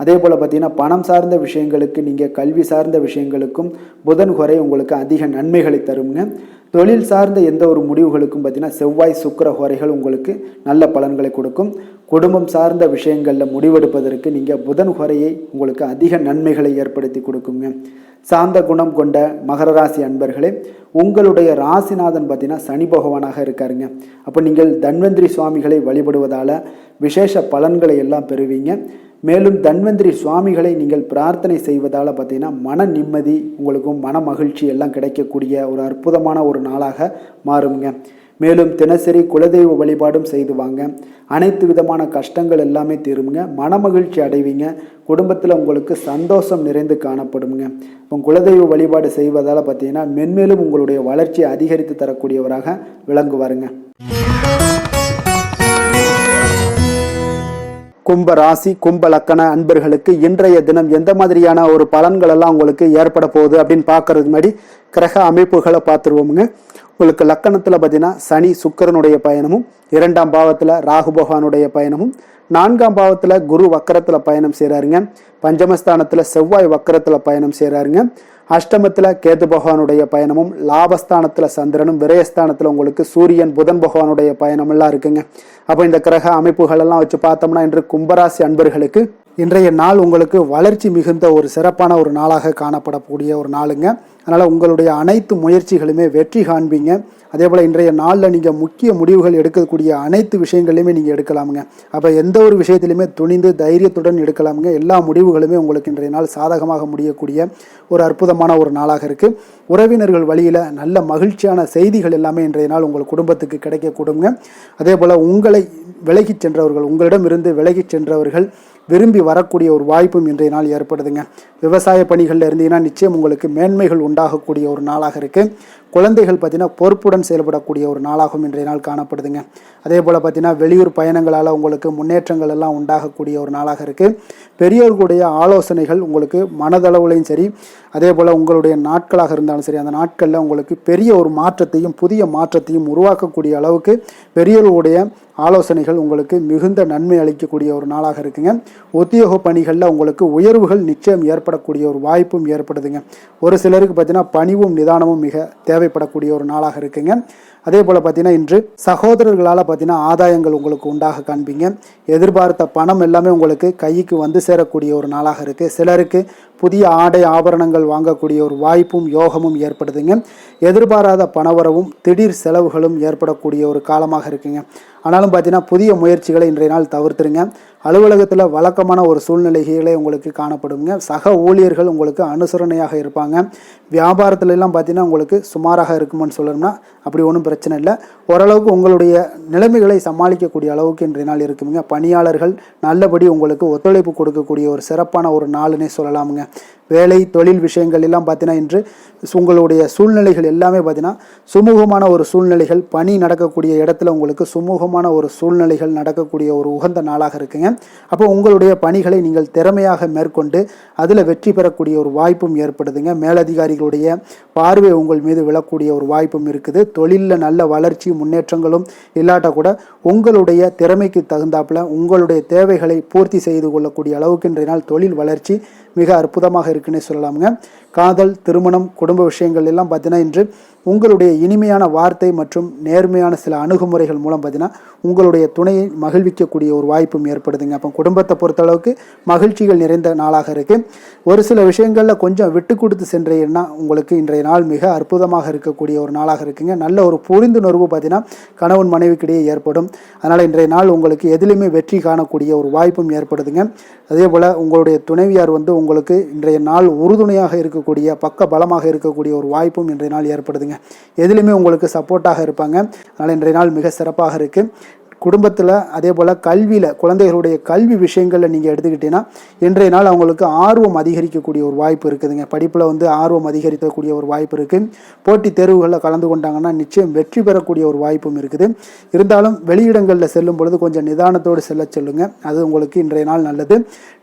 அதே போல் பார்த்தீங்கன்னா பணம் சார்ந்த விஷயங்களுக்கு, நீங்கள் கல்வி சார்ந்த விஷயங்களுக்கும் புதன் ஹோரை உங்களுக்கு அதிக நன்மைகளை தருங்க. தொழில் சார்ந்த எந்த ஒரு முடிவுகளுக்கும் பார்த்தீங்கன்னா செவ்வாய், சுக்கிர ஹோரைகள் உங்களுக்கு நல்ல பலன்களை கொடுக்கும். குடும்பம் சார்ந்த விஷயங்களில் முடிவெடுப்பதற்கு நீங்கள் புதன் ஹோரையை உங்களுக்கு அதிக நன்மைகளை ஏற்படுத்தி கொடுக்குங்க. சாந்த குணம் கொண்ட மகர ராசி அன்பர்களே, உங்களுடைய ராசிநாதன் பார்த்தீங்கன்னா சனி பகவானாக இருக்காருங்க. அப்போ நீங்கள் தன்வந்திரி சுவாமிகளை வழிபடுவதால் விசேஷ பலன்களை எல்லாம் பெறுவீங்க. மேலும் தன்வந்திரி சுவாமிகளை நீங்கள் பிரார்த்தனை செய்வதால் பார்த்தீங்கன்னா மன நிம்மதி, உங்களுக்கும் மன மகிழ்ச்சி எல்லாம் கிடைக்கக்கூடிய ஒரு அற்புதமான ஒரு நாளாக மாறுங்க. மேலும் தினசரி குலதெய்வ வழிபாடும் செய்து வாங்க. அனைத்து விதமான கஷ்டங்கள் எல்லாமே தீருங்க. மனமகிழ்ச்சி அடைவீங்க. குடும்பத்தில் உங்களுக்கு சந்தோஷம் நிறைந்து காணப்படுங்க. இப்போ குலதெய்வ வழிபாடு செய்வதால் பார்த்தீங்கன்னா மென்மேலும் உங்களுடைய வளர்ச்சியை அதிகரித்து தரக்கூடியவராக விளங்குவாருங்க. கும்ப ராசி, கும்ப லக்கண அன்பர்களுக்கு இன்றைய தினம் எந்த மாதிரியான ஒரு பலன்கள் எல்லாம் உங்களுக்கு ஏற்பட போகுது அப்படின்னு பார்க்கறதுக்கு முன்னாடி கிரக அமைப்புகளை பார்த்துருவோமுங்க. உங்களுக்கு லக்கணத்தில் பார்த்தீங்கன்னா சனி சுக்கிரனுடைய பயணமும், 2ஆம் பாவத்தில் ராகு பகவானுடைய பயணமும், 4ஆம் பாவத்தில் குரு வக்கரத்தில் பயணம் செய்கிறாருங்க. பஞ்சமஸ்தானத்தில் செவ்வாய் வக்கரத்தில் பயணம் செய்கிறாருங்க. அஷ்டமத்தில் கேது பகவானுடைய பயணமும், லாபஸ்தானத்தில் சந்திரனும், விரயஸ்தானத்தில் உங்களுக்கு சூரியன், புதன் பகவானுடைய பயணமெல்லாம் இருக்குங்க. அப்போ இந்த கிரக அமைப்புகள் எல்லாம் வச்சு பார்த்தோம்னா இன்று கும்பராசி அன்பர்களுக்கு இன்றைய நாள் உங்களுக்கு வளர்ச்சி மிகுந்த ஒரு சிறப்பான ஒரு நாளாக காணப்படக்கூடிய ஒரு நாளுங்க. அதனால் உங்களுடைய அனைத்து முயற்சிகளுமே வெற்றி காண்பீங்க. அதே போல் இன்றைய நாளில் நீங்கள் முக்கிய முடிவுகள் எடுக்கக்கூடிய அனைத்து விஷயங்களையுமே நீங்கள் எடுக்கலாமுங்க. அப்போ எந்த ஒரு விஷயத்திலுமே துணிந்து தைரியத்துடன் எடுக்கலாமுங்க. எல்லா முடிவுகளுமே உங்களுக்கு இன்றைய நாள் சாதகமாக முடியக்கூடிய ஒரு அற்புதமான ஒரு நாளாக இருக்குது. உறவினர்கள் வழியில் நல்ல மகிழ்ச்சியான செய்திகள் எல்லாமே இன்றைய நாள் உங்கள் குடும்பத்துக்கு கிடைக்கக்கூடுங்க. அதே போல் உங்களை விலகிச் சென்றவர்கள், உங்களிடமிருந்து விலகிச் சென்றவர்கள் விரும்பி வரக்கூடிய ஒரு வாய்ப்பும் இன்றைய நாள் ஏற்படுதுங்க. விவசாய பணிகளில் இருந்தீங்கன்னா நிச்சயம் உங்களுக்கு மேன்மைகள் உண்டாகக்கூடிய ஒரு நாளாக இருக்குது. குழந்தைகள் பார்த்தீங்கன்னா பொறுப்புடன் செயல்படக்கூடிய ஒரு நாளாகவும் இன்றைய நாள் காணப்படுதுங்க. அதே போல் பார்த்தீங்கன்னா வெளியூர் பயணங்களால் உங்களுக்கு முன்னேற்றங்கள் எல்லாம் உண்டாகக்கூடிய ஒரு நாளாக இருக்குது. பெரியோர்களுடைய ஆலோசனைகள் உங்களுக்கு மனதளவுலையும் சரி, அதே போல் உங்களுடைய நாட்களாக இருந்தாலும் சரி, அந்த நாட்களில் உங்களுக்கு பெரிய ஒரு மாற்றத்தையும் புதிய மாற்றத்தையும் உருவாக்கக்கூடிய அளவுக்கு பெரியோர்களுடைய ஆலோசனைகள் உங்களுக்கு மிகுந்த நன்மை அளிக்கக்கூடிய ஒரு நாளாக இருக்குங்க. உத்தியோக பணிகளில் உங்களுக்கு உயர்வுகள் நிச்சயம் ஏற்படக்கூடிய ஒரு வாய்ப்பும் ஏற்படுதுங்க. ஒரு சிலருக்கு பார்த்தீங்கன்னா பணிவும் நிதானமும் மிக தேவைப்படக்கூடிய ஒரு நாளாக இருக்குங்க. அதே போல் பார்த்தீங்கன்னா இன்று சகோதரர்களால் பார்த்தீங்கன்னா ஆதாயங்கள் உங்களுக்கு உண்டாக காண்பீங்க. எதிர்பார்த்த பணம் எல்லாமே உங்களுக்கு கைக்கு வந்து சேரக்கூடிய ஒரு நாளாக இருக்குது. சிலருக்கு புதிய ஆடை ஆபரணங்கள் வாங்கக்கூடிய ஒரு வாய்ப்பும் யோகமும் ஏற்படுதுங்க. எதிர்பாராத பணவரவும் திடீர் செலவுகளும் ஏற்படக்கூடிய ஒரு காலமாக இருக்குங்க. ஆனாலும் பார்த்தீங்கன்னா புதிய முயற்சிகளை இன்றைய நாள் தவிர்த்துருங்க. அலுவலகத்தில் வழக்கமான ஒரு சூழ்நிலைகளே உங்களுக்கு காணப்படுங்க. சக ஊழியர்கள் உங்களுக்கு அனுசரணையாக இருப்பாங்க. வியாபாரத்துலலாம் பார்த்தீங்கன்னா உங்களுக்கு சுமாராக இருக்குமான்னு சொல்லணும்னா அப்படி ஒன்றும் பிரச்சனை இல்லை. ஓரளவுக்கு உங்களுடைய நிலைமைகளை சமாளிக்கக்கூடிய அளவுக்கு இன்றைய நாள் இருக்குங்க. பணியாளர்கள் நல்லபடி உங்களுக்கு ஒத்துழைப்பு கொடுக்கக்கூடிய ஒரு சிறப்பான ஒரு நாளுன்னே சொல்லலாமுங்க. வேலை தொழில் விஷயங்கள் எல்லாம் பார்த்தீங்கன்னா இன்று உங்களுடைய சூழ்நிலைகள் எல்லாமே பார்த்தீங்கன்னா சுமூகமான ஒரு சூழ்நிலைகள், பணி நடக்கக்கூடிய இடத்துல உங்களுக்கு சுமூகமான ஒரு சூழ்நிலைகள் நடக்கக்கூடிய ஒரு உகந்த நாளாக இருக்குங்க. அப்போ உங்களுடைய பணிகளை நீங்கள் திறமையாக மேற்கொண்டு அதில் வெற்றி பெறக்கூடிய ஒரு வாய்ப்பும் ஏற்படுதுங்க. மேலதிகாரிகளுடைய பார்வை உங்கள் மீது விழக்கூடிய ஒரு வாய்ப்பும் இருக்குது. தொழிலில் நல்ல வளர்ச்சி முன்னேற்றங்களும் இல்லாட்ட கூட உங்களுடைய திறமைக்கு தகுந்தாப்புல உங்களுடைய தேவைகளை பூர்த்தி செய்து கொள்ளக்கூடிய அளவுக்கு இன்றைய நாள் தொழில் வளர்ச்சி மிக அற்புதமாக இருக்குன்னே சொல்லலாமுங்க. காதல், திருமணம், குடும்ப விஷயங்கள் எல்லாம் பார்த்தீங்கன்னா இன்று உங்களுடைய இனிமையான வார்த்தை மற்றும் நேர்மையான சில அணுகுமுறைகள் மூலம் பார்த்தீங்கன்னா உங்களுடைய துணையை மகிழ்விக்கக்கூடிய ஒரு வாய்ப்பும் ஏற்படுதுங்க. அப்போ குடும்பத்தை பொறுத்தளவுக்கு மகிழ்ச்சிகள் நிறைந்த நாளாக இருக்குது. ஒரு சில விஷயங்களில் கொஞ்சம் விட்டு கொடுத்து சென்றீங்கன்னா உங்களுக்கு இன்றைய நாள் மிக அற்புதமாக இருக்கக்கூடிய ஒரு நாளாக இருக்குங்க. நல்ல ஒரு புரிந்துணர்வு பார்த்தீங்கன்னா கணவன் மனைவிக்கிடையே ஏற்படும். அதனால் இன்றைய நாள் உங்களுக்கு எதிலுமே வெற்றி காணக்கூடிய ஒரு வாய்ப்பும் ஏற்படுதுங்க. அதே போல் உங்களுடைய துணைவியார் உங்களுக்கு இன்றைய நாள் உறுதுணையாக இருக்கக்கூடிய பக்க பலமாக இருக்கக்கூடிய ஒரு வாய்ப்பும் இன்றைய நாள் ஏற்படுதுங்க. எதிலுமே உங்களுக்கு சப்போர்ட்டாக இருப்பாங்க. அதனால் இன்றைய நாள் மிக சிறப்பாக இருக்குது. குடும்பத்தில் அதே போல் கல்வியில் குழந்தைகளுடைய கல்வி விஷயங்களில் நீங்கள் எடுத்துக்கிட்டீங்கன்னா இன்றைய நாள் அவங்களுக்கு ஆர்வம் அதிகரிக்கக்கூடிய ஒரு வாய்ப்பு இருக்குதுங்க. படிப்பில் வந்து ஆர்வம் அதிகரிக்கக்கூடிய ஒரு வாய்ப்பு இருக்குது. போட்டித் தேர்வுகளில் கலந்து கொண்டாங்கன்னா நிச்சயம் வெற்றி பெறக்கூடிய ஒரு வாய்ப்பும் இருக்குது. இருந்தாலும் வெளியிடங்களில் செல்லும் பொழுது கொஞ்சம் நிதானத்தோடு செல்ல சொல்லுங்கள். அது உங்களுக்கு இன்றைய நாள் நல்லது.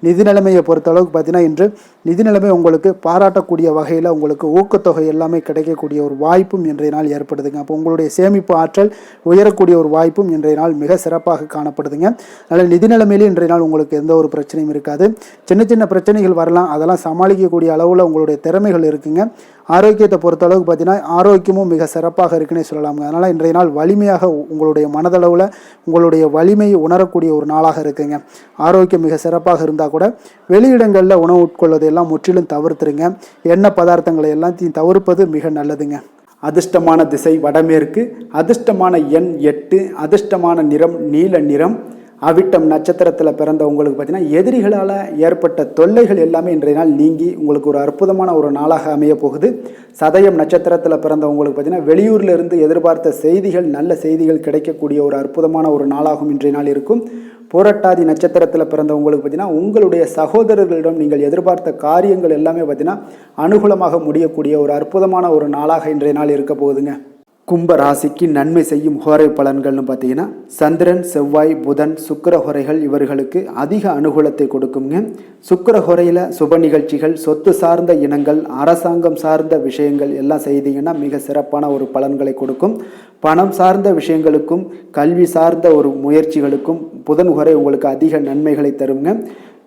நிதி நிலைமையை பொறுத்தளவுக்கு பார்த்தீங்கன்னா இன்று நிதி நிலைமை உங்களுக்கு பாராட்டக்கூடிய வகையில் உங்களுக்கு ஊக்கத்தொகை எல்லாமே கிடைக்கக்கூடிய ஒரு வாய்ப்பும் இன்றைய நாள் ஏற்படுதுங்க. அப்போ உங்களுடைய சேமிப்பு ஆற்றல் உயரக்கூடிய ஒரு வாய்ப்பும் இன்றைய நாள் மிக சிறப்பாக காணப்படுதுங்க. அதனால் நிதி நிலைமையிலே இன்றைய நாள் உங்களுக்கு எந்த ஒரு பிரச்சனையும் இருக்காது. சின்ன சின்ன பிரச்சனைகள் வரலாம், அதெல்லாம் சமாளிக்கக்கூடிய அளவில் உங்களுடைய திறமைகள் இருக்குங்க. ஆரோக்கியத்தை பொறுத்தளவுக்கு பார்த்தீங்கன்னா ஆரோக்கியமும் மிக சிறப்பாக இருக்குன்னே சொல்லலாங்க. அதனால் இன்றைய நாள் வலிமையாக உங்களுடைய மனதளவில் உங்களுடைய வலிமையை உணரக்கூடிய ஒரு நாளாக இருக்குங்க. ஆரோக்கியம் மிக சிறப்பாக இருந்தால் கூட வெளியிடங்களில் உணவு உட்கொள்வதையெல்லாம் முற்றிலும் தவிர்த்துருங்க. எண்ணெய் பதார்த்தங்களை எல்லாத்தையும் தவிர்ப்பது மிக நல்லதுங்க. அதிர்ஷ்டமான திசை வடமேற்கு, அதிர்ஷ்டமான எண் 8, அதிர்ஷ்டமான நிறம் நீல நிறம். அவிட்டம் நட்சத்திரத்தில் பிறந்த உங்களுக்கு பார்த்தீங்கன்னா எதிரிகளால் ஏற்பட்ட தொல்லைகள் எல்லாமே இன்றைய நாள் நீங்கி உங்களுக்கு ஒரு அற்புதமான ஒரு நாளாக அமைய போகுது. சதயம் நட்சத்திரத்தில் பிறந்த உங்களுக்கு பார்த்தீங்கன்னா வெளியூரில் இருந்து எதிர்பார்த்த செய்திகள், நல்ல செய்திகள் கிடைக்கக்கூடிய ஒரு அற்புதமான ஒரு நாளாகவும் இன்றைய நாள் இருக்கும். புரட்டாதி நட்சத்திரத்தில் பிறந்தவங்களுக்கு பார்த்தீங்கன்னா உங்களுடைய சகோதரர்களிடம் நீங்கள் எதிர்பார்த்த காரியங்கள் எல்லாமே பார்த்தீங்கன்னா அனுகூலமாக முடியக்கூடிய ஒரு அற்புதமான ஒரு நாளாக இன்றைய நாள் இருக்க போகுதுங்க. கும்ப ராசிக்கு நன்மை செய்யும் ஹோரை பலன்கள்னு பார்த்தீங்கன்னா சந்திரன், செவ்வாய், புதன், சுக்கிர ஹோரைகள் இவர்களுக்கு அதிக அனுகூலத்தை கொடுக்குங்க. சுக்கிர ஹோரையில் சுப நிகழ்ச்சிகள், சொத்து சார்ந்த இனங்கள், அரசாங்கம் சார்ந்த விஷயங்கள் எல்லாம் செய்தீங்கன்னா மிக சிறப்பான ஒரு பலன்களை கொடுக்கும். பணம் சார்ந்த விஷயங்களுக்கும் கல்வி சார்ந்த ஒரு முயற்சிகளுக்கும் புதன் ஹோரை உங்களுக்கு அதிக நன்மைகளை தருங்க.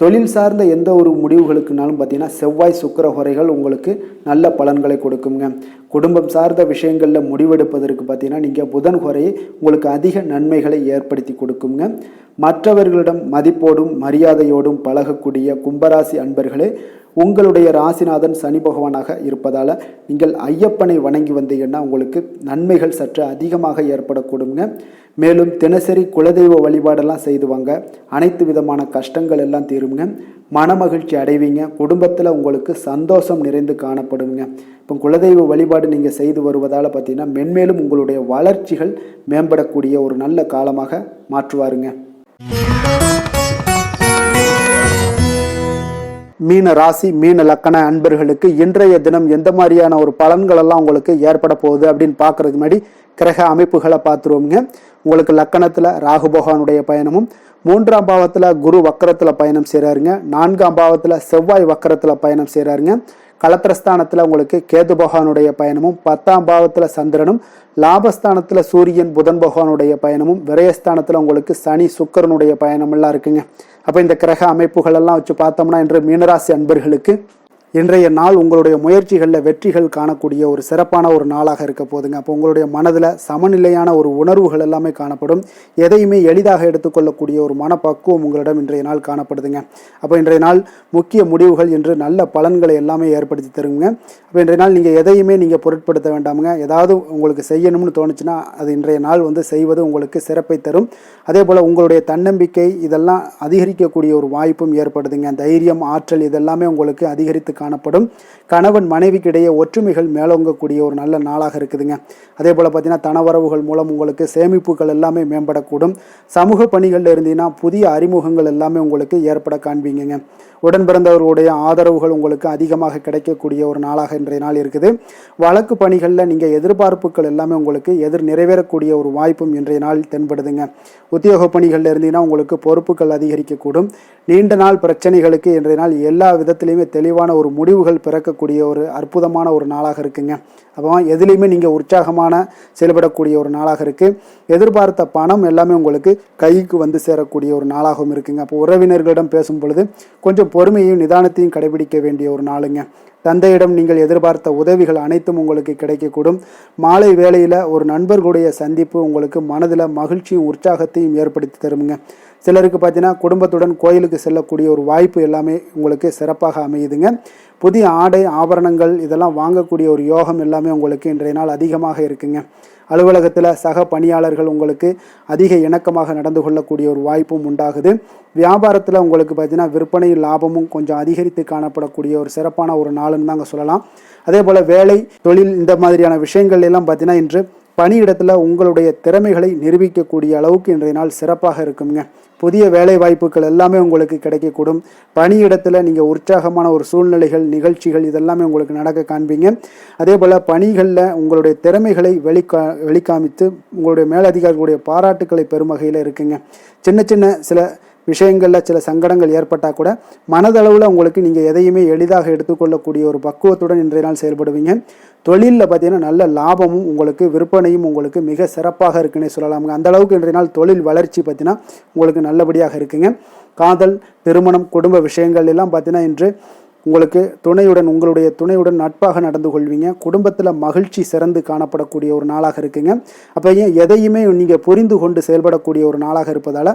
தொழில் சார்ந்த எந்த ஒரு முடிவுகளுக்குனாலும் பார்த்தீங்கன்னா செவ்வாய், சுக்கிர ஹோரைகள் உங்களுக்கு நல்ல பலன்களை கொடுக்குங்க. குடும்பம் சார்ந்த விஷயங்களில் முடிவெடுப்பதற்கு பார்த்தீங்கன்னா நீங்கள் புதன் ஹோரையை உங்களுக்கு அதிக நன்மைகளை ஏற்படுத்தி கொடுக்குங்க. மற்றவர்களிடம் மதிப்போடும் மரியாதையோடும் பழகக்கூடிய கும்பராசி அன்பர்களே, உங்களுடைய ராசிநாதன் சனி பகவானாக இருப்பதால் நீங்கள் ஐயப்பனை வணங்கி வந்தீங்கன்னா உங்களுக்கு நன்மைகள் சற்று அதிகமாக ஏற்படக்கூடுங்க. மேலும் தினசரி குலதெய்வ வழிபாடெல்லாம் செய்து வாங்க, அனைத்து விதமான கஷ்டங்கள் எல்லாம் தீருங்க. மனமகிழ்ச்சி அடைவீங்க. குடும்பத்தில் உங்களுக்கு சந்தோஷம் நிறைந்து காணப்படுங்க. இப்போ குலதெய்வ வழிபாடு நீங்கள் செய்து வருவதால் பார்த்தீங்கன்னா மென்மேலும் உங்களுடைய வளர்ச்சிகள் மேம்படக்கூடிய ஒரு நல்ல காலமாக மாற்றுவாருங்க. மீன ராசி, மீன லக்கண அன்பர்களுக்கு இன்றைய தினம் எந்த மாதிரியான ஒரு பலன்கள் எல்லாம் உங்களுக்கு ஏற்பட போகுது அப்படின்னு பார்க்கறதுக்கு முன்னாடி கிரக அமைப்புகளை பார்த்துருவோங்க. உங்களுக்கு லக்கணத்தில் ராகு பகவானுடைய பயணமும், 3ஆம் பாவத்தில் குரு வக்கரத்தில் பயணம் செய்கிறாருங்க. 4ஆம் பாவத்தில் செவ்வாய் வக்கரத்தில் பயணம் செய்கிறாருங்க. களத்திரஸ்தானத்தில் உங்களுக்கு கேது பகவானுடைய பயணமும், 10ஆம் பாவத்தில் சந்திரனும், லாபஸ்தானத்தில் சூரியன் புதன் பகவானுடைய பயணமும், விரயஸ்தானத்தில் உங்களுக்கு சனி சுக்கிரனுடைய பயணமெல்லாம் இருக்குங்க. அப்போ இந்த கிரக அமைப்புகள் எல்லாம் வச்சு பார்த்தோம்னா இன்று மீனராசி அன்பர்களுக்கு இன்றைய நாள் உங்களுடைய முயற்சிகளில் வெற்றிகள் காணக்கூடிய ஒரு சிறப்பான ஒரு நாளாக இருக்க போதுங்க. அப்போ உங்களுடைய மனதில் சமநிலையான ஒரு உணர்வுகள் எல்லாமே காணப்படும். எதையுமே எளிதாக எடுத்துக்கொள்ளக்கூடிய ஒரு மனப்பக்குவம் உங்களிடம் இன்றைய நாள் காணப்படுதுங்க. அப்போ இன்றைய நாள் முக்கிய முடிவுகள் என்று நல்ல பலன்களை எல்லாமே ஏற்படுத்தி தருங்க. அப்போ இன்றைய நாள் நீங்கள் எதையுமே நீங்கள் பொருட்படுத்த வேண்டாமுங்க. ஏதாவது உங்களுக்கு செய்யணும்னு தோணுச்சுன்னா அது இன்றைய நாள் செய்வது உங்களுக்கு சிறப்பை தரும். அதே போல் உங்களுடைய தன்னம்பிக்கை இதெல்லாம் அதிகரிக்கக்கூடிய ஒரு வாய்ப்பும் ஏற்படுதுங்க. தைரியம், ஆற்றல் இதெல்லாமே உங்களுக்கு அதிகரித்து காணப்படும். கணவன் மனைவிக்கு இடையே ஒற்றுமைகள் மேலோங்கக்கூடிய ஒரு நல்ல நாளாக இருக்குதுங்க. அதே போல் பார்த்தீங்கன்னா தனவரவுகள் மூலம் உங்களுக்கு சேமிப்புகள் எல்லாமே மேம்படக்கூடும். சமூக பணிகளில் இருந்தீங்கன்னா புதிய அறிமுகங்கள் எல்லாமே உங்களுக்கு ஏற்பட காண்பீங்க. உடன் பிறந்தவர்களுடைய ஆதரவுகள் உங்களுக்கு அதிகமாக கிடைக்கக்கூடிய ஒரு நாளாக இன்றைய நாள் இருக்குது. வழக்கு பணிகளில் நீங்கள் எதிர்பார்ப்புகள் எல்லாமே உங்களுக்கு நிறைவேறக்கூடிய ஒரு வாய்ப்பும் இன்றைய நாள் தென்படுதுங்க. உத்தியோக பணிகளில் இருந்தீங்கன்னா உங்களுக்கு பொறுப்புகள் அதிகரிக்கக்கூடும். நீண்ட நாள் பிரச்சனைகளுக்கு இன்றைய நாள் எல்லா விதத்திலையுமே தெளிவான ஒரு முடிவுகள் பிறக்கக்கூடிய ஒரு அற்புதமான ஒரு நாளாக இருக்குங்க. அப்போ எதுலேயுமே நீங்கள் உற்சாகமான செயல்படக்கூடிய ஒரு நாளாக இருக்குது. எதிர்பார்த்த பணம் எல்லாமே உங்களுக்கு கைக்கு சேரக்கூடிய ஒரு நாளாகவும் இருக்குங்க. அப்போ உறவினர்களிடம் பேசும் பொழுது கொஞ்சம் பொறுமையையும் நிதானத்தையும் கடைபிடிக்க வேண்டிய ஒரு நாளுங்க. தந்தையிடம் நீங்கள் எதிர்பார்த்த உதவிகள் அனைத்தும் உங்களுக்கு கிடைக்கக்கூடும். மாலை வேளையில் ஒரு நண்பர்களுடைய சந்திப்பு உங்களுக்கு மனதில் மகிழ்ச்சியும் உற்சாகத்தையும் ஏற்படுத்தி தருமுங்க. சிலருக்கு பார்த்தீங்கன்னா குடும்பத்துடன் கோயிலுக்கு செல்லக்கூடிய ஒரு வாய்ப்பு எல்லாமே உங்களுக்கு சிறப்பாக அமையுதுங்க. புதிய ஆடை ஆபரணங்கள் இதெல்லாம் வாங்கக்கூடிய ஒரு யோகம் எல்லாமே உங்களுக்கு இன்றைய நாள் அதிகமாக இருக்குங்க. அலுவலகத்தில் சக பணியாளர்கள் உங்களுக்கு அதிக இணக்கமாக நடந்து கொள்ளக்கூடிய ஒரு வாய்ப்பும் உண்டாகுது. வியாபாரத்தில் உங்களுக்கு பார்த்தீங்கன்னா விற்பனை லாபமும் கொஞ்சம் அதிகரித்து காணப்படக்கூடிய ஒரு சிறப்பான ஒரு நாளுன்னு தாங்க சொல்லலாம். அதே போல் வேலை, தொழில் இந்த மாதிரியான விஷயங்கள் எல்லாம் பார்த்தீங்கன்னா இன்று பணியிடத்தில் உங்களுடைய திறமைகளை நிரூபிக்கக்கூடிய அளவுக்கு இன்றைய நாள் சிறப்பாக இருக்குங்க. புதிய வேலை வாய்ப்புகள் எல்லாமே உங்களுக்கு கிடைக்கக்கூடும். பணியிடத்தில் நீங்கள் உற்சாகமான ஒரு சூழ்நிலைகள், நிகழ்ச்சிகள் இதெல்லாமே உங்களுக்கு நடக்க காண்பீங்க. அதே போல் பணிகளில் உங்களுடைய திறமைகளை வெளிக்காமித்து உங்களுடைய மேலதிகாரிகளுடைய பாராட்டுக்களை பெறும் வகையில் இருக்குங்க. சின்ன சின்ன சில விஷயங்களில் சில சங்கடங்கள் ஏற்பட்டால் கூட மனதளவில் உங்களுக்கு நீங்கள் எதையுமே எளிதாக எடுத்துக்கொள்ளக்கூடிய ஒரு பக்குவத்துடன் இன்றைய நாள் செயல்படுவீங்க. தொழிலில் பார்த்தீங்கன்னா நல்ல லாபமும் உங்களுக்கு விற்பனையும் உங்களுக்கு மிக சிறப்பாக இருக்குன்னே சொல்லலாமுங்க. அந்த அளவுக்கு இன்றைய நாள் தொழில் வளர்ச்சி பார்த்தீங்கன்னா உங்களுக்கு நல்லபடியாக இருக்குங்க. காதல், திருமணம், குடும்ப விஷயங்கள் எல்லாம் பார்த்தீங்கன்னா இன்று உங்களுக்கு உங்களுடைய துணையுடன் நட்பாக நடந்து கொள்வீங்க. குடும்பத்தில் மகிழ்ச்சி சிறந்து காணப்படக்கூடிய ஒரு நாளாக இருக்குங்க. அப்போ எதையுமே நீங்கள் புரிந்து கொண்டு செயல்படக்கூடிய ஒரு நாளாக இருப்பதால்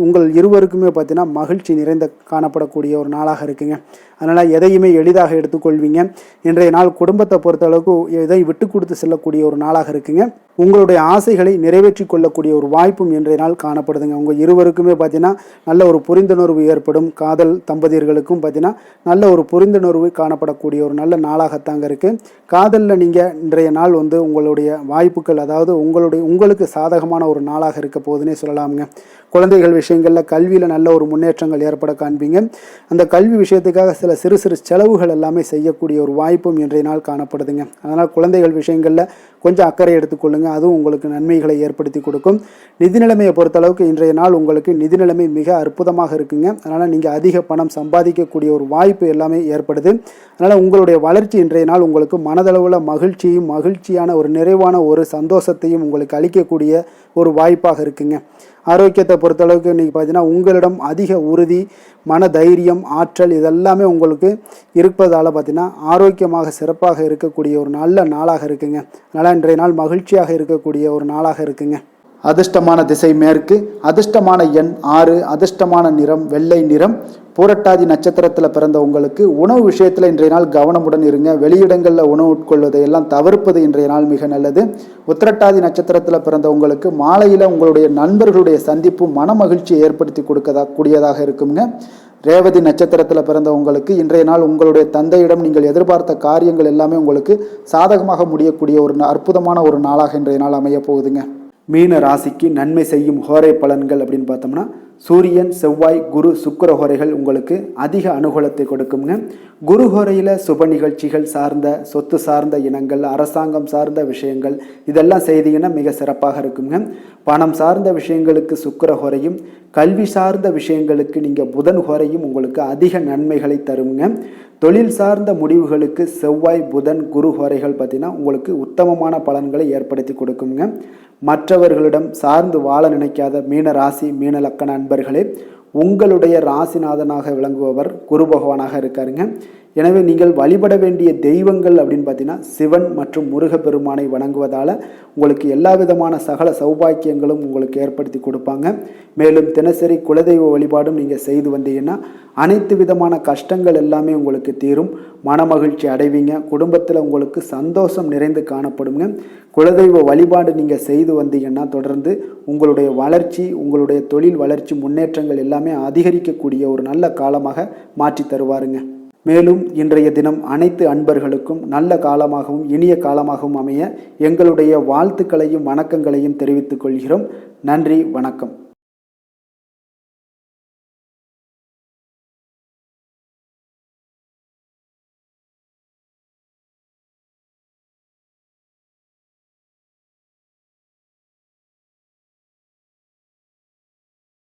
உங்கள் இருவருக்குமே பார்த்தீங்கன்னா மகிழ்ச்சி நிறைந்த காணப்படக்கூடிய ஒரு நாளாக இருக்குங்க. அதனால் எதையுமே எளிதாக எடுத்துக்கொள்வீங்க. இன்றைய நாள் குடும்பத்தை பொறுத்தளவுக்கு எதை விட்டு கொடுத்து செல்லக்கூடிய ஒரு நாளாக இருக்குங்க. உங்களுடைய ஆசைகளை நிறைவேற்றி கொள்ளக்கூடிய ஒரு வாய்ப்பும் இன்றைய நாள் காணப்படுதுங்க. உங்கள் இருவருக்குமே பார்த்தீங்கன்னா நல்ல ஒரு புரிந்துணர்வு ஏற்படும். காதல் தம்பதியர்களுக்கும் பார்த்தீங்கன்னா நல்ல ஒரு புரிந்துணர்வு காணப்படக்கூடிய ஒரு நல்ல நாளாகத்தாங்க இருக்குது. காதலில் நீங்கள் இன்றைய நாள் உங்களுடைய வாய்ப்புகள், அதாவது உங்களுக்கு சாதகமான ஒரு நாளாக இருக்க போகுதுன்னே சொல்லலாமுங்க. குழந்தைகள் விஷயங்களில் கல்வியில் நல்ல ஒரு முன்னேற்றங்கள் ஏற்பட காண்பீங்க. அந்த கல்வி விஷயத்துக்காக சில சிறு சிறு செலவுகள் எல்லாமே செய்யக்கூடிய ஒரு வாய்ப்பும் இன்றைய நாள் காணப்படுதுங்க. அதனால் குழந்தைகள் விஷயங்களில் கொஞ்சம் அக்கறை எடுத்துக்கொள்ளுங்க. அதுவும் உங்களுக்கு நன்மைகளை ஏற்படுத்தி கொடுக்கும். நிதி நிலைமையை பொறுத்தளவுக்கு இன்றைய நாள் உங்களுக்கு நிதி நிலைமை மிக அற்புதமாக இருக்குங்க. அதனால் நீங்கள் அதிக பணம் சம்பாதிக்கக்கூடிய ஒரு வாய்ப்பு எல்லாமே ஏற்படுது. அதனால் உங்களுடைய வளர்ச்சி இன்றைய நாள் உங்களுக்கு மனதளவில் மகிழ்ச்சியான ஒரு நிறைவான ஒரு சந்தோஷத்தையும் உங்களுக்கு அளிக்கக்கூடிய ஒரு வாய்ப்பாக இருக்குங்க. ஆரோக்கியத்தை பொறுத்தளவுக்கு இன்றைக்கி பார்த்தீங்கன்னா உங்களிடம் அதிக உறுதி, மன தைரியம், ஆற்றல் இதெல்லாமே உங்களுக்கு இருப்பதால் பார்த்தீங்கன்னா ஆரோக்கியமாக சிறப்பாக இருக்கக்கூடிய ஒரு நல்ல நாளாக இருக்குங்க. அதனால் இன்றைய நாள் மகிழ்ச்சியாக இருக்கக்கூடிய ஒரு நாளாக இருக்குங்க. அதிர்ஷ்டமான திசை மேற்கு, அதிர்ஷ்டமான எண் 6, அதிர்ஷ்டமான நிறம் வெள்ளை நிறம். பூரட்டாதி நட்சத்திரத்தில் பிறந்த உங்களுக்கு உணவு விஷயத்தில் இன்றைய நாள் கவனமுடன் இருங்க. வெளியிடங்களில் உணவு உட்கொள்வதை எல்லாம் தவிர்ப்பது இன்றைய நாள் மிக நல்லது. உத்திரட்டாதி நட்சத்திரத்தில் பிறந்த உங்களுக்கு மாலையில் உங்களுடைய நண்பர்களுடைய சந்திப்பு மன மகிழ்ச்சியை ஏற்படுத்தி கூடியதாக இருக்குங்க. ரேவதி நட்சத்திரத்தில் பிறந்த உங்களுக்கு இன்றைய நாள் உங்களுடைய தந்தையிடம் நீங்கள் எதிர்பார்த்த காரியங்கள் எல்லாமே உங்களுக்கு சாதகமாக முடியக்கூடிய ஒரு அற்புதமான ஒரு நாளாக இன்றைய நாள் அமைய போகுதுங்க. மீன ராசிக்கு நன்மை செய்யும் ஹோரை பலன்கள் அப்படின்னு பார்த்தோம்னா சூரியன், செவ்வாய், குரு, சுக்கிர ஹோரைகள் உங்களுக்கு அதிக அனுகூலத்தை கொடுக்குங்க. குரு ஹோரையில் சுப நிகழ்ச்சிகள் சார்ந்த, சொத்து சார்ந்த இனங்கள், அரசாங்கம் சார்ந்த விஷயங்கள் இதெல்லாம் செய்தீங்கன்னா மிக சிறப்பாக இருக்குங்க. பணம் சார்ந்த விஷயங்களுக்கு சுக்கிர ஹோரையும், கல்வி சார்ந்த விஷயங்களுக்கு நீங்கள் புதன் ஹோரையும் உங்களுக்கு அதிக நன்மைகளை தருங்க. தொழில் சார்ந்த முடிவுகளுக்கு செவ்வாய், புதன், குரு ஹோரைகள் பார்த்தீங்கன்னா உங்களுக்கு உத்தமமான பலன்களை ஏற்படுத்தி கொடுக்குங்க. மற்றவர்களிடம் சார்ந்து வாழ நினைக்காத மீன ராசி, மீன லக்கண அன்பர்களே, உங்களுடைய ராசிநாதனாக விளங்குபவர் குரு பகவானாக இருக்காருங்க. எனவே நீங்கள் வழிபட வேண்டிய தெய்வங்கள் அப்படின்னு பார்த்தீங்கன்னா சிவன் மற்றும் முருகப்பெருமானை வணங்குவதால் உங்களுக்கு எல்லா விதமான சகல சௌபாக்கியங்களும் உங்களுக்கு ஏற்படுத்தி கொடுப்பாங்க. மேலும் தினசரி குலதெய்வ வழிபாடும் நீங்கள் செய்து வந்தீங்கன்னா அனைத்து விதமான கஷ்டங்கள் எல்லாமே உங்களுக்கு தீரும். மனமகிழ்ச்சி அடைவீங்க. குடும்பத்தில் உங்களுக்கு சந்தோஷம் நிறைந்து காணப்படுங்க. குலதெய்வ வழிபாடு நீங்கள் செய்து வந்தீங்கன்னா தொடர்ந்து உங்களுடைய வளர்ச்சி, உங்களுடைய தொழில் வளர்ச்சி, முன்னேற்றங்கள் எல்லாமே அதிகரிக்கக்கூடிய ஒரு நல்ல காலமாக மாற்றி தருவாருங்க. மேலும் இன்றைய தினம் அனைத்து அன்பர்களுக்கும் நல்ல காலமாகவும் இனிய காலமாகவும் அமைய எங்களுடைய வாழ்த்துக்களையும் வணக்கங்களையும் தெரிவித்துக் கொள்கிறோம். நன்றி, வணக்கம்.